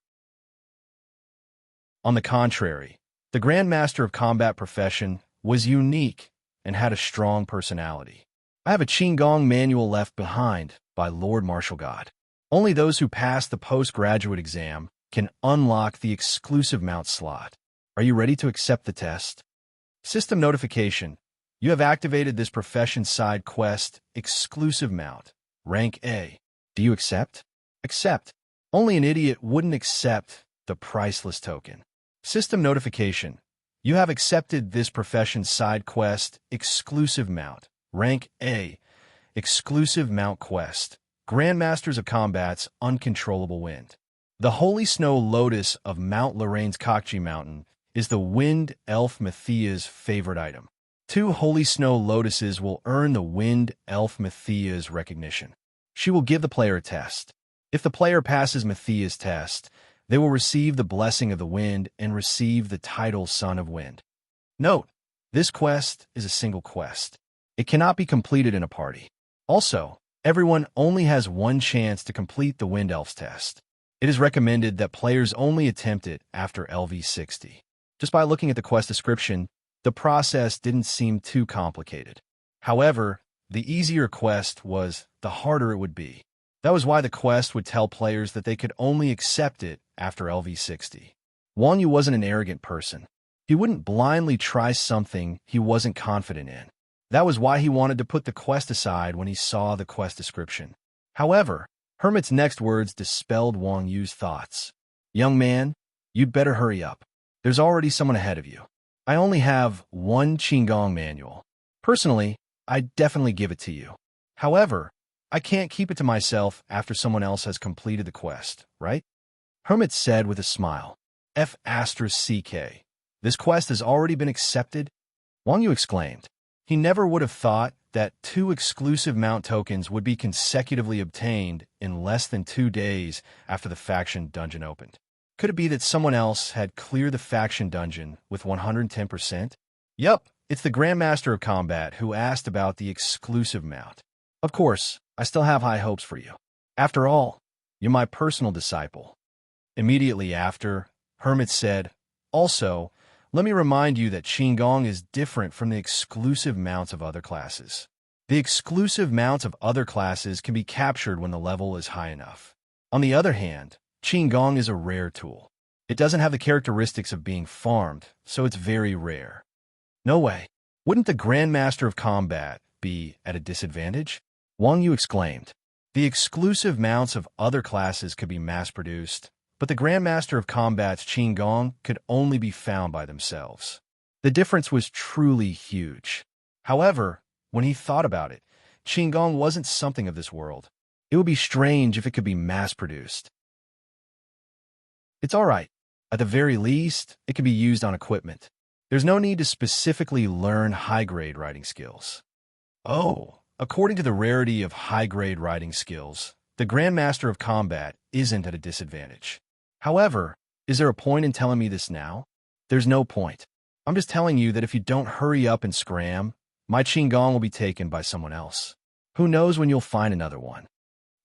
On the contrary, the Grandmaster of Combat profession was unique and had a strong personality. I have a Qinggong manual left behind by Lord Martial God. Only those who pass the postgraduate exam can unlock the exclusive mount slot. Are you ready to accept the test? System notification. You have activated this profession side quest, exclusive mount, rank A. Do you accept? Accept. Only an idiot wouldn't accept the priceless token. System notification. You have accepted this profession side quest, exclusive mount, rank A, exclusive mount quest, Grandmasters of Combat's uncontrollable wind. The Holy Snow Lotus of Mount Lorraine's Kokji Mountain is the Wind Elf Matthia's favorite item. 2 Holy Snow Lotuses will earn the Wind Elf Matthia's recognition. She will give the player a test. If the player passes Matthia's test, they will receive the blessing of the wind and receive the title Son of Wind. Note, this quest is a single quest. It cannot be completed in a party. Also, everyone only has one chance to complete the Wind Elf's test. It is recommended that players only attempt it after LV60. Just by looking at the quest description, the process didn't seem too complicated. However, the easier quest was, the harder it would be. That was why the quest would tell players that they could only accept it after LV60. Wang Yu wasn't an arrogant person. He wouldn't blindly try something he wasn't confident in. That was why he wanted to put the quest aside when he saw the quest description. However, Hermit's next words dispelled Wang Yu's thoughts. Young man, you'd better hurry up. There's already someone ahead of you. I only have one Qinggong manual. Personally, I'd definitely give it to you. However, I can't keep it to myself after someone else has completed the quest, right? Hermit said with a smile. F***CK. This quest has already been accepted? Wang Yu exclaimed. He never would have thought that 2 exclusive mount tokens would be consecutively obtained in less than 2 days after the faction dungeon opened. Could it be that someone else had cleared the faction dungeon with 110%? Yup, it's the Grandmaster of Combat who asked about the exclusive mount. Of course, I still have high hopes for you. After all, you're my personal disciple. Immediately after, Hermit said, Also, let me remind you that Qinggong is different from the exclusive mounts of other classes. The exclusive mounts of other classes can be captured when the level is high enough. On the other hand, Qinggong is a rare tool. It doesn't have the characteristics of being farmed, so it's very rare. No way. Wouldn't the Grandmaster of Combat be at a disadvantage? Wang Yu exclaimed. The exclusive mounts of other classes could be mass-produced, but the Grandmaster of Combat's Qinggong could only be found by themselves. The difference was truly huge. However, when he thought about it, Qigong wasn't something of this world. It would be strange if it could be mass-produced. It's all right. At the very least, it could be used on equipment. There's no need to specifically learn high-grade writing skills. Oh, according to the rarity of high-grade writing skills, the Grandmaster of Combat isn't at a disadvantage. However, is there a point in telling me this now? There's no point. I'm just telling you that if you don't hurry up and scram, my Qigong will be taken by someone else. Who knows when you'll find another one?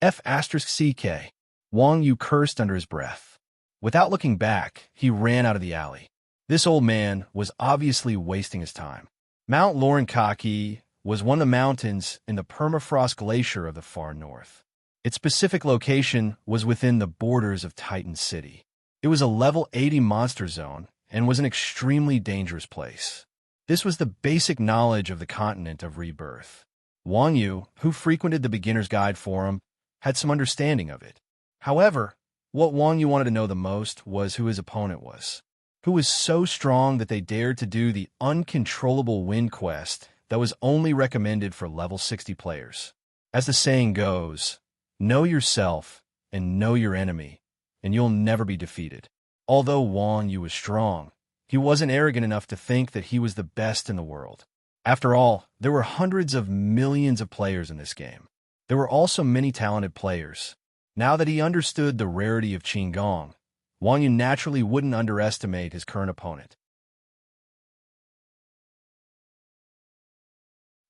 F***CK. Wang Yu cursed under his breath. Without looking back, he ran out of the alley. This old man was obviously wasting his time. Mount Lorenkaki was one of the mountains in the permafrost glacier of the far north. Its specific location was within the borders of Titan City. It was a level 80 monster zone and was an extremely dangerous place. This was the basic knowledge of the continent of rebirth. Wang Yu, who frequented the Beginner's Guide forum, had some understanding of it. However, what Wang Yu wanted to know the most was who his opponent was. Who was so strong that they dared to do the uncontrollable wind quest that was only recommended for level 60 players. As the saying goes, know yourself and know your enemy, and you'll never be defeated. Although Wang Yu was strong, he wasn't arrogant enough to think that he was the best in the world. After all, there were hundreds of millions of players in this game. There were also many talented players. Now that he understood the rarity of Qigong, Wang Yu naturally wouldn't underestimate his current opponent.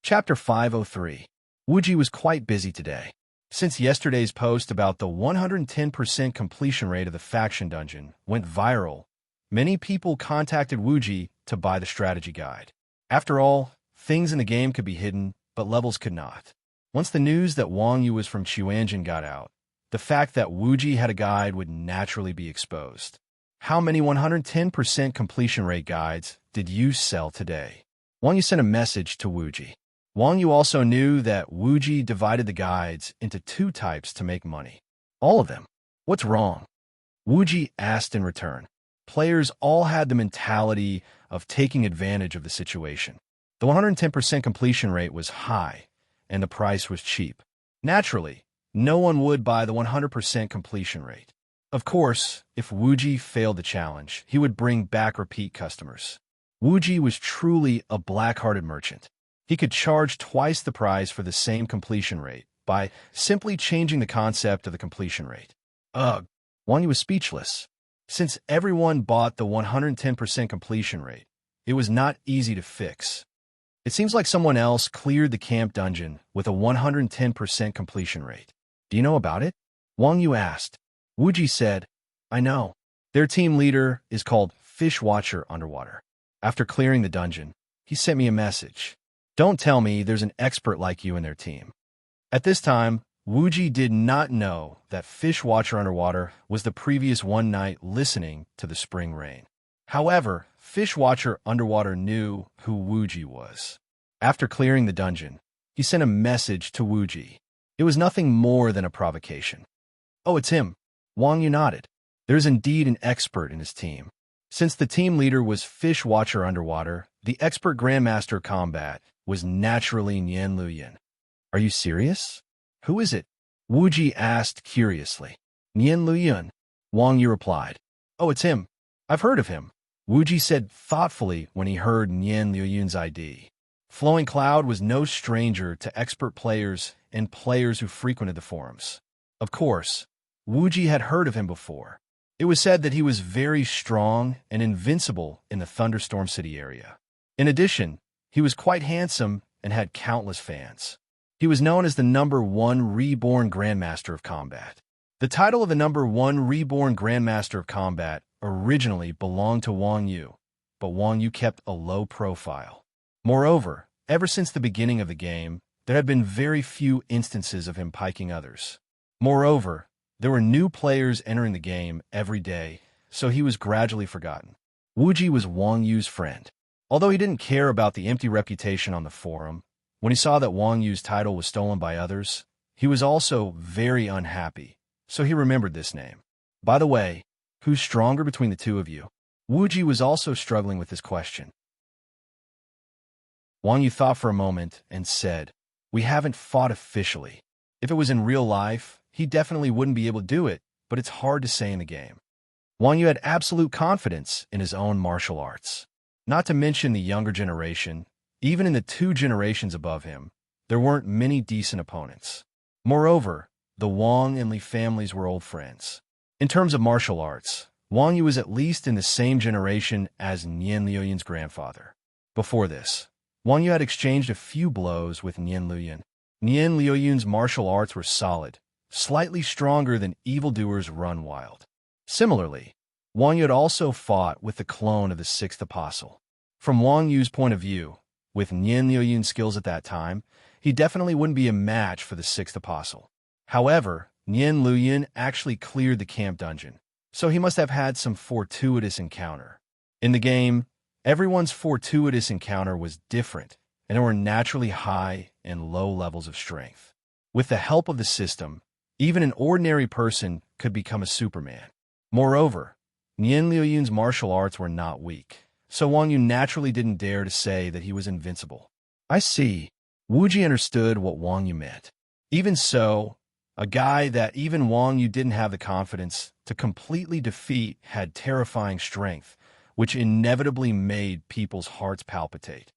Chapter 503. Wuji was quite busy today. Since yesterday's post about the 110% completion rate of the faction dungeon went viral, many people contacted Wuji to buy the strategy guide. After all, things in the game could be hidden, but levels could not. Once the news that Wang Yu was from Chuanjin got out, the fact that Wuji had a guide would naturally be exposed. How many 110% completion rate guides did you sell today? Wang Yu sent a message to Wuji. Wang Yu also knew that Wuji divided the guides into two types to make money. All of them. What's wrong? Wuji asked in return. Players all had the mentality of taking advantage of the situation. The 110% completion rate was high, and the price was cheap. Naturally, no one would buy the 100% completion rate. Of course, if Wuji failed the challenge, he would bring back repeat customers. Wuji was truly a black-hearted merchant. He could charge twice the price for the same completion rate by simply changing the concept of the completion rate. Ugh, Wang Yu was speechless. Since everyone bought the 110% completion rate, it was not easy to fix. It seems like someone else cleared the camp dungeon with a 110% completion rate. Do you know about it? Wang Yu asked. Wuji said, I know. Their team leader is called Fish Watcher Underwater. After clearing the dungeon, he sent me a message. Don't tell me there's an expert like you in their team. At this time, Wuji did not know that Fish Watcher Underwater was the previous one night listening to the spring rain. However, Fish Watcher Underwater knew who Wuji was. After clearing the dungeon, he sent a message to Wuji. It was nothing more than a provocation. Oh, it's him. Wang Yu nodded. There's indeed an expert in his team. Since the team leader was Fish Watcher Underwater, the expert Grandmaster of Combat was naturally Nian Luyan. Are you serious? Who is it? Wuji asked curiously. Nian Luyan, Wang Yu replied. Oh, it's him. I've heard of him, Wuji said thoughtfully when he heard Nian Luyan's ID. Flowing Cloud was no stranger to expert players and players who frequented the forums. Of course, Wuji had heard of him before. It was said that he was very strong and invincible in the Thunderstorm City area. In addition, he was quite handsome and had countless fans. He was known as the #1 Reborn Grandmaster of Combat. The title of the #1 Reborn Grandmaster of Combat originally belonged to Wang Yu, but Wang Yu kept a low profile. Moreover, ever since the beginning of the game, there had been very few instances of him piking others. Moreover, there were new players entering the game every day, so he was gradually forgotten. Wuji was Wang Yu's friend. Although he didn't care about the empty reputation on the forum, when he saw that Wang Yu's title was stolen by others, he was also very unhappy, so he remembered this name. By the way, who's stronger between the two of you? Wuji was also struggling with this question. Wang Yu thought for a moment and said, We haven't fought officially. If it was in real life, he definitely wouldn't be able to do it, but it's hard to say in the game. Wang Yu had absolute confidence in his own martial arts. Not to mention the younger generation, even in the 2 generations above him, there weren't many decent opponents. Moreover, the Wang and Li families were old friends. In terms of martial arts, Wang Yu was at least in the same generation as Nian Liuyun's grandfather. Before this, Wang Yu had exchanged a few blows with Nian Liuyun. Nian Liuyun's martial arts were solid, slightly stronger than evildoers run wild. Similarly, Wang Yu had also fought with the clone of the 6th apostle. From Wang Yu's point of view, with Nian Liuyun's skills at that time, he definitely wouldn't be a match for the 6th apostle. However, Nian Liuyun actually cleared the camp dungeon, so he must have had some fortuitous encounter. In the game, everyone's fortuitous encounter was different, and there were naturally high and low levels of strength. With the help of the system, even an ordinary person could become a Superman. Moreover, Nian Liuyun's martial arts were not weak, so Wang Yu naturally didn't dare to say that he was invincible. I see. Wu Ji understood what Wang Yu meant. Even so, a guy that even Wang Yu didn't have the confidence to completely defeat had terrifying strength, which inevitably made people's hearts palpitate.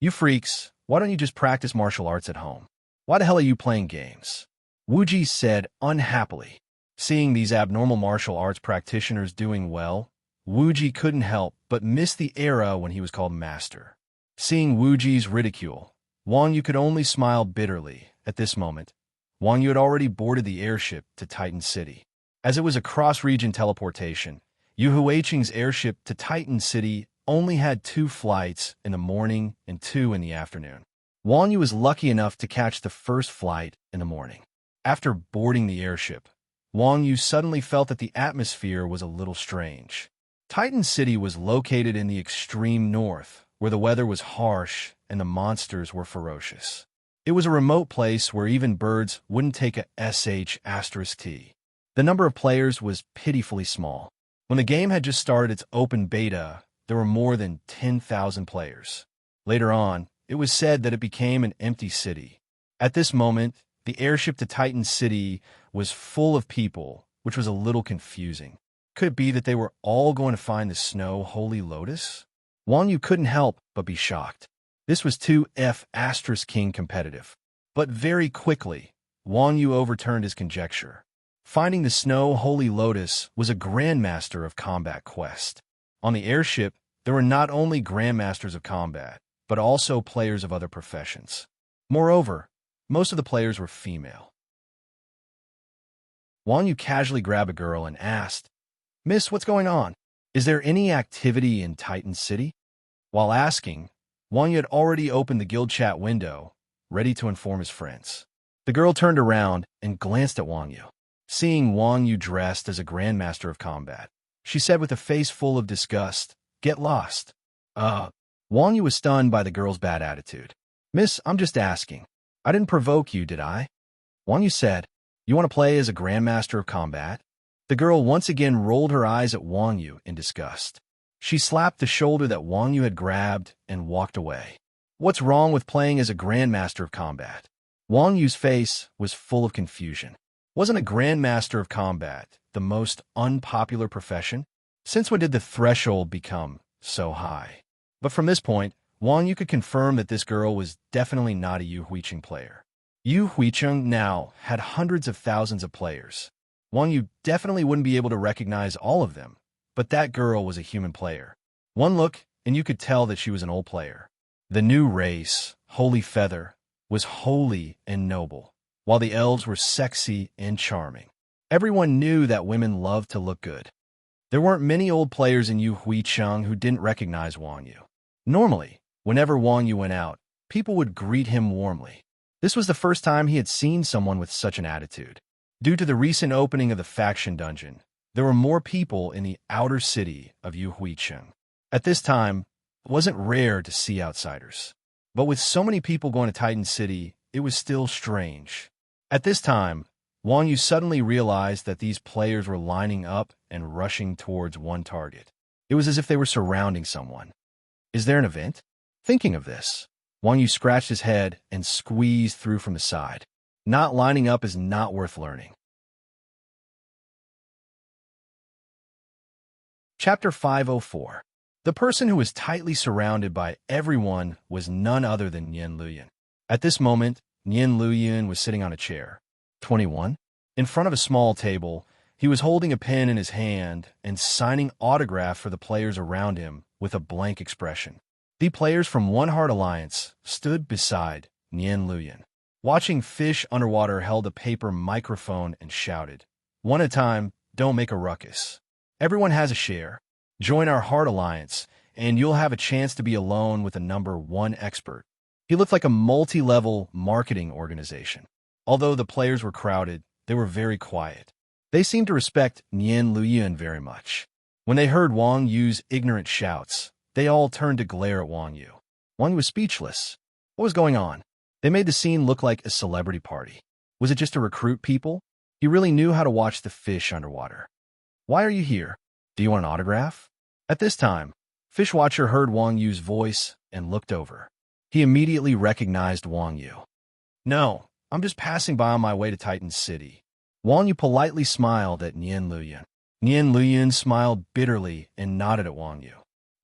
You freaks, why don't you just practice martial arts at home? Why the hell are you playing games? Wu Ji said unhappily. Seeing these abnormal martial arts practitioners doing well, Wu Ji couldn't help but miss the era when he was called master. Seeing Wu Ji's ridicule, Wang Yu could only smile bitterly. At this moment, Wang Yu had already boarded the airship to Titan City. As it was a cross-region teleportation, Yu Huiqing's airship to Titan City only had 2 flights in the morning and 2 in the afternoon. Wang Yu was lucky enough to catch the first flight in the morning. After boarding the airship, Wang Yu suddenly felt that the atmosphere was a little strange. Titan City was located in the extreme north, where the weather was harsh and the monsters were ferocious. It was a remote place where even birds wouldn't take a **T. The number of players was pitifully small. When the game had just started its open beta, there were more than 10,000 players. Later on, it was said that it became an empty city. At this moment, the airship to Titan City was full of people, which was a little confusing. Could it be that they were all going to find the Snow Holy Lotus? Wang Yu couldn't help but be shocked. This was 2F** King competitive. But very quickly, Wang Yu overturned his conjecture. Finding the Snow Holy Lotus was a Grandmaster of Combat quest. On the airship, there were not only Grandmasters of Combat, but also players of other professions. Moreover, most of the players were female. Wang Yu casually grabbed a girl and asked, "Miss, what's going on? Is there any activity in Titan City?" While asking, Wang Yu had already opened the guild chat window, ready to inform his friends. The girl turned around and glanced at Wang Yu. Seeing Wang Yu dressed as a Grandmaster of Combat, she said with a face full of disgust, "Get lost." Wang Yu was stunned by the girl's bad attitude. "Miss, I'm just asking. I didn't provoke you, did I?" Wang Yu said, "You want to play as a Grandmaster of Combat?" The girl once again rolled her eyes at Wang Yu in disgust. She slapped the shoulder that Wang Yu had grabbed and walked away. What's wrong with playing as a Grandmaster of Combat? Wang Yu's face was full of confusion. Wasn't a Grandmaster of Combat the most unpopular profession? Since when did the threshold become so high? But from this point, Wang Yu could confirm that this girl was definitely not a Yu Huiqing player. Yu Huiqing now had hundreds of thousands of players. Wang Yu definitely wouldn't be able to recognize all of them, but that girl was a human player. One look, and you could tell that she was an old player. The new race, Holy Feather, was holy and noble, while the elves were sexy and charming. Everyone knew that women loved to look good. There weren't many old players in Yu Huiqing who didn't recognize Wang Yu. Normally, whenever Wang Yu went out, people would greet him warmly. This was the first time he had seen someone with such an attitude. Due to the recent opening of the faction dungeon, there were more people in the outer city of Yu Huiqing. At this time, it wasn't rare to see outsiders. But with so many people going to Titan City, it was still strange. At this time, Wang Yu suddenly realized that these players were lining up and rushing towards one target. It was as if they were surrounding someone. Is there an event? Thinking of this, Wang Yu scratched his head and squeezed through from the side. Not lining up is not worth learning. Chapter 504. The person who was tightly surrounded by everyone was none other than Nian Luyan. At this moment, Nian Luyan was sitting on a chair. 21. In front of a small table, he was holding a pen in his hand and signing autograph for the players around him with a blank expression. The players from One Heart Alliance stood beside Nian Luyan. Watching Fish Underwater held a paper microphone and shouted, "One at a time, don't make a ruckus. Everyone has a share. Join our Heart Alliance, and you'll have a chance to be alone with a number one expert." He looked like a multi-level marketing organization. Although the players were crowded, they were very quiet. They seemed to respect Nian Luyan very much. When they heard Wang Yu's ignorant shouts, they all turned to glare at Wang Yu. Wang Yu was speechless. What was going on? They made the scene look like a celebrity party. Was it just to recruit people? He really knew how to watch the fish underwater. "Why are you here? Do you want an autograph?" At this time, Fishwatcher heard Wang Yu's voice and looked over. He immediately recognized Wang Yu. "No, I'm just passing by on my way to Titan City." Wang Yu politely smiled at Nian Luyan. Nian Luyan smiled bitterly and nodded at Wang Yu.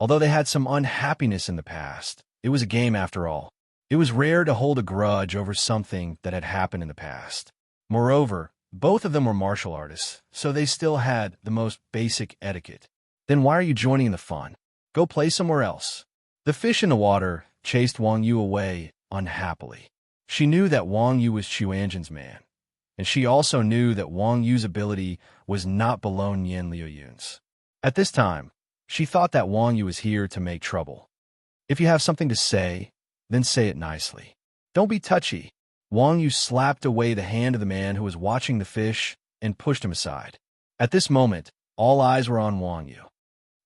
Although they had some unhappiness in the past, it was a game after all. It was rare to hold a grudge over something that had happened in the past. Moreover, both of them were martial artists, so they still had the most basic etiquette. "Then why are you joining the fun? Go play somewhere else." The fish in the water chased Wang Yu away unhappily. She knew that Wang Yu was Chuanjin's man, and she also knew that Wang Yu's ability was not below Nian Luyan's. At this time, she thought that Wang Yu was here to make trouble. If you have something to say, then say it nicely. Don't be touchy. Wang Yu slapped away the hand of the man who was watching the fish and pushed him aside. At this moment, all eyes were on Wang Yu.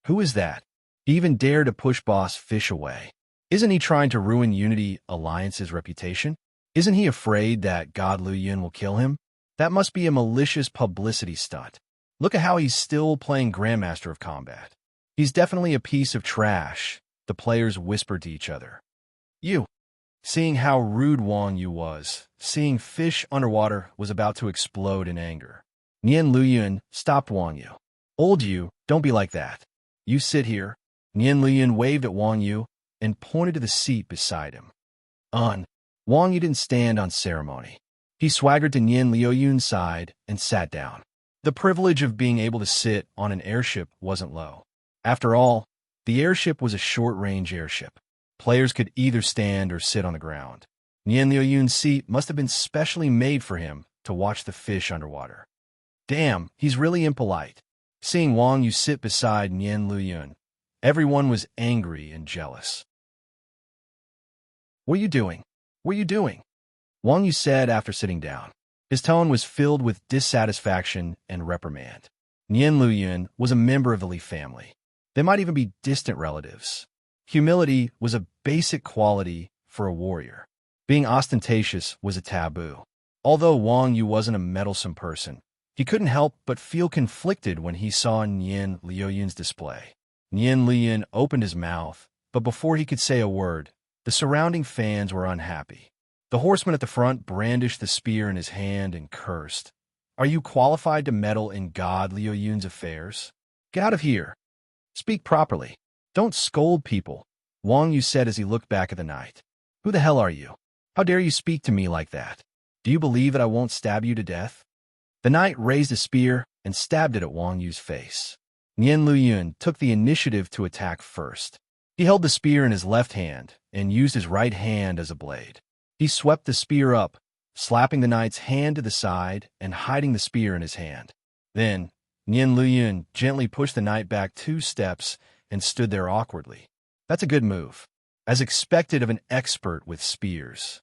Who is that? He even dared to push Boss Fish away. Isn't he trying to ruin Unity Alliance's reputation? Isn't he afraid that God Luyan will kill him? That must be a malicious publicity stunt. Look at how he's still playing Grandmaster of Combat. He's definitely a piece of trash, the players whispered to each other. "You." Seeing how rude Wang Yu was, seeing Fish Underwater was about to explode in anger. Nian Luyan stopped Wang Yu. "Old Yu, don't be like that. You sit here." Nian Luyan waved at Wang Yu and pointed to the seat beside him. Wang Yu didn't stand on ceremony. He swaggered to Nian Luyan's side and sat down. The privilege of being able to sit on an airship wasn't low. After all, the airship was a short-range airship. Players could either stand or sit on the ground. Nian Luyan's seat must have been specially made for him to watch the fish underwater. Damn, he's really impolite. Seeing Wang Yu sit beside Nian Luyan, everyone was angry and jealous. "What are you doing? What are you doing?" Wang Yu said after sitting down. His tone was filled with dissatisfaction and reprimand. Nian Luyan was a member of the Li family. They might even be distant relatives. Humility was a basic quality for a warrior. Being ostentatious was a taboo. Although Wang Yu wasn't a meddlesome person, he couldn't help but feel conflicted when he saw Nian Luyan's display. Nian Luyan opened his mouth, but before he could say a word, the surrounding fans were unhappy. The horseman at the front brandished the spear in his hand and cursed. "Are you qualified to meddle in God Luyan's affairs? Get out of here. Speak properly. Don't scold people," Wang Yu said as he looked back at the knight. "Who the hell are you? How dare you speak to me like that? Do you believe that I won't stab you to death?" The knight raised a spear and stabbed it at Wang Yu's face. Nian Luyan took the initiative to attack first. He held the spear in his left hand and used his right hand as a blade. He swept the spear up, slapping the knight's hand to the side and hiding the spear in his hand. Then, Nian Luyan gently pushed the knight back 2 steps and stood there awkwardly. "That's a good move, as expected of an expert with spears,"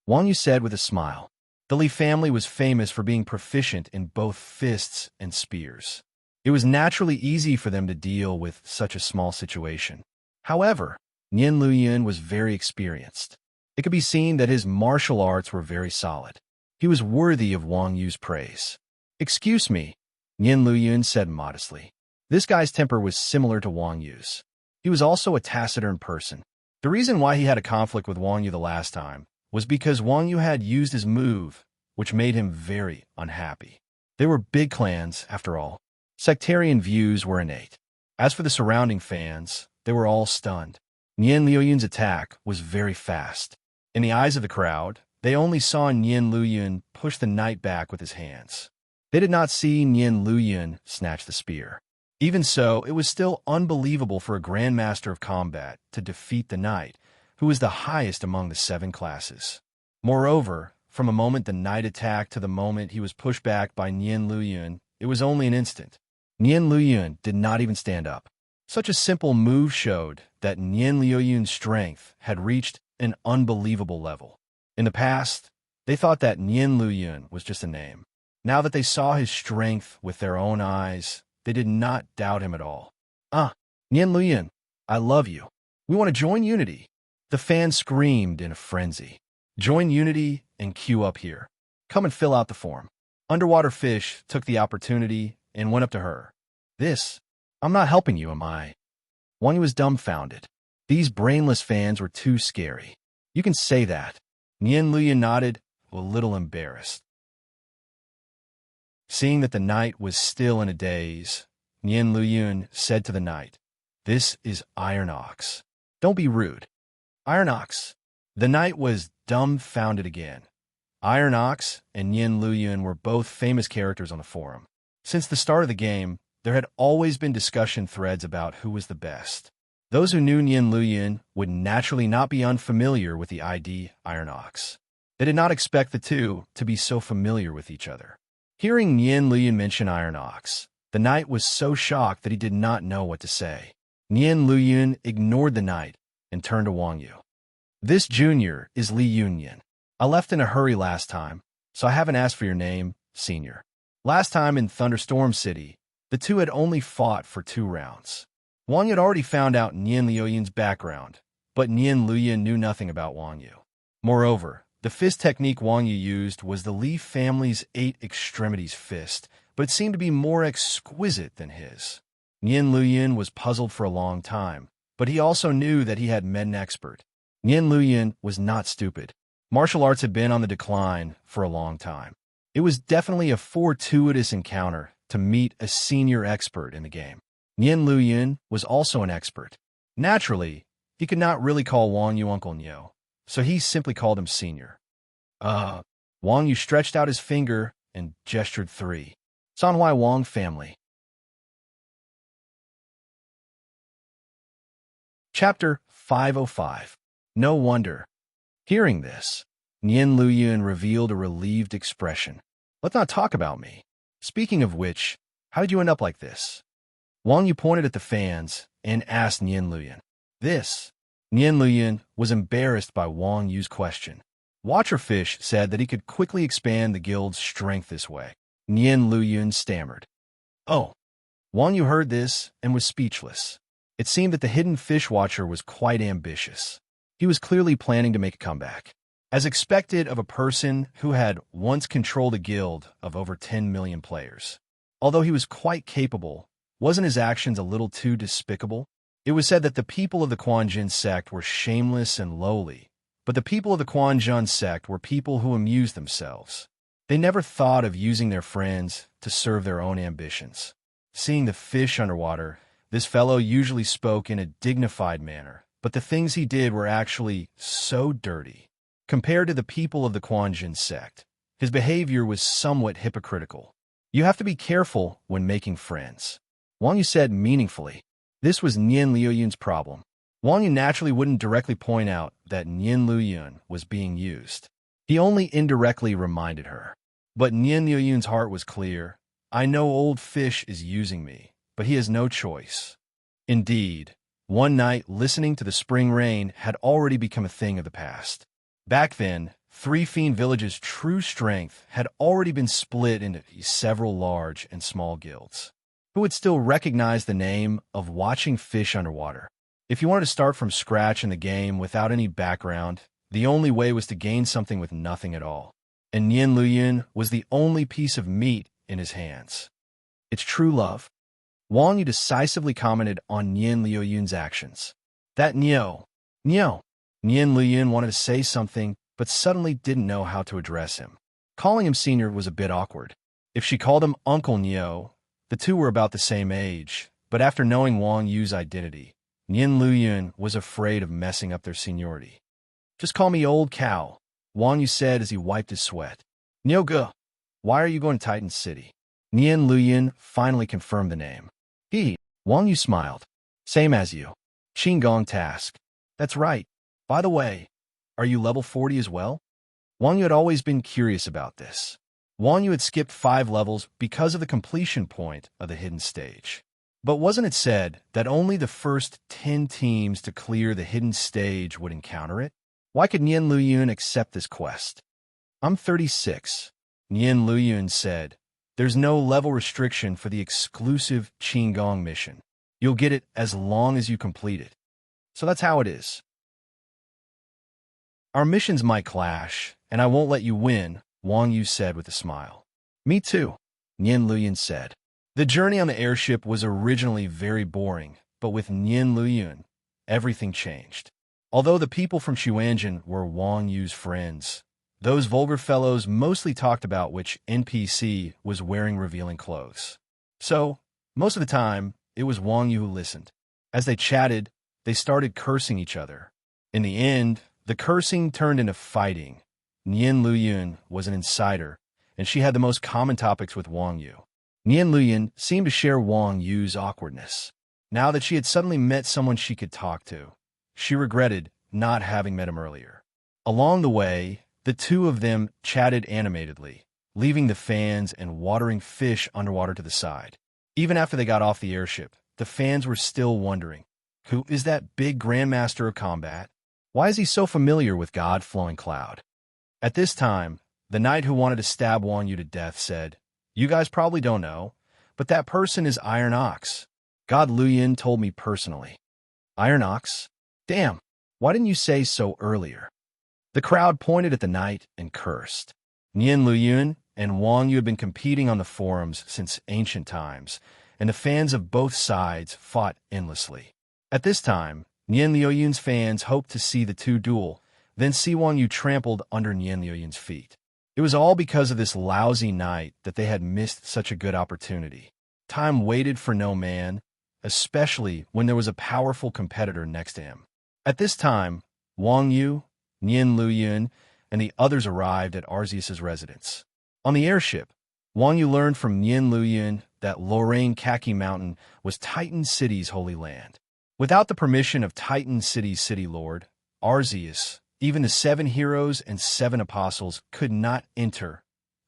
Wang Yu said with a smile. The Li family was famous for being proficient in both fists and spears. It was naturally easy for them to deal with such a small situation. However, Nian Luyan was very experienced. It could be seen that his martial arts were very solid. He was worthy of Wang Yu's praise. "Excuse me," Nian Luyan said modestly. This guy's temper was similar to Wang Yu's. He was also a taciturn person. The reason why he had a conflict with Wang Yu the last time was because Wang Yu had used his move, which made him very unhappy. They were big clans, after all. Sectarian views were innate. As for the surrounding fans, they were all stunned. Nian Liuyun's attack was very fast. In the eyes of the crowd, they only saw Nian Liuyun push the knight back with his hands. They did not see Nian Liuyun snatch the spear. Even so, it was still unbelievable for a grandmaster of combat to defeat the knight, who was the highest among the 7 classes. Moreover, from the moment the knight attacked to the moment he was pushed back by Nian Liuyun, it was only an instant. Nian Liuyun did not even stand up. Such a simple move showed that Nian Liuyun's strength had reached an unbelievable level. In the past, they thought that Nian Liuyun was just a name. Now that they saw his strength with their own eyes, they did not doubt him at all. "Ah, Nian Liuyun, I love you. We want to join Unity." The fans screamed in a frenzy. "Join Unity and queue up here. Come and fill out the form." Underwater Fish took the opportunity and went up to her. I'm not helping you, am I?" Wang Yu was dumbfounded. These brainless fans were too scary. "You can say that." Nian Liuyun nodded, a little embarrassed. Seeing that the knight was still in a daze, Nian Liuyun said to the knight, "This is Iron Ox. Don't be rude." "Iron Ox." The knight was dumbfounded again. Iron Ox and Nian Liuyun were both famous characters on the forum. Since the start of the game, there had always been discussion threads about who was the best. Those who knew Nian Liuyun would naturally not be unfamiliar with the ID Iron Ox. They did not expect the two to be so familiar with each other. Hearing Nian Liuyun mention Iron Ox, the knight was so shocked that he did not know what to say. Nian Liuyun ignored the knight and turned to Wang Yu. "This junior is Li Yunyan. I left in a hurry last time, so I haven't asked for your name, senior." Last time in Thunderstorm City, the two had only fought for 2 rounds. Wang Yu had already found out Nian Liuyun's background, but Nian Liuyun knew nothing about Wang Yu. Moreover, the fist technique Wang Yu used was the Li family's 8 extremities fist, but it seemed to be more exquisite than his. Nian Liuyun was puzzled for a long time, but he also knew that he had met an expert. Nian Liuyun was not stupid. Martial arts had been on the decline for a long time. It was definitely a fortuitous encounter to meet a senior expert in the game. Nian Liuyun was also an expert. Naturally, he could not really call Wang Yu Uncle Nyo, so he simply called him Senior. Wang Yu stretched out his finger and gestured 3. Sanhuai Wang family. Chapter 505. No wonder. Hearing this, Nian Liuyun revealed a relieved expression. "Let's not talk about me. Speaking of which, how did you end up like this?" Wang Yu pointed at the fans and asked Nian Liuyun. Nian Liuyun was embarrassed by Wang Yu's question. Watcherfish said that he could quickly expand the guild's strength this way. Nian Liuyun stammered. "Oh." Wang Yu heard this and was speechless. It seemed that the hidden fish watcher was quite ambitious. He was clearly planning to make a comeback. As expected of a person who had once controlled a guild of over 10 million players. Although he was quite capable, wasn't his actions a little too despicable? It was said that the people of the Quanjin sect were shameless and lowly, but the people of the Quanjin sect were people who amused themselves. They never thought of using their friends to serve their own ambitions. Seeing the fish underwater, this fellow usually spoke in a dignified manner, but the things he did were actually so dirty. Compared to the people of the Quanjin sect, his behavior was somewhat hypocritical. You have to be careful when making friends. Wang Yu said meaningfully. This was Nian Liuyun's problem. Wang Yu naturally wouldn't directly point out that Nian Liuyun was being used. He only indirectly reminded her. But Nian Liuyun's heart was clear. "I know old fish is using me, but he has no choice." Indeed, one night listening to the spring rain had already become a thing of the past. Back then, 3 Fiend Village's true strength had already been split into several large and small guilds. Who would still recognize the name of watching fish underwater? If you wanted to start from scratch in the game without any background, the only way was to gain something with nothing at all. And Nian Liuyun was the only piece of meat in his hands. It's true love. Wang Yu decisively commented on Nian Liuyun's actions. That Nyo, Niao. Nian Luyun wanted to say something, but suddenly didn't know how to address him. Calling him senior was a bit awkward. If she called him Uncle Niao, the two were about the same age, but after knowing Wang Yu's identity, Nian Luyun was afraid of messing up their seniority. Just call me Old Cow, Wang Yu said as he wiped his sweat. Niao Ge, why are you going to Titan City? Nian Luyun finally confirmed the name. Wang Yu smiled. Same as you. Qinggong task. That's right. By the way, are you level 40 as well? Wang Yu had always been curious about this. Wang Yu had skipped 5 levels because of the completion point of the hidden stage. But wasn't it said that only the first 10 teams to clear the hidden stage would encounter it? Why could Nian Luyun accept this quest? I'm 36, Nian Luyun said. There's no level restriction for the exclusive Qinggong mission. You'll get it as long as you complete it. So that's how it is. Our missions might clash, and I won't let you win, Wang Yu said with a smile. Me too, Nian Luyun said. The journey on the airship was originally very boring, but with Nian Luyun, everything changed. Although the people from Xuanzhen were Wang Yu's friends, those vulgar fellows mostly talked about which NPC was wearing revealing clothes. So, most of the time, it was Wang Yu who listened. As they chatted, they started cursing each other. In the end, the cursing turned into fighting. Nian Luyun was an insider, and she had the most common topics with Wang Yu. Nian Luyun seemed to share Wang Yu's awkwardness. Now that she had suddenly met someone she could talk to, she regretted not having met him earlier. Along the way, the two of them chatted animatedly, leaving the fans and watering fish underwater to the side. Even after they got off the airship, the fans were still wondering, who is that big Grandmaster of Combat? Why is he so familiar with God Flowing Cloud? At this time, the knight who wanted to stab Wang Yu to death said, You guys probably don't know, but that person is Iron Ox. God Luyin told me personally. Iron Ox? Damn, why didn't you say so earlier? The crowd pointed at the knight and cursed. Nian Luyun and Wang Yu had been competing on the forums since ancient times, and the fans of both sides fought endlessly. At this time, Nian Luyun's fans hoped to see the two duel, then see Wang Yu trampled under Nian Luyun's feet. It was all because of this lousy knight that they had missed such a good opportunity. Time waited for no man, especially when there was a powerful competitor next to him. At this time, Wang Yu, Nian Luyun, and the others arrived at Arceus's residence. On the airship, Wang Yu learned from Nian Luyun that Lorraine Kaki Mountain was Titan City's holy land. Without the permission of Titan City's city lord, Arceus, even the 7 heroes and 7 apostles could not enter.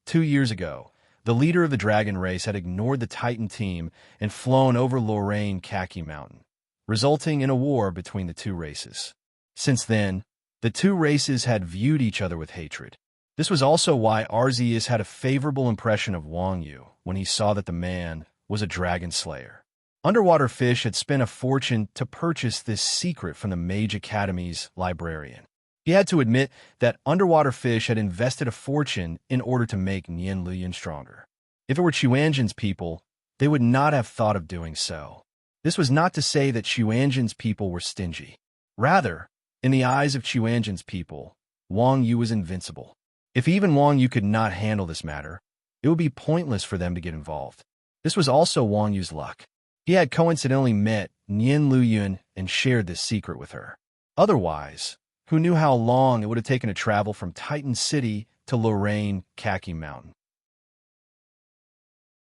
2 years ago, the leader of the dragon race had ignored the Titan team and flown over Lorraine Kaki Mountain, resulting in a war between the two races. Since then, the two races had viewed each other with hatred. This was also why Arceus had a favorable impression of Wang Yu when he saw that the man was a dragon slayer. Underwater Fish had spent a fortune to purchase this secret from the Mage Academy's librarian. He had to admit that Underwater Fish had invested a fortune in order to make Nian Luyun stronger. If it were Xuanzhen's people, they would not have thought of doing so. This was not to say that Xuanzhen's people were stingy. Rather, in the eyes of Xuanzhen's people, Wang Yu was invincible. If even Wang Yu could not handle this matter, it would be pointless for them to get involved. This was also Wang Yu's luck. He had coincidentally met Nian Luyun and shared this secret with her. Otherwise, who knew how long it would have taken to travel from Titan City to Lorraine Kaki Mountain?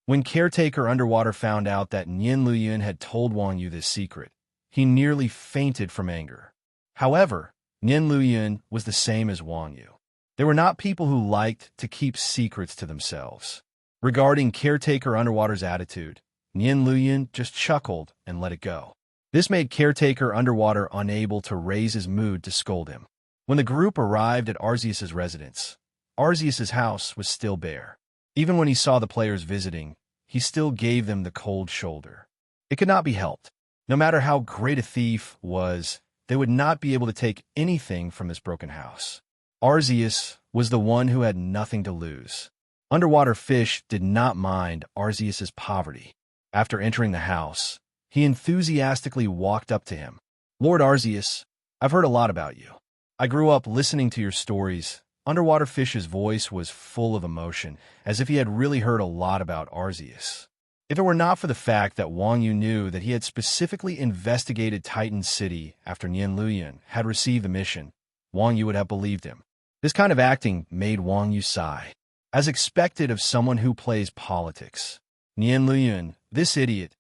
When Caretaker Underwater found out that Nian Luyun had told Wang Yu this secret, he nearly fainted from anger. However, Nian Luyun was the same as Wang Yu. They were not people who liked to keep secrets to themselves. Regarding Caretaker Underwater's attitude, Nian Luyun just chuckled and let it go. This made Caretaker Underwater unable to raise his mood to scold him. When the group arrived at Arceus's residence, Arceus's house was still bare. Even when he saw the players visiting, he still gave them the cold shoulder. It could not be helped. No matter how great a thief was, they would not be able to take anything from this broken house. Arceus was the one who had nothing to lose. Underwater Fish did not mind Arceus's poverty. After entering the house, he enthusiastically walked up to him. Lord Arceus, I've heard a lot about you. I grew up listening to your stories. Underwater Fish's voice was full of emotion, as if he had really heard a lot about Arceus. If it were not for the fact that Wang Yu knew that he had specifically investigated Titan City after Nian Luoyuan had received the mission, Wang Yu would have believed him. This kind of acting made Wang Yu sigh, as expected of someone who plays politics. Nian Luoyuan, this idiot.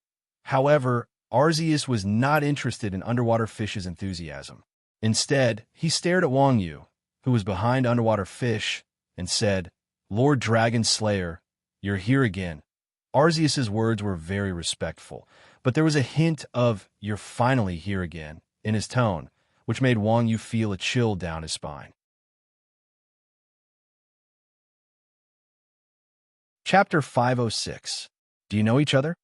However, Arceus was not interested in Underwater Fish's enthusiasm. Instead, he stared at Wang Yu, who was behind Underwater Fish, and said, "Lord Dragon Slayer, you're here again." Arceus's words were very respectful, but there was a hint of "you're finally here again" in his tone, which made Wang Yu feel a chill down his spine. Chapter 506. Do you know each other?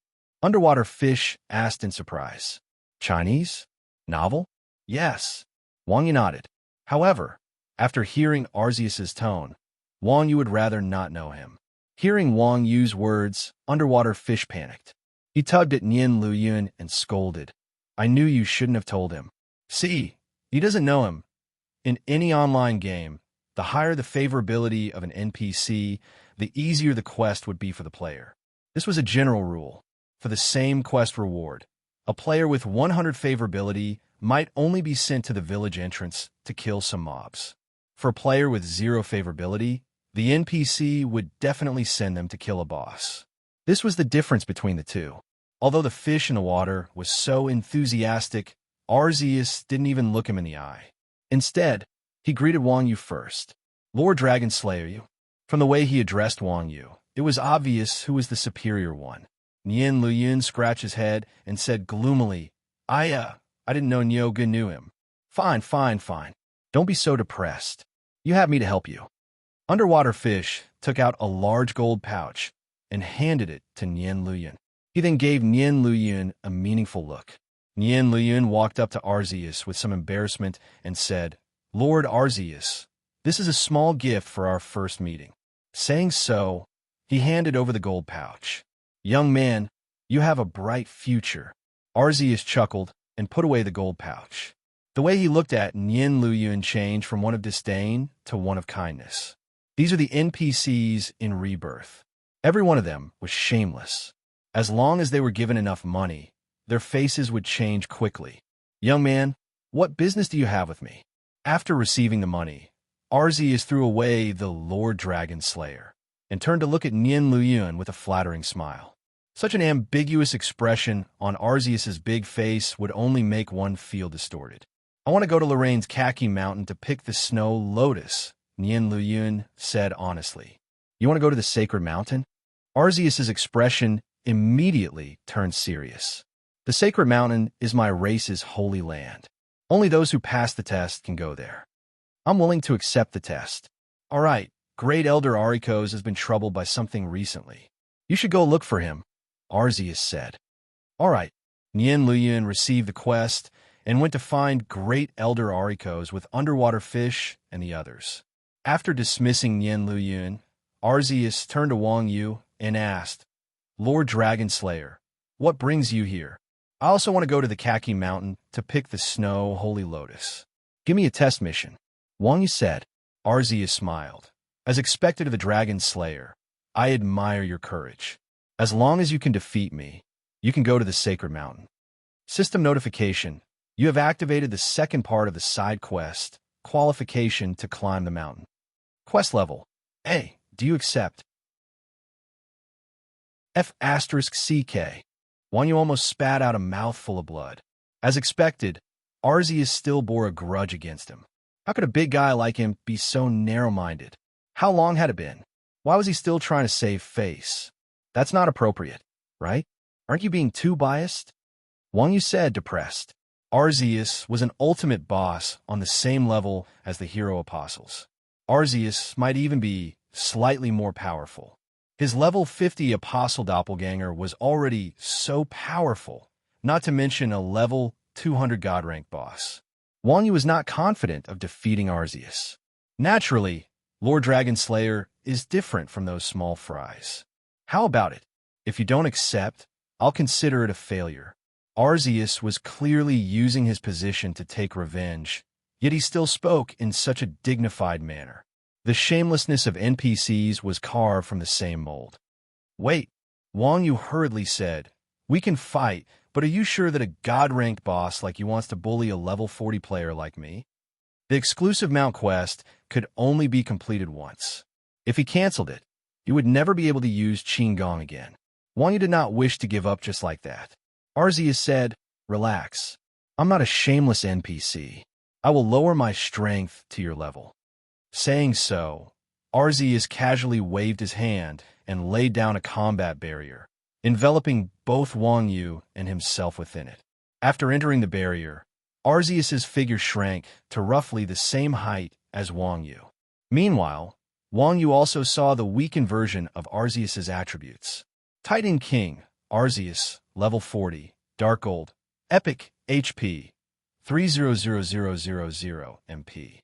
Underwater Fish asked in surprise. Chinese? Novel? Yes. Wang Yu nodded. However, after hearing Arceus's tone, Wang Yu would rather not know him. Hearing Wang Yu's words, Underwater Fish panicked. He tugged at Nian Luoyuan and scolded. "I knew you shouldn't have told him. See, he doesn't know him. In any online game, the higher the favorability of an NPC, the easier the quest would be for the player. This was a general rule. For the same quest reward, a player with 100 favorability might only be sent to the village entrance to kill some mobs. For a player with 0 favorability, the NPC would definitely send them to kill a boss. This was the difference between the two. Although the fish in the water was so enthusiastic, Arceus didn't even look him in the eye. Instead, he greeted Wang Yu first. "Lord Dragon Slayer you." From the way he addressed Wang Yu, it was obvious who was the superior one. Nian Luoyuan scratched his head and said gloomily, I didn't know Nyoga knew him." Fine. Don't be so depressed. You have me to help you." Underwater Fish took out a large gold pouch and handed it to Nian Luoyuan. He then gave Nian Luoyuan a meaningful look. Nian Luoyuan walked up to Arceus with some embarrassment and said, "Lord Arceus, this is a small gift for our first meeting." Saying so, he handed over the gold pouch. "Young man, you have a bright future." Arceus chuckled and put away the gold pouch. The way he looked at Nian Luoyuan changed from one of disdain to one of kindness. These are the NPCs in Rebirth. Every one of them was shameless. As long as they were given enough money, their faces would change quickly. "Young man, what business do you have with me?" After receiving the money, Arceus threw away the Lord Dragon Slayer and turned to look at Nian Luoyuan with a flattering smile. Such an ambiguous expression on Arceus's big face would only make one feel distorted. "I want to go to Lorraine's Khaki Mountain to pick the snow lotus," Nian Luoyuan said honestly. "You want to go to the Sacred Mountain?" Arceus's expression immediately turned serious. "The Sacred Mountain is my race's holy land. Only those who pass the test can go there. I'm willing to accept the test." "All right, Great Elder Arikos has been troubled by something recently. You should go look for him," Arceus said. All right, Nian Luoyuan received the quest and went to find Great Elder Arikos with Underwater Fish and the others. After dismissing Nian Luoyuan, Arceus turned to Wang Yu and asked, "Lord Dragon Slayer, what brings you here?" "I also want to go to the Khaki Mountain to pick the snow holy lotus." "Give me a test mission," Wang Yu said. Arceus smiled. "As expected of the Dragon Slayer, I admire your courage. As long as you can defeat me, you can go to the Sacred Mountain." System notification. You have activated the second part of the side quest, qualification to climb the mountain. Quest level. A. Do you accept? F***CK. Wang Yu almost spat out a mouthful of blood. As expected, Arceus still bore a grudge against him. How could a big guy like him be so narrow-minded? How long had it been? Why was he still trying to save face? That's not appropriate, right? Aren't you being too biased? Wang Yu said, depressed. Arceus was an ultimate boss on the same level as the hero apostles. Arceus might even be slightly more powerful. His level 50 apostle doppelganger was already so powerful, not to mention a level 200 god rank boss. Wang Yu was not confident of defeating Arceus. Naturally, Lord Dragon Slayer is different from those small fries. How about it? If you don't accept, I'll consider it a failure. Arceus was clearly using his position to take revenge, yet he still spoke in such a dignified manner. The shamelessness of NPCs was carved from the same mold. "Wait," Wang Yu hurriedly said. "We can fight, but are you sure that a God-ranked boss like you wants to bully a level 40 player like me?" The exclusive Mount quest could only be completed once. If he canceled it, he would never be able to use Qinggong again. Wang Yu did not wish to give up just like that. Arceus said, "Relax. I'm not a shameless NPC. I will lower my strength to your level." Saying so, Arceus casually waved his hand and laid down a combat barrier, enveloping both Wang Yu and himself within it. After entering the barrier, Arceus's figure shrank to roughly the same height as Wang Yu. Meanwhile, Wang Yu also saw the weakened version of Arceus's attributes. Titan King, Arceus, level 40, Dark Gold, Epic, HP, 300,000 MP.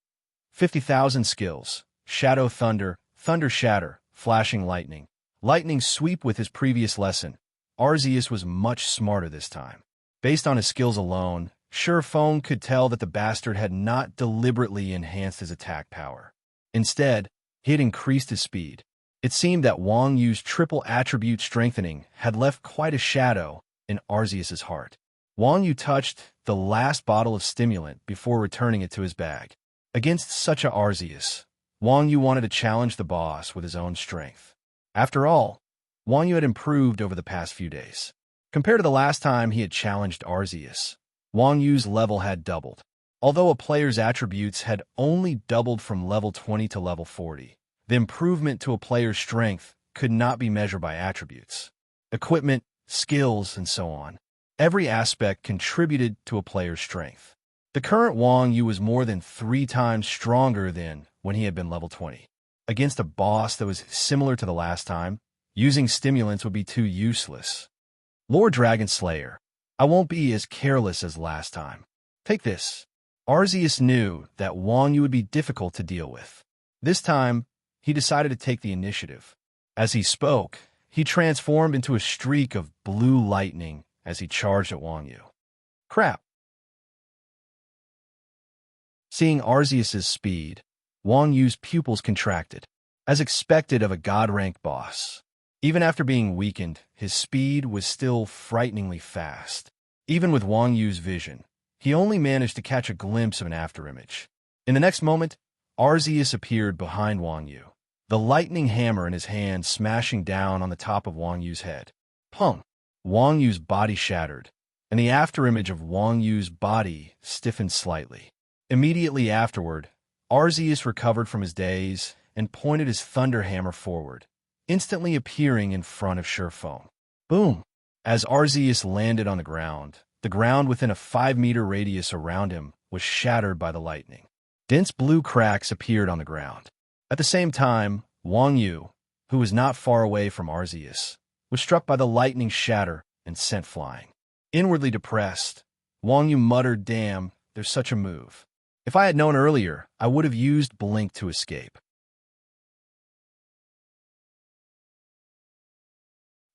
50,000 skills, Shadow Thunder, Thunder Shatter, Flashing Lightning, Lightning Sweep. With his previous lesson, Arceus was much smarter this time. Based on his skills alone, Surephone could tell that the bastard had not deliberately enhanced his attack power. Instead, he had increased his speed. It seemed that Wang Yu's triple attribute strengthening had left quite a shadow in Arceus's heart. Wang Yu touched the last bottle of stimulant before returning it to his bag. Against such a Arceus, Wang Yu wanted to challenge the boss with his own strength. After all, Wang Yu had improved over the past few days. Compared to the last time he had challenged Arceus, Wang Yu's level had doubled. Although a player's attributes had only doubled from level 20 to level 40, the improvement to a player's strength could not be measured by attributes. Equipment, skills, and so on. Every aspect contributed to a player's strength. The current Wang Yu was more than 3 times stronger than when he had been level 20. Against a boss that was similar to the last time, using stimulants would be too useless. Lord Dragon Slayer, I won't be as careless as last time. Take this. Arceus knew that Wang Yu would be difficult to deal with. This time, he decided to take the initiative. As he spoke, he transformed into a streak of blue lightning as he charged at Wang Yu. Crap! Seeing Arceus's speed, Wang Yu's pupils contracted, as expected of a God-ranked boss. Even after being weakened, his speed was still frighteningly fast. Even with Wang Yu's vision, he only managed to catch a glimpse of an afterimage. In the next moment, Arceus appeared behind Wang Yu, the lightning hammer in his hand smashing down on the top of Wang Yu's head. Pong! Wang Yu's body shattered, and the afterimage of Wang Yu's body stiffened slightly. Immediately afterward, Arceus recovered from his daze and pointed his thunder hammer forward, instantly appearing in front of Surephone. Boom! As Arceus landed on the ground within a 5-meter radius around him was shattered by the lightning. Dense blue cracks appeared on the ground. At the same time, Wang Yu, who was not far away from Arceus, was struck by the lightning shatter and sent flying. Inwardly depressed, Wang Yu muttered, "Damn, there's such a move. If I had known earlier, I would have used Blink to escape."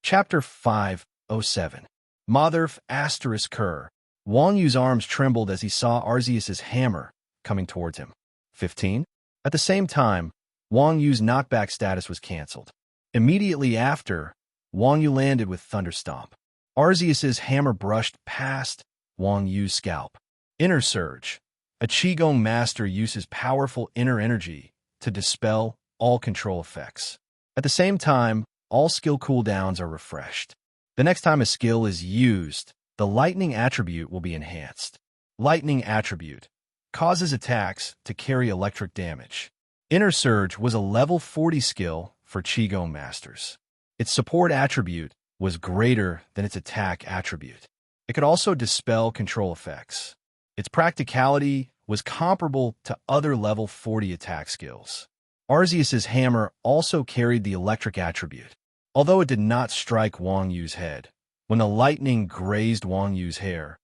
Chapter 507. Motherf ****. Wang Yu's arms trembled as he saw Arceus's hammer coming towards him. 15. At the same time, Wang Yu's knockback status was cancelled. Immediately after, Wang Yu landed with Thunder Stomp. Arceus's hammer brushed past Wang Yu's scalp. Inner Surge. A Qigong master uses powerful inner energy to dispel all control effects. At the same time, all skill cooldowns are refreshed. The next time a skill is used, the lightning attribute will be enhanced. Lightning attribute causes attacks to carry electric damage. Inner Surge was a level 40 skill for Qigong masters. Its support attribute was greater than its attack attribute. It could also dispel control effects. Its practicality was comparable to other level 40 attack skills. Arceus's hammer also carried the electric attribute. Although it did not strike Wang Yu's head, when the lightning grazed Wang Yu's hair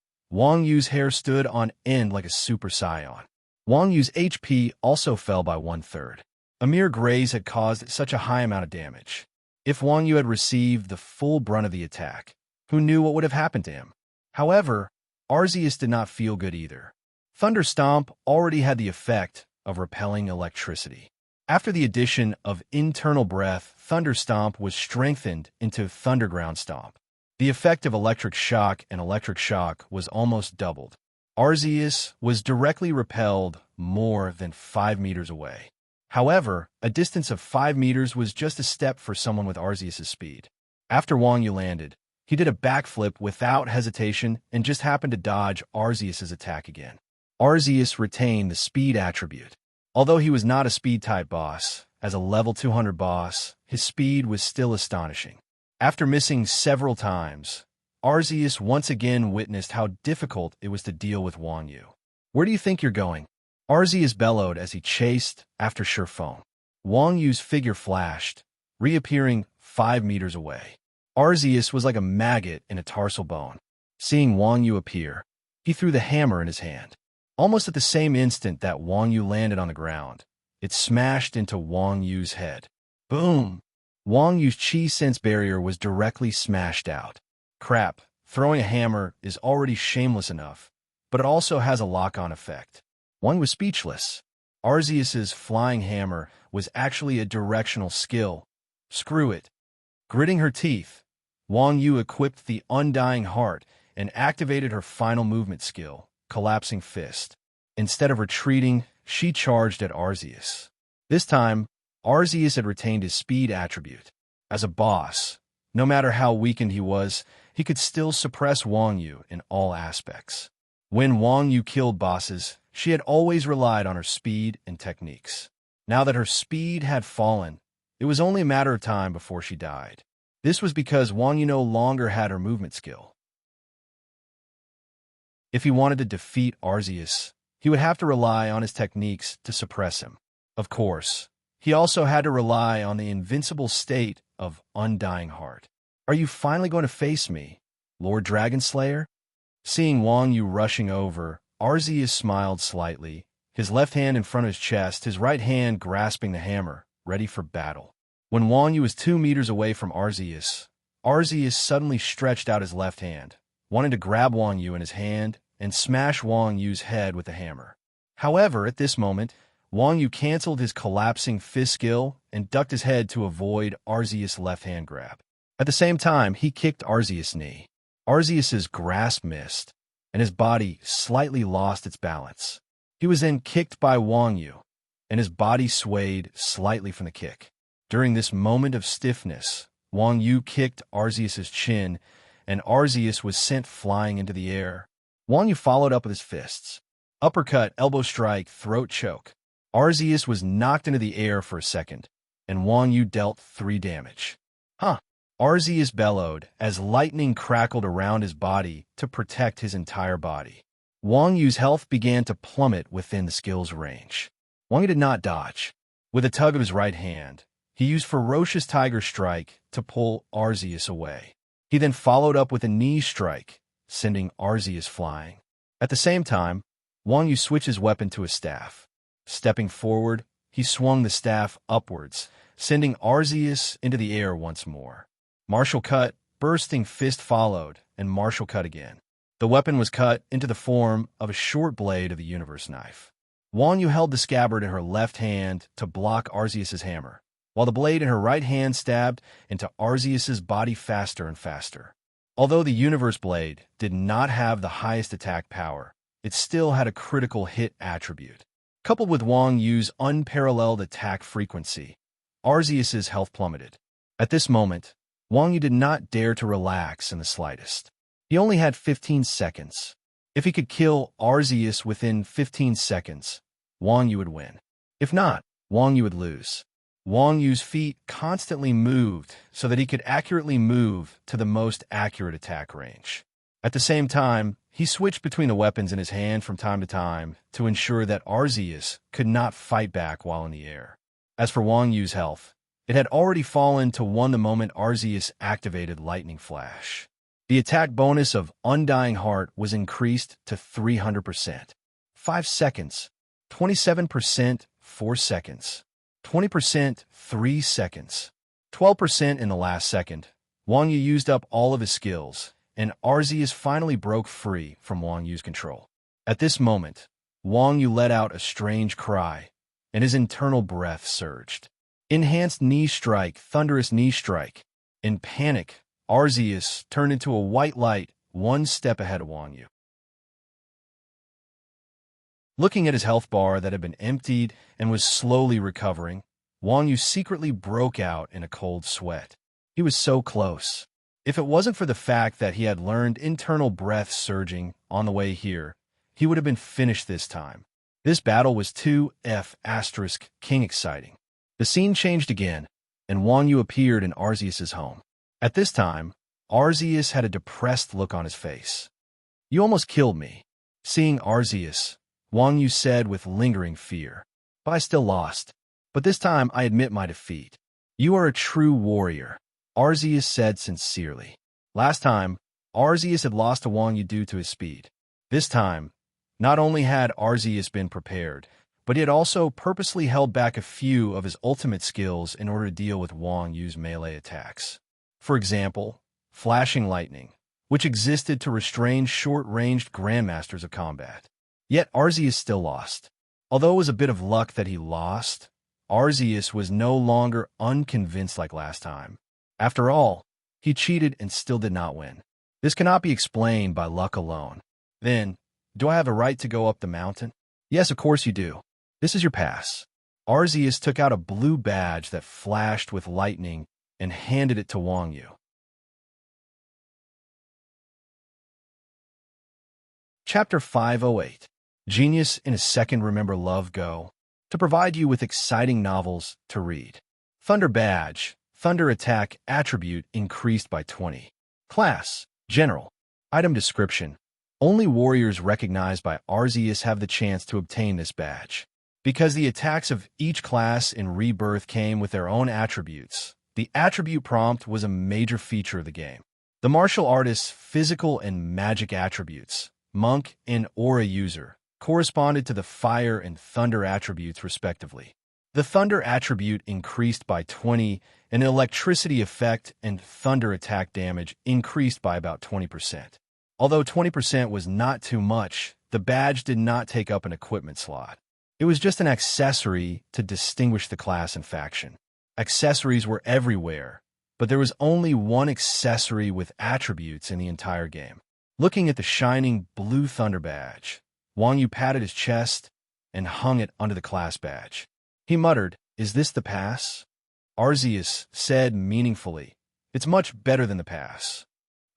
stood on end like a Super Saiyan. Wang Yu's HP also fell by 1/3. A mere graze had caused such a high amount of damage. If Wang Yu had received the full brunt of the attack, who knew what would have happened to him? However, Arceus did not feel good either. Thunder Stomp already had the effect of repelling electricity. After the addition of internal breath, Thunder Stomp was strengthened into Thunderground Stomp. The effect of electric shock and electric shock was almost doubled. Arceus was directly repelled more than 5 meters away. However, a distance of 5 meters was just a step for someone with Arceus' speed. After Wang Yu landed, he did a backflip without hesitation and just happened to dodge Arceus' attack again. Arceus retained the speed attribute. Although he was not a speed-type boss, as a level 200 boss, his speed was still astonishing. After missing several times, Arceus once again witnessed how difficult it was to deal with Wang Yu. "Where do you think you're going?" Arceus bellowed as he chased after Surephone. Wang Yu's figure flashed, reappearing 5 meters away. Arceus was like a maggot in a tarsal bone. Seeing Wang Yu appear, he threw the hammer in his hand. Almost at the same instant that Wang Yu landed on the ground, it smashed into Wang Yu's head. Boom! Wang Yu's chi sense barrier was directly smashed out. Crap, throwing a hammer is already shameless enough, but it also has a lock-on effect. Wang was speechless. Arceus's flying hammer was actually a directional skill. Screw it. Gritting her teeth, Wang Yu equipped the Undying Heart and activated her final movement skill, Collapsing Fist. Instead of retreating, she charged at Arceus. This time, Arceus had retained his speed attribute. As a boss, no matter how weakened he was, he could still suppress Wang Yu in all aspects. When Wang Yu killed bosses, she had always relied on her speed and techniques. Now that her speed had fallen, it was only a matter of time before she died. This was because Wang Yu no longer had her movement skill. If he wanted to defeat Arceus, he would have to rely on his techniques to suppress him. Of course, he also had to rely on the invincible state of Undying Heart. "Are you finally going to face me, Lord Dragonslayer?" Seeing Wang Yu rushing over, Arceus smiled slightly, his left hand in front of his chest, his right hand grasping the hammer, ready for battle. When Wang Yu was 2 meters away from Arceus, Arceus suddenly stretched out his left hand, wanting to grab Wang Yu in his hand and smash Wang Yu's head with the hammer. However, at this moment, Wang Yu canceled his Collapsing Fist skill and ducked his head to avoid Arceus' left hand grab. At the same time, he kicked Arceus' knee. Arceus' grasp missed, and his body slightly lost its balance. He was then kicked by Wang Yu, and his body swayed slightly from the kick. During this moment of stiffness, Wang Yu kicked Arceus' chin, and Arceus was sent flying into the air. Wang Yu followed up with his fists. Uppercut, elbow strike, throat choke. Arceus was knocked into the air for a second, and Wang Yu dealt 3 damage. Huh! Arceus bellowed as lightning crackled around his body to protect his entire body. Wang Yu's health began to plummet within the skill's range. Wang Yu did not dodge. With a tug of his right hand, he used Ferocious Tiger Strike to pull Arceus away. He then followed up with a knee strike, sending Arceus flying. At the same time, Wang Yu switched his weapon to a staff. Stepping forward, he swung the staff upwards, sending Arceus into the air once more. Martial cut, bursting fist followed, and martial cut again. The weapon was cut into the form of a short blade of the universe knife. Wang Yu held the scabbard in her left hand to block Arceus' hammer, while the blade in her right hand stabbed into Arceus' body faster and faster. Although the universe blade did not have the highest attack power, it still had a critical hit attribute. Coupled with Wang Yu's unparalleled attack frequency, Arceus' health plummeted. At this moment, Wang Yu did not dare to relax in the slightest. He only had 15 seconds. If he could kill Arceus within 15 seconds, Wang Yu would win. If not, Wang Yu would lose. Wang Yu's feet constantly moved so that he could accurately move to the most accurate attack range. At the same time, he switched between the weapons in his hand from time to time to ensure that Arceus could not fight back while in the air. As for Wang Yu's health, it had already fallen to 1 the moment Arceus activated Lightning Flash. The attack bonus of Undying Heart was increased to 300%. 5 seconds. 27%, 4 seconds. 20%, 3 seconds. 12% in the last second. Wang Yu used up all of his skills, and Arceus finally broke free from Wang Yu's control. At this moment, Wang Yu let out a strange cry, and his internal breath surged. Enhanced knee strike, thunderous knee strike. In panic, Arceus turned into a white light one step ahead of Wang Yu. Looking at his health bar that had been emptied and was slowly recovering, Wang Yu secretly broke out in a cold sweat. He was so close. If it wasn't for the fact that he had learned internal breath surging on the way here, he would have been finished this time. This battle was too King exciting. The scene changed again, and Wang Yu appeared in Arceus's home. At this time, Arceus had a depressed look on his face. "You almost killed me." Seeing Arceus, Wang Yu said with lingering fear, "But I still lost. But this time I admit my defeat." "You are a true warrior," Arceus said sincerely. Last time, Arceus had lost to Wang Yu due to his speed. This time, not only had Arceus been prepared, but he had also purposely held back a few of his ultimate skills in order to deal with Wang Yu's melee attacks. For example, flashing lightning, which existed to restrain short-ranged grandmasters of combat. Yet Arceus still lost. Although it was a bit of luck that he lost, Arceus was no longer unconvinced like last time. After all, he cheated and still did not win. This cannot be explained by luck alone. Then, do I have a right to go up the mountain? Yes, of course you do. This is your pass. Arceus took out a blue badge that flashed with lightning and handed it to Wang Yu. Chapter 508. Genius in a Second. Remember Love Go. To provide you with exciting novels to read. Thunder Badge. Thunder Attack Attribute increased by 20. Class. General. Item description. Only warriors recognized by Arceus have the chance to obtain this badge. Because the attacks of each class in Rebirth came with their own attributes, the attribute prompt was a major feature of the game. The martial artist's physical and magic attributes, monk and aura user, corresponded to the fire and thunder attributes respectively. The thunder attribute increased by 20, and electricity effect and thunder attack damage increased by about 20%. Although 20% was not too much, the badge did not take up an equipment slot. It was just an accessory to distinguish the class and faction. Accessories were everywhere, but there was only one accessory with attributes in the entire game. Looking at the shining blue thunder badge, Wang Yu patted his chest and hung it under the class badge. He muttered, "Is this the pass?" Arceus said meaningfully, "It's much better than the pass."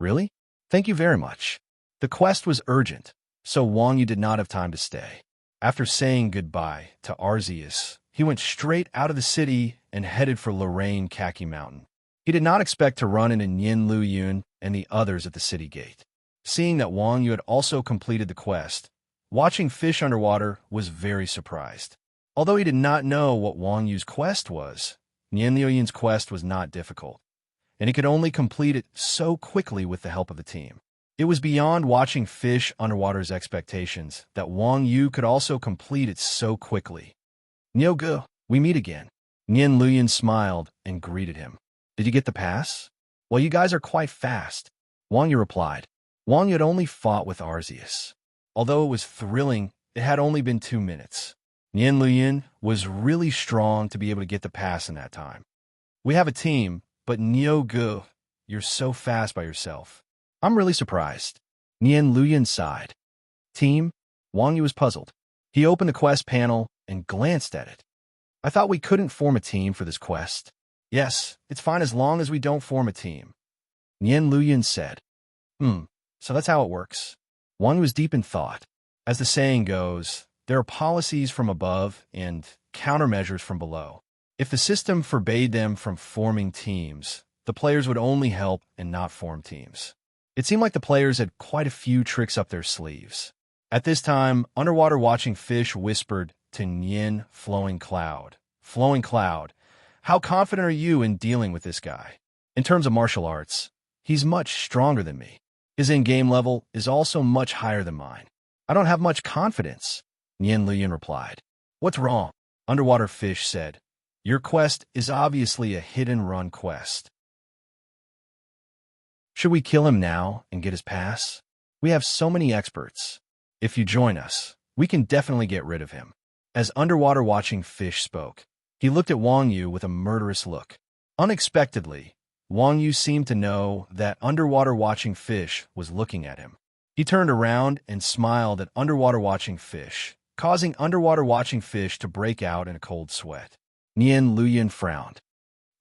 "Really? Thank you very much." The quest was urgent, so Wang Yu did not have time to stay. After saying goodbye to Arceus, he went straight out of the city and headed for Lorraine Khaki Mountain. He did not expect to run into Nian Luyun and the others at the city gate. Seeing that Wang Yu had also completed the quest, watching fish underwater was very surprised. Although he did not know what Wang Yu's quest was, Nian Luyun's quest was not difficult, and he could only complete it so quickly with the help of the team. It was beyond watching fish underwater's expectations that Wang Yu could also complete it so quickly. "Nyogu, we meet again." Nian Luyun smiled and greeted him. "Did you get the pass?" "Well, you guys are quite fast," Wang Yu replied. Wang Yu had only fought with Arceus. Although it was thrilling, it had only been 2 minutes. Nian Luyun was really strong to be able to get the pass in that time. "We have a team, but Nyogu, you're so fast by yourself." "I'm really surprised." Nian Luyun sighed. "Team?" Wang Yu was puzzled. He opened the quest panel and glanced at it. "I thought we couldn't form a team for this quest." "Yes, it's fine as long as we don't form a team," Nian Luyun said. So that's how it works." Wang was deep in thought. As the saying goes, there are policies from above and countermeasures from below. If the system forbade them from forming teams, the players would only help and not form teams. It seemed like the players had quite a few tricks up their sleeves. At this time, underwater watching fish whispered to Nian Flowing Cloud, "Flowing Cloud, how confident are you in dealing with this guy? In terms of martial arts, he's much stronger than me. His in-game level is also much higher than mine. I don't have much confidence," Nian Luyun replied. "What's wrong?" Underwater Fish said. "Your quest is obviously a hit-and-run quest." Should we kill him now and get his pass? We have so many experts. If you join us, we can definitely get rid of him. As underwater watching fish spoke, he looked at Wang Yu with a murderous look. Unexpectedly, Wang Yu seemed to know that underwater watching fish was looking at him. He turned around and smiled at underwater watching fish, causing underwater watching fish to break out in a cold sweat. Nian Luoyun frowned.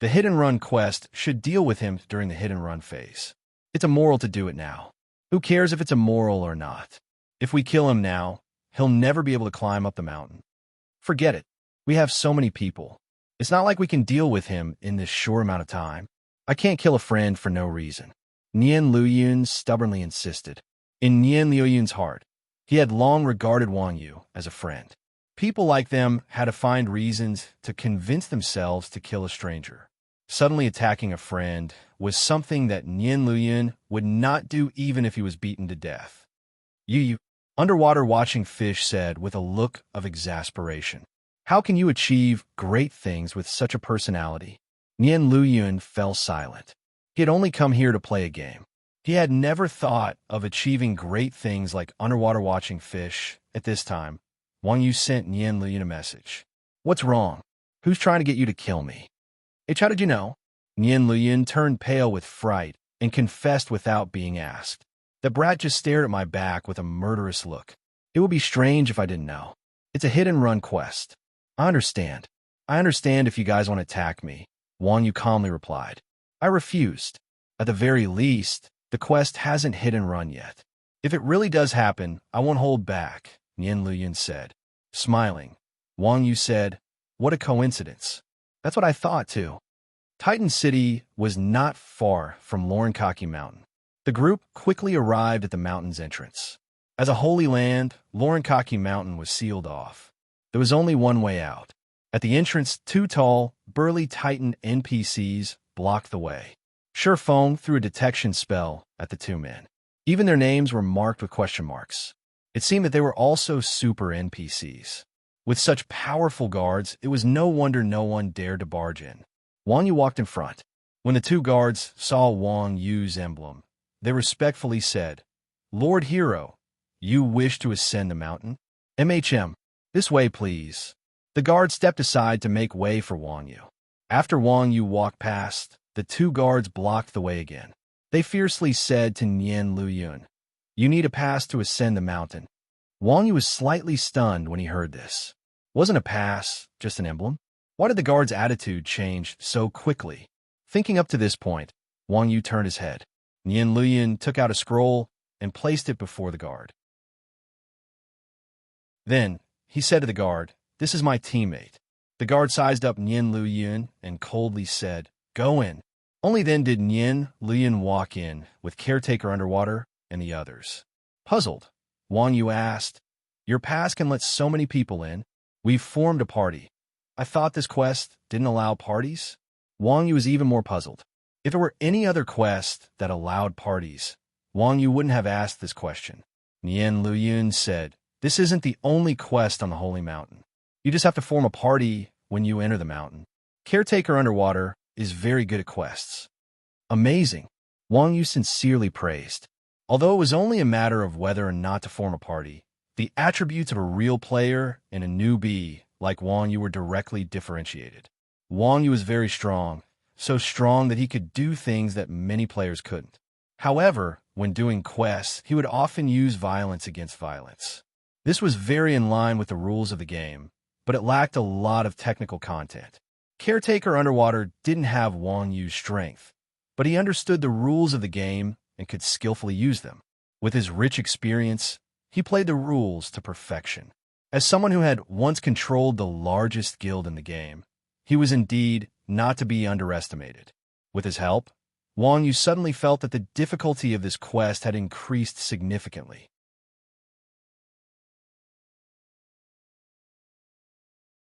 The hit-and-run quest should deal with him during the hit-and-run phase. It's immoral to do it now. Who cares if it's immoral or not? If we kill him now, he'll never be able to climb up the mountain. Forget it. We have so many people. It's not like we can deal with him in this short amount of time. I can't kill a friend for no reason. Nian Luoyun stubbornly insisted. In Nian Luoyun's heart, he had long regarded Wang Yu as a friend. People like them had to find reasons to convince themselves to kill a stranger. Suddenly attacking a friend was something that Nian Luoyun would not do even if he was beaten to death. You, underwater watching fish said with a look of exasperation. How can you achieve great things with such a personality? Nian Luoyun fell silent. He had only come here to play a game. He had never thought of achieving great things like underwater watching fish. At this time, Wang Yu sent Nian Luoyun a message. What's wrong? Who's trying to get you to kill me? H, how did you know? Nian Luoyun turned pale with fright and confessed without being asked. The brat just stared at my back with a murderous look. It would be strange if I didn't know. It's a hit-and-run quest. I understand. I understand if you guys want to attack me, Wang Yu calmly replied. I refused. At the very least, the quest hasn't hit and run yet. If it really does happen, I won't hold back, Nian Luoyun said. Smiling, Wang Yu said, what a coincidence. That's what I thought too. Titan City was not far from Lorenkaki Mountain. The group quickly arrived at the mountain's entrance. As a holy land, Lorenkaki Mountain was sealed off. There was only one way out. At the entrance, two tall, burly Titan NPCs blocked the way. Shifeng threw a detection spell at the two men. Even their names were marked with question marks. It seemed that they were also super NPCs. With such powerful guards, it was no wonder no one dared to barge in. Wang Yu walked in front. When the two guards saw Wang Yu's emblem, they respectfully said, Lord Hero, you wish to ascend the mountain? MHM, this way please. The guard stepped aside to make way for Wang Yu. After Wang Yu walked past, the two guards blocked the way again. They fiercely said to Nian Luoyun, you need a pass to ascend the mountain. Wang Yu was slightly stunned when he heard this. Wasn't a pass just an emblem? Why did the guard's attitude change so quickly? Thinking up to this point, Wang Yu turned his head. Nian Luoyun took out a scroll and placed it before the guard. Then, he said to the guard, this is my teammate. The guard sized up Nian Luoyun and coldly said, go in. Only then did Nian Luoyun walk in with Caretaker Underwater and the others. Puzzled, Wang Yu asked, your pass can let so many people in. We've formed a party. I thought this quest didn't allow parties? Wang Yu was even more puzzled. If it were any other quest that allowed parties, Wang Yu wouldn't have asked this question. Nian Luoyun said, this isn't the only quest on the Holy Mountain. You just have to form a party when you enter the mountain. Caretaker Underwater is very good at quests. Amazing, Wang Yu sincerely praised. Although it was only a matter of whether or not to form a party, the attributes of a real player and a newbie like Wang Yu were directly differentiated. Wang Yu was very strong, so strong that he could do things that many players couldn't. However, when doing quests, he would often use violence against violence. This was very in line with the rules of the game, but it lacked a lot of technical content. Caretaker Underwater didn't have Wang Yu's strength, but he understood the rules of the game and could skillfully use them. With his rich experience, he played the rules to perfection. As someone who had once controlled the largest guild in the game, he was indeed not to be underestimated. With his help, Wang Yu suddenly felt that the difficulty of this quest had increased significantly.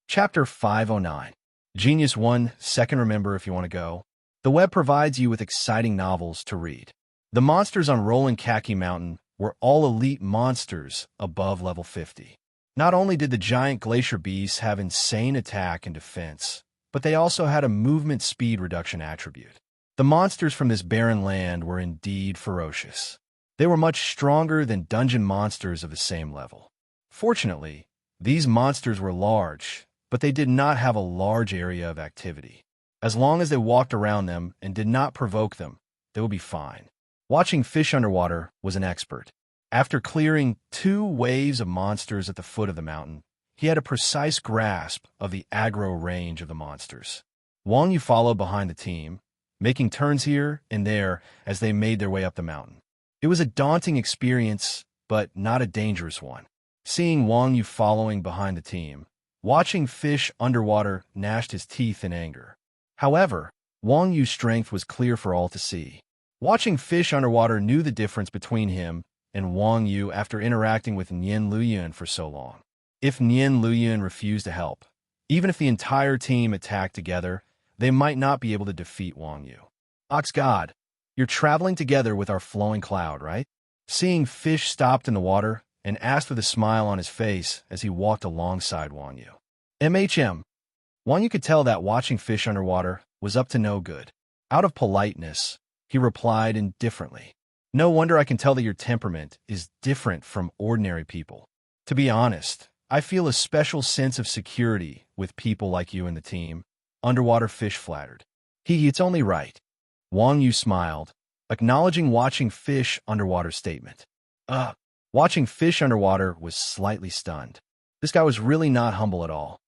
Chapter 509. Genius 1 Second Remember if you want to go. The web provides you with exciting novels to read. The monsters on Lorenkaki Mountain were all elite monsters above level 50. Not only did the giant glacier beasts have insane attack and defense, but they also had a movement speed reduction attribute. The monsters from this barren land were indeed ferocious. They were much stronger than dungeon monsters of the same level. Fortunately, these monsters were large, but they did not have a large area of activity. As long as they walked around them and did not provoke them, they would be fine. Watching fish underwater was an expert. After clearing 2 waves of monsters at the foot of the mountain, he had a precise grasp of the aggro range of the monsters. Wang Yu followed behind the team, making turns here and there as they made their way up the mountain. It was a daunting experience, but not a dangerous one. Seeing Wang Yu following behind the team, watching fish underwater gnashed his teeth in anger. However, Wang Yu's strength was clear for all to see. Watching fish underwater knew the difference between him and Wang Yu after interacting with Nian Luyuan for so long. If Nian Luyuan refused to help, even if the entire team attacked together, they might not be able to defeat Wang Yu. Ox God, you're traveling together with our flowing cloud, right? Seeing fish stopped in the water and asked with a smile on his face as he walked alongside Wang Yu. Wang Yu could tell that watching fish underwater was up to no good. Out of politeness, he replied indifferently. No wonder I can tell that your temperament is different from ordinary people. To be honest, I feel a special sense of security with people like you in the team. Underwater fish flattered. It's only right. Wang Yu smiled, acknowledging watching fish underwater's statement. Watching fish underwater was slightly stunned. This guy was really not humble at all.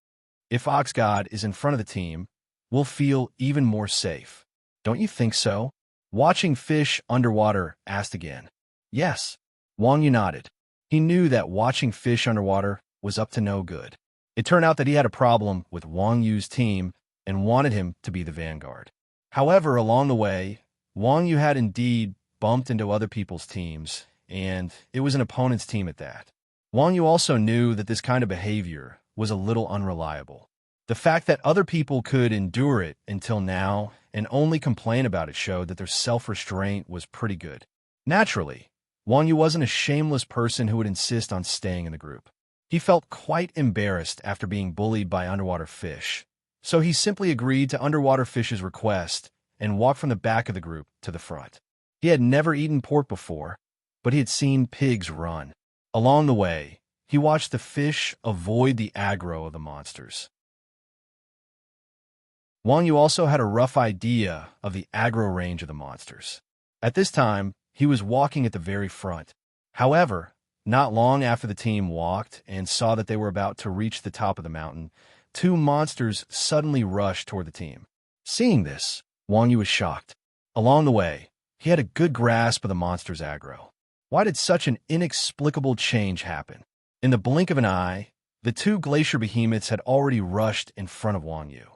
If Ox God is in front of the team, we'll feel even more safe. Don't you think so? Watching fish underwater asked again. Yes. Wang Yu nodded. He knew that watching fish underwater was up to no good. It turned out that he had a problem with Wang Yu's team and wanted him to be the vanguard. However, along the way, Wang Yu had indeed bumped into other people's teams, and it was an opponent's team at that. Wang Yu also knew that this kind of behavior was a little unreliable. The fact that other people could endure it until now and only complain about it showed that their self-restraint was pretty good. Naturally, Wang Yu wasn't a shameless person who would insist on staying in the group. He felt quite embarrassed after being bullied by underwater fish, so he simply agreed to underwater fish's request and walked from the back of the group to the front. He had never eaten pork before, but he had seen pigs run. Along the way, he watched the fish avoid the aggro of the monsters. Wang Yu also had a rough idea of the aggro range of the monsters. At this time, he was walking at the very front. However, not long after the team walked and saw that they were about to reach the top of the mountain, 2 monsters suddenly rushed toward the team. Seeing this, Wang Yu was shocked. Along the way, he had a good grasp of the monster's aggro. Why did such an inexplicable change happen? In the blink of an eye, the 2 glacier behemoths had already rushed in front of Wang Yu.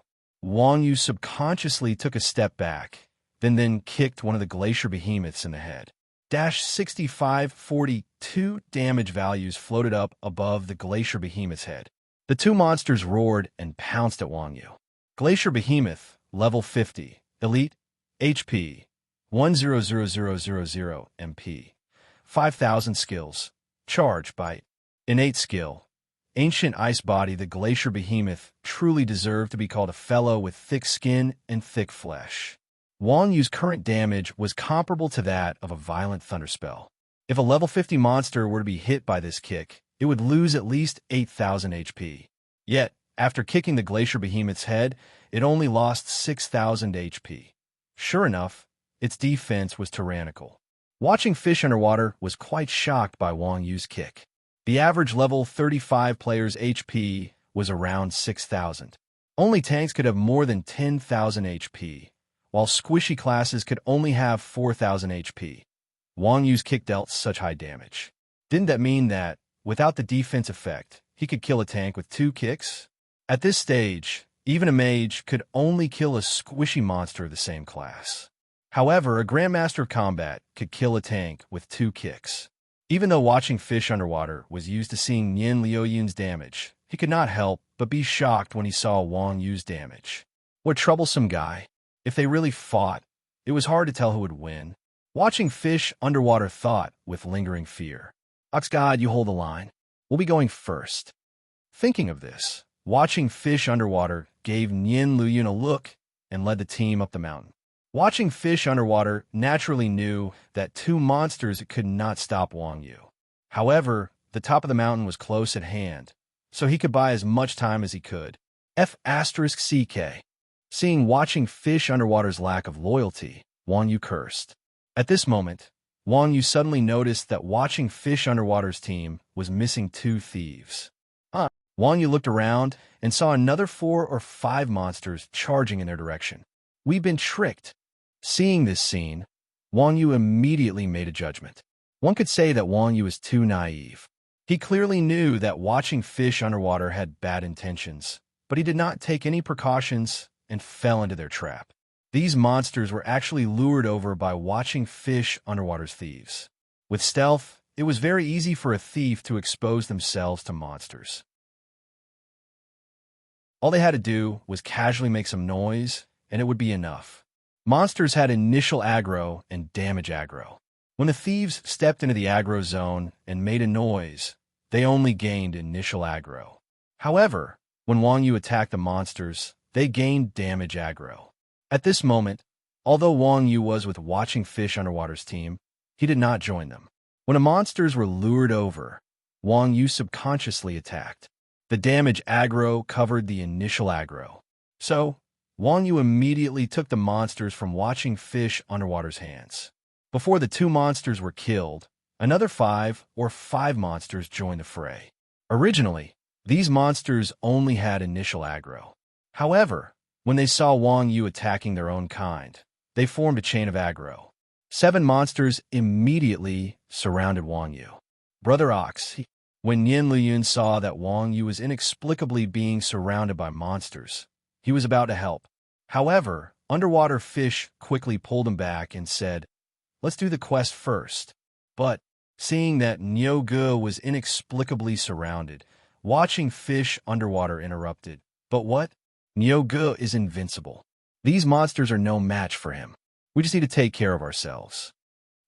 Wang Yu subconsciously took a step back, then kicked one of the glacier behemoths in the head. 6542 damage values floated up above the glacier behemoth's head. The 2 monsters roared and pounced at Wang Yu. Glacier behemoth, level 50, elite, HP, 100000 MP, 5000 skills, charge, bite, innate skill, ancient ice body. The glacier behemoth truly deserved to be called a fellow with thick skin and thick flesh. Wang Yu's current damage was comparable to that of a violent thunderspell. If a level 50 monster were to be hit by this kick, it would lose at least 8,000 HP. Yet, after kicking the glacier behemoth's head, it only lost 6,000 HP. Sure enough, its defense was tyrannical. Watching fish underwater was quite shocked by Wang Yu's kick. The average level 35 player's HP was around 6,000. Only tanks could have more than 10,000 HP, while squishy classes could only have 4,000 HP. Wang Yu's kick dealt such high damage. Didn't that mean that, without the defense effect, he could kill a tank with 2 kicks? At this stage, even a mage could only kill a squishy monster of the same class. However, a Grandmaster of Combat could kill a tank with 2 kicks. Even though watching fish underwater was used to seeing Nian Luyuan's damage, he could not help but be shocked when he saw Wang Yu's damage. What a troublesome guy. If they really fought, it was hard to tell who would win. Watching fish underwater thought with lingering fear. Ox God, you hold the line. We'll be going first. Thinking of this, watching fish underwater gave Nian Luyuan a look and led the team up the mountain. Watching fish underwater naturally knew that two monsters could not stop Wang Yu. However, the top of the mountain was close at hand, so he could buy as much time as he could. F***CK. Seeing watching fish underwater's lack of loyalty, Wang Yu cursed. At this moment, Wang Yu suddenly noticed that watching fish underwater's team was missing two thieves. Wang Yu looked around and saw another 4 or 5 monsters charging in their direction. We've been tricked. Seeing this scene, Wang Yu immediately made a judgment. One could say that Wang Yu was too naive. He clearly knew that watching fish underwater had bad intentions, but he did not take any precautions and fell into their trap. These monsters were actually lured over by watching fish underwater's thieves. With stealth, it was very easy for a thief to expose themselves to monsters. All they had to do was casually make some noise, and it would be enough. Monsters had initial aggro and damage aggro. When the thieves stepped into the aggro zone and made a noise, they only gained initial aggro. However, when Wang Yu attacked the monsters, they gained damage aggro. At this moment, although Wang Yu was with watching fish underwater's team, he did not join them. When the monsters were lured over, Wang Yu subconsciously attacked. The damage aggro covered the initial aggro. So, Wang Yu immediately took the monsters from watching fish underwater's hands. Before the 2 monsters were killed, another 5 monsters joined the fray. Originally, these monsters only had initial aggro. However, when they saw Wang Yu attacking their own kind, they formed a chain of aggro. 7 monsters immediately surrounded Wang Yu. Brother Ox. When Nian Luyun saw that Wang Yu was inexplicably being surrounded by monsters, he was about to help. However, underwater fish quickly pulled him back and said, "Let's do the quest first." But, seeing that Niu Ge was inexplicably surrounded, watching fish underwater interrupted. "But what? Niu Ge is invincible. These monsters are no match for him. We just need to take care of ourselves."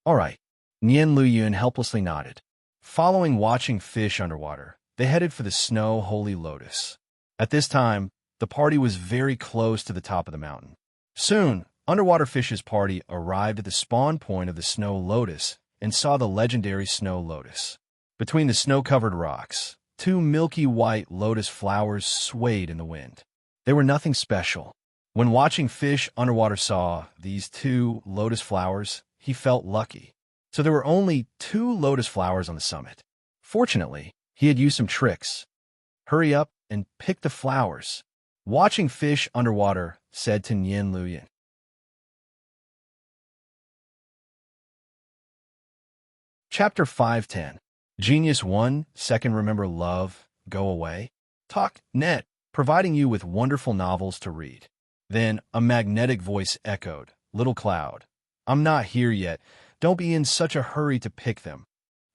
"All right." Nian Luyun helplessly nodded. Following watching fish underwater, they headed for the Snow Holy Lotus. At this time, the party was very close to the top of the mountain. Soon, Underwater Fish's party arrived at the spawn point of the Snow Lotus and saw the legendary Snow Lotus. Between the snow-covered rocks, 2 milky white lotus flowers swayed in the wind. They were nothing special. When watching fish underwater saw these 2 lotus flowers, he felt lucky. So there were only 2 lotus flowers on the summit. Fortunately, he had used some tricks. "Hurry up and pick the flowers," watching fish underwater said to Nian Luyun. Chapter 510. Genius 1 Second Remember Love, Go Away. Talk.net, providing you with wonderful novels to read. Then a magnetic voice echoed, "Little Cloud, I'm not here yet. Don't be in such a hurry to pick them."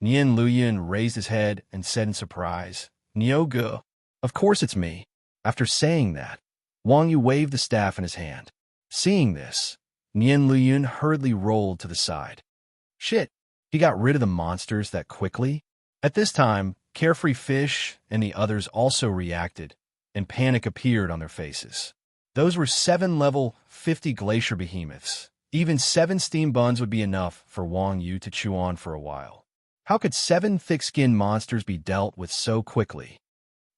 Nian Luyun raised his head and said in surprise, "Niu Ge, of course it's me." After saying that, Wang Yu waved the staff in his hand. Seeing this, Nian Luyun hurriedly rolled to the side. Shit, he got rid of the monsters that quickly? At this time, Carefree Fish and the others also reacted, and panic appeared on their faces. Those were 7 level 50 glacier behemoths. Even 7 steam buns would be enough for Wang Yu to chew on for a while. How could 7 thick-skinned monsters be dealt with so quickly?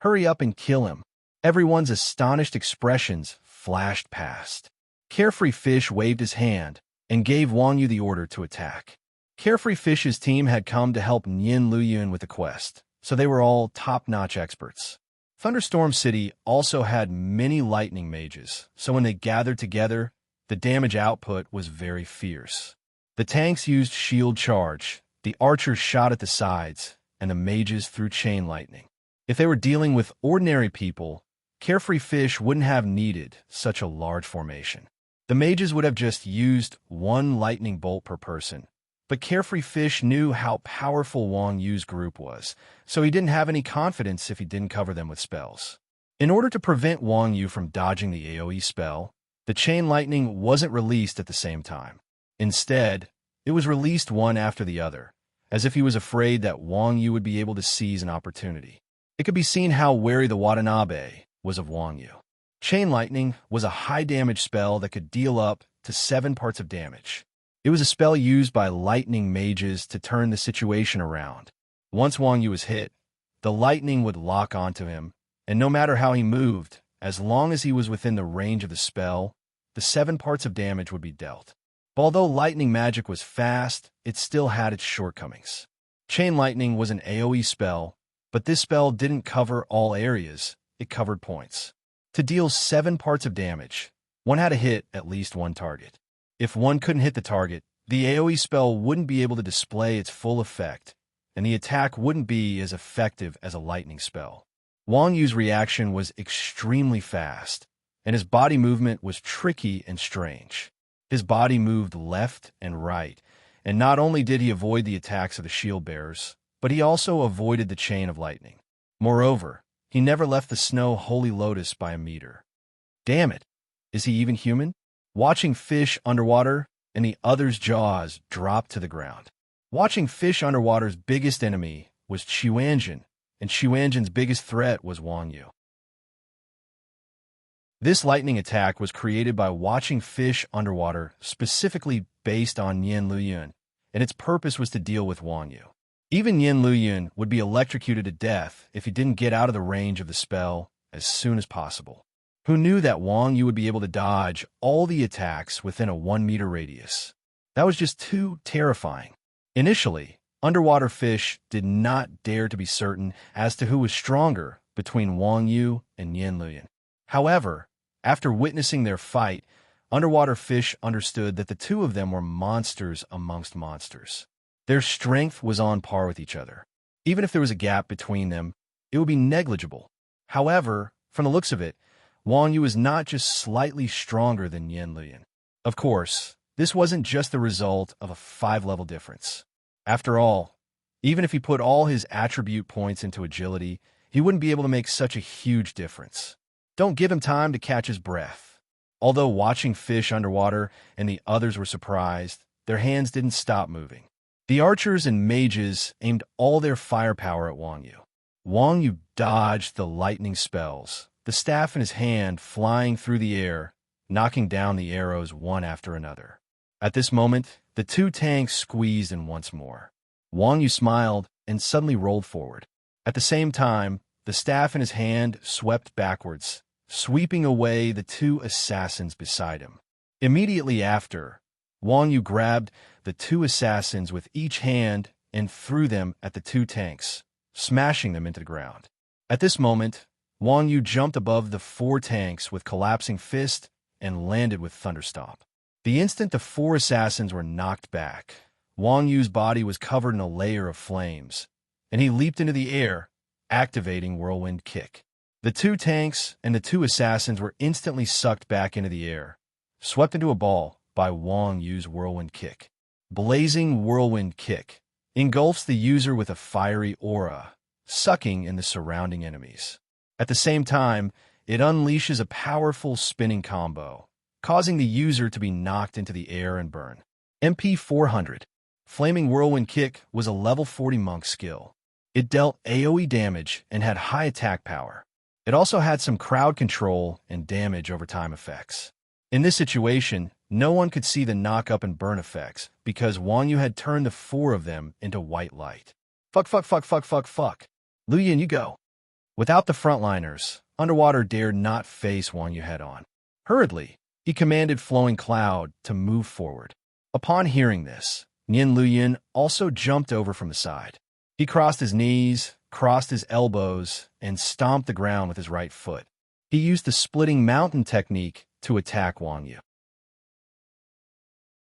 Hurry up and kill him. Everyone's astonished expressions flashed past. Carefree Fish waved his hand and gave Wang Yu the order to attack. Carefree Fish's team had come to help Nian Luyun with the quest, so they were all top-notch experts. Thunderstorm City also had many lightning mages, so when they gathered together, the damage output was very fierce. The tanks used shield charge, the archers shot at the sides, and the mages threw chain lightning. If they were dealing with ordinary people, Carefree Fish wouldn't have needed such a large formation. The mages would have just used 1 lightning bolt per person. But Carefree Fish knew how powerful Wang Yu's group was, so he didn't have any confidence if he didn't cover them with spells. In order to prevent Wang Yu from dodging the AoE spell, the chain lightning wasn't released at the same time. Instead, it was released one after the other, as if he was afraid that Wang Yu would be able to seize an opportunity. It could be seen how wary the Watanabe was of Wang Yu. Chain Lightning was a high-damage spell that could deal up to 7 parts of damage. It was a spell used by lightning mages to turn the situation around. Once Wang Yu was hit, the lightning would lock onto him, and no matter how he moved, as long as he was within the range of the spell, the 7 parts of damage would be dealt. Although lightning magic was fast, it still had its shortcomings. Chain Lightning was an AoE spell, but this spell didn't cover all areas, it covered points. To deal 7 parts of damage, one had to hit at least one target. If one couldn't hit the target, the AoE spell wouldn't be able to display its full effect, and the attack wouldn't be as effective as a lightning spell. Wang Yu's reaction was extremely fast, and his body movement was tricky and strange. His body moved left and right, and not only did he avoid the attacks of the shield bearers, but he also avoided the chain of lightning. Moreover, he never left the snow holy lotus by a meter. Damn it! Is he even human? Watching fish underwater, and the other's jaws dropped to the ground. Watching fish underwater's biggest enemy was Qiwanjin, and Qiwanjin's biggest threat was Wang Yu. This lightning attack was created by watching fish underwater, specifically based on Yin Luyun, and its purpose was to deal with Wang Yu. Even Yin Luyun would be electrocuted to death if he didn't get out of the range of the spell as soon as possible. Who knew that Wang Yu would be able to dodge all the attacks within a 1-meter radius? That was just too terrifying. Initially, underwater fish did not dare to be certain as to who was stronger between Wang Yu and Yin Luyun. However, after witnessing their fight, underwater fish understood that the two of them were monsters amongst monsters. Their strength was on par with each other. Even if there was a gap between them, it would be negligible. However, from the looks of it, Wang Yu was not just slightly stronger than Yin Luyun. Of course, this wasn't just the result of a 5-level difference. After all, even if he put all his attribute points into agility, he wouldn't be able to make such a huge difference. Don't give him time to catch his breath. Although watching fish underwater and the others were surprised, their hands didn't stop moving. The archers and mages aimed all their firepower at Wang Yu. Wang Yu dodged the lightning spells, the staff in his hand flying through the air, knocking down the arrows one after another. At this moment, the two tanks squeezed in once more. Wang Yu smiled and suddenly rolled forward. At the same time, the staff in his hand swept backwards, sweeping away the 2 assassins beside him. Immediately after, Wang Yu grabbed the 2 assassins with each hand and threw them at the 2 tanks, smashing them into the ground. At this moment, Wang Yu jumped above the 4 tanks with collapsing fist and landed with thunderstomp. The instant the 4 assassins were knocked back, Wang Yu's body was covered in a layer of flames, and he leaped into the air, activating Whirlwind Kick. The 2 tanks and the 2 assassins were instantly sucked back into the air, swept into a ball by Wang Yu's Whirlwind Kick. Blazing Whirlwind Kick engulfs the user with a fiery aura, sucking in the surrounding enemies. At the same time, it unleashes a powerful spinning combo, causing the user to be knocked into the air and burn. MP 400. Flaming Whirlwind Kick was a level 40 monk skill. It dealt AoE damage and had high attack power. It also had some crowd control and damage over time effects. In this situation, no one could see the knock-up and burn effects because Wang Yu had turned the 4 of them into white light. Fuck. Luyun, you go. Without the frontliners, Underwater dared not face Wang Yu head-on. Hurriedly, he commanded Flowing Cloud to move forward. Upon hearing this, Yin Luyun also jumped over from the side. He crossed his knees, crossed his elbows, and stomped the ground with his right foot. He used the splitting mountain technique to attack Wang Yu.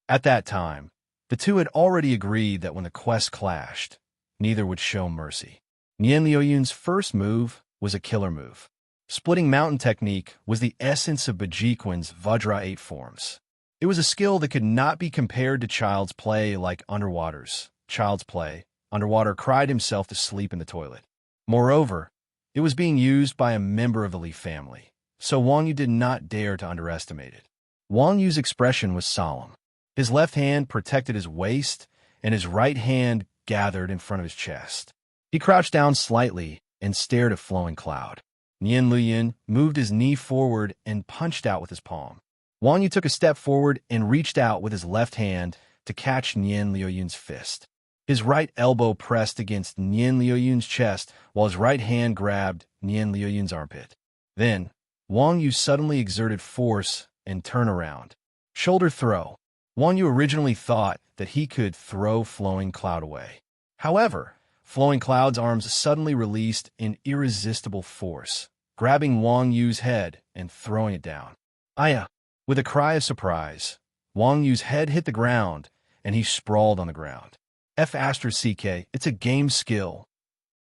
At that time, the two had already agreed that when the quests clashed, neither would show mercy. Yin Luyun's first move was a killer move. Splitting mountain technique was the essence of Bajiquin's Vajra 8 forms. It was a skill that could not be compared to Child's Play like Underwater's. Child's Play, Underwater cried himself to sleep in the toilet. Moreover, it was being used by a member of the Li family, so Wang Yu did not dare to underestimate it. Wang Yu's expression was solemn. His left hand protected his waist, and his right hand gathered in front of his chest. He crouched down slightly and stared at Flowing Cloud. Nian Luoyun moved his knee forward and punched out with his palm. Wang Yu took a step forward and reached out with his left hand to catch Nian Luoyun's fist. His right elbow pressed against Nian Luoyun's chest while his right hand grabbed Nian Luoyun's armpit. Then, Wang Yu suddenly exerted force and turned around. Shoulder throw. Wang Yu originally thought that he could throw Flowing Cloud away. However, Flowing Cloud's arms suddenly released in irresistible force, grabbing Wang Yu's head and throwing it down. Aya! With a cry of surprise, Wang Yu's head hit the ground, and he sprawled on the ground. F***, it's a game skill.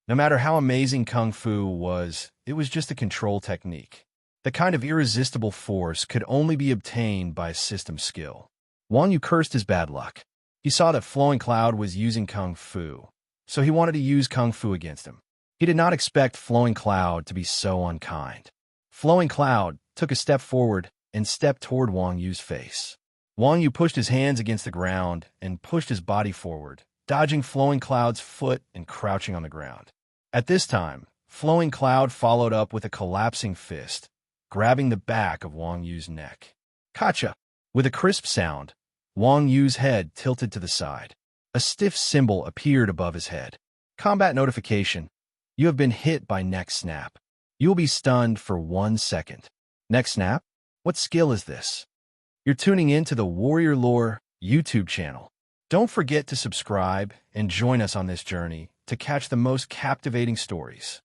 No matter how amazing Kung Fu was, it was just a control technique. The kind of irresistible force could only be obtained by system skill. Wang Yu cursed his bad luck. He saw that Flowing Cloud was using Kung Fu, so he wanted to use Kung Fu against him. He did not expect Flowing Cloud to be so unkind. Flowing Cloud took a step forward and stepped toward Wang Yu's face. Wang Yu pushed his hands against the ground and pushed his body forward, dodging Flowing Cloud's foot and crouching on the ground. At this time, Flowing Cloud followed up with a collapsing fist, grabbing the back of Wang Yu's neck. Kacha! With a crisp sound, Wang Yu's head tilted to the side. A stiff symbol appeared above his head. Combat notification. You have been hit by neck snap. You will be stunned for 1 second. Neck snap? What skill is this? You're tuning in to the Warrior Lore YouTube channel. Don't forget to subscribe and join us on this journey to catch the most captivating stories.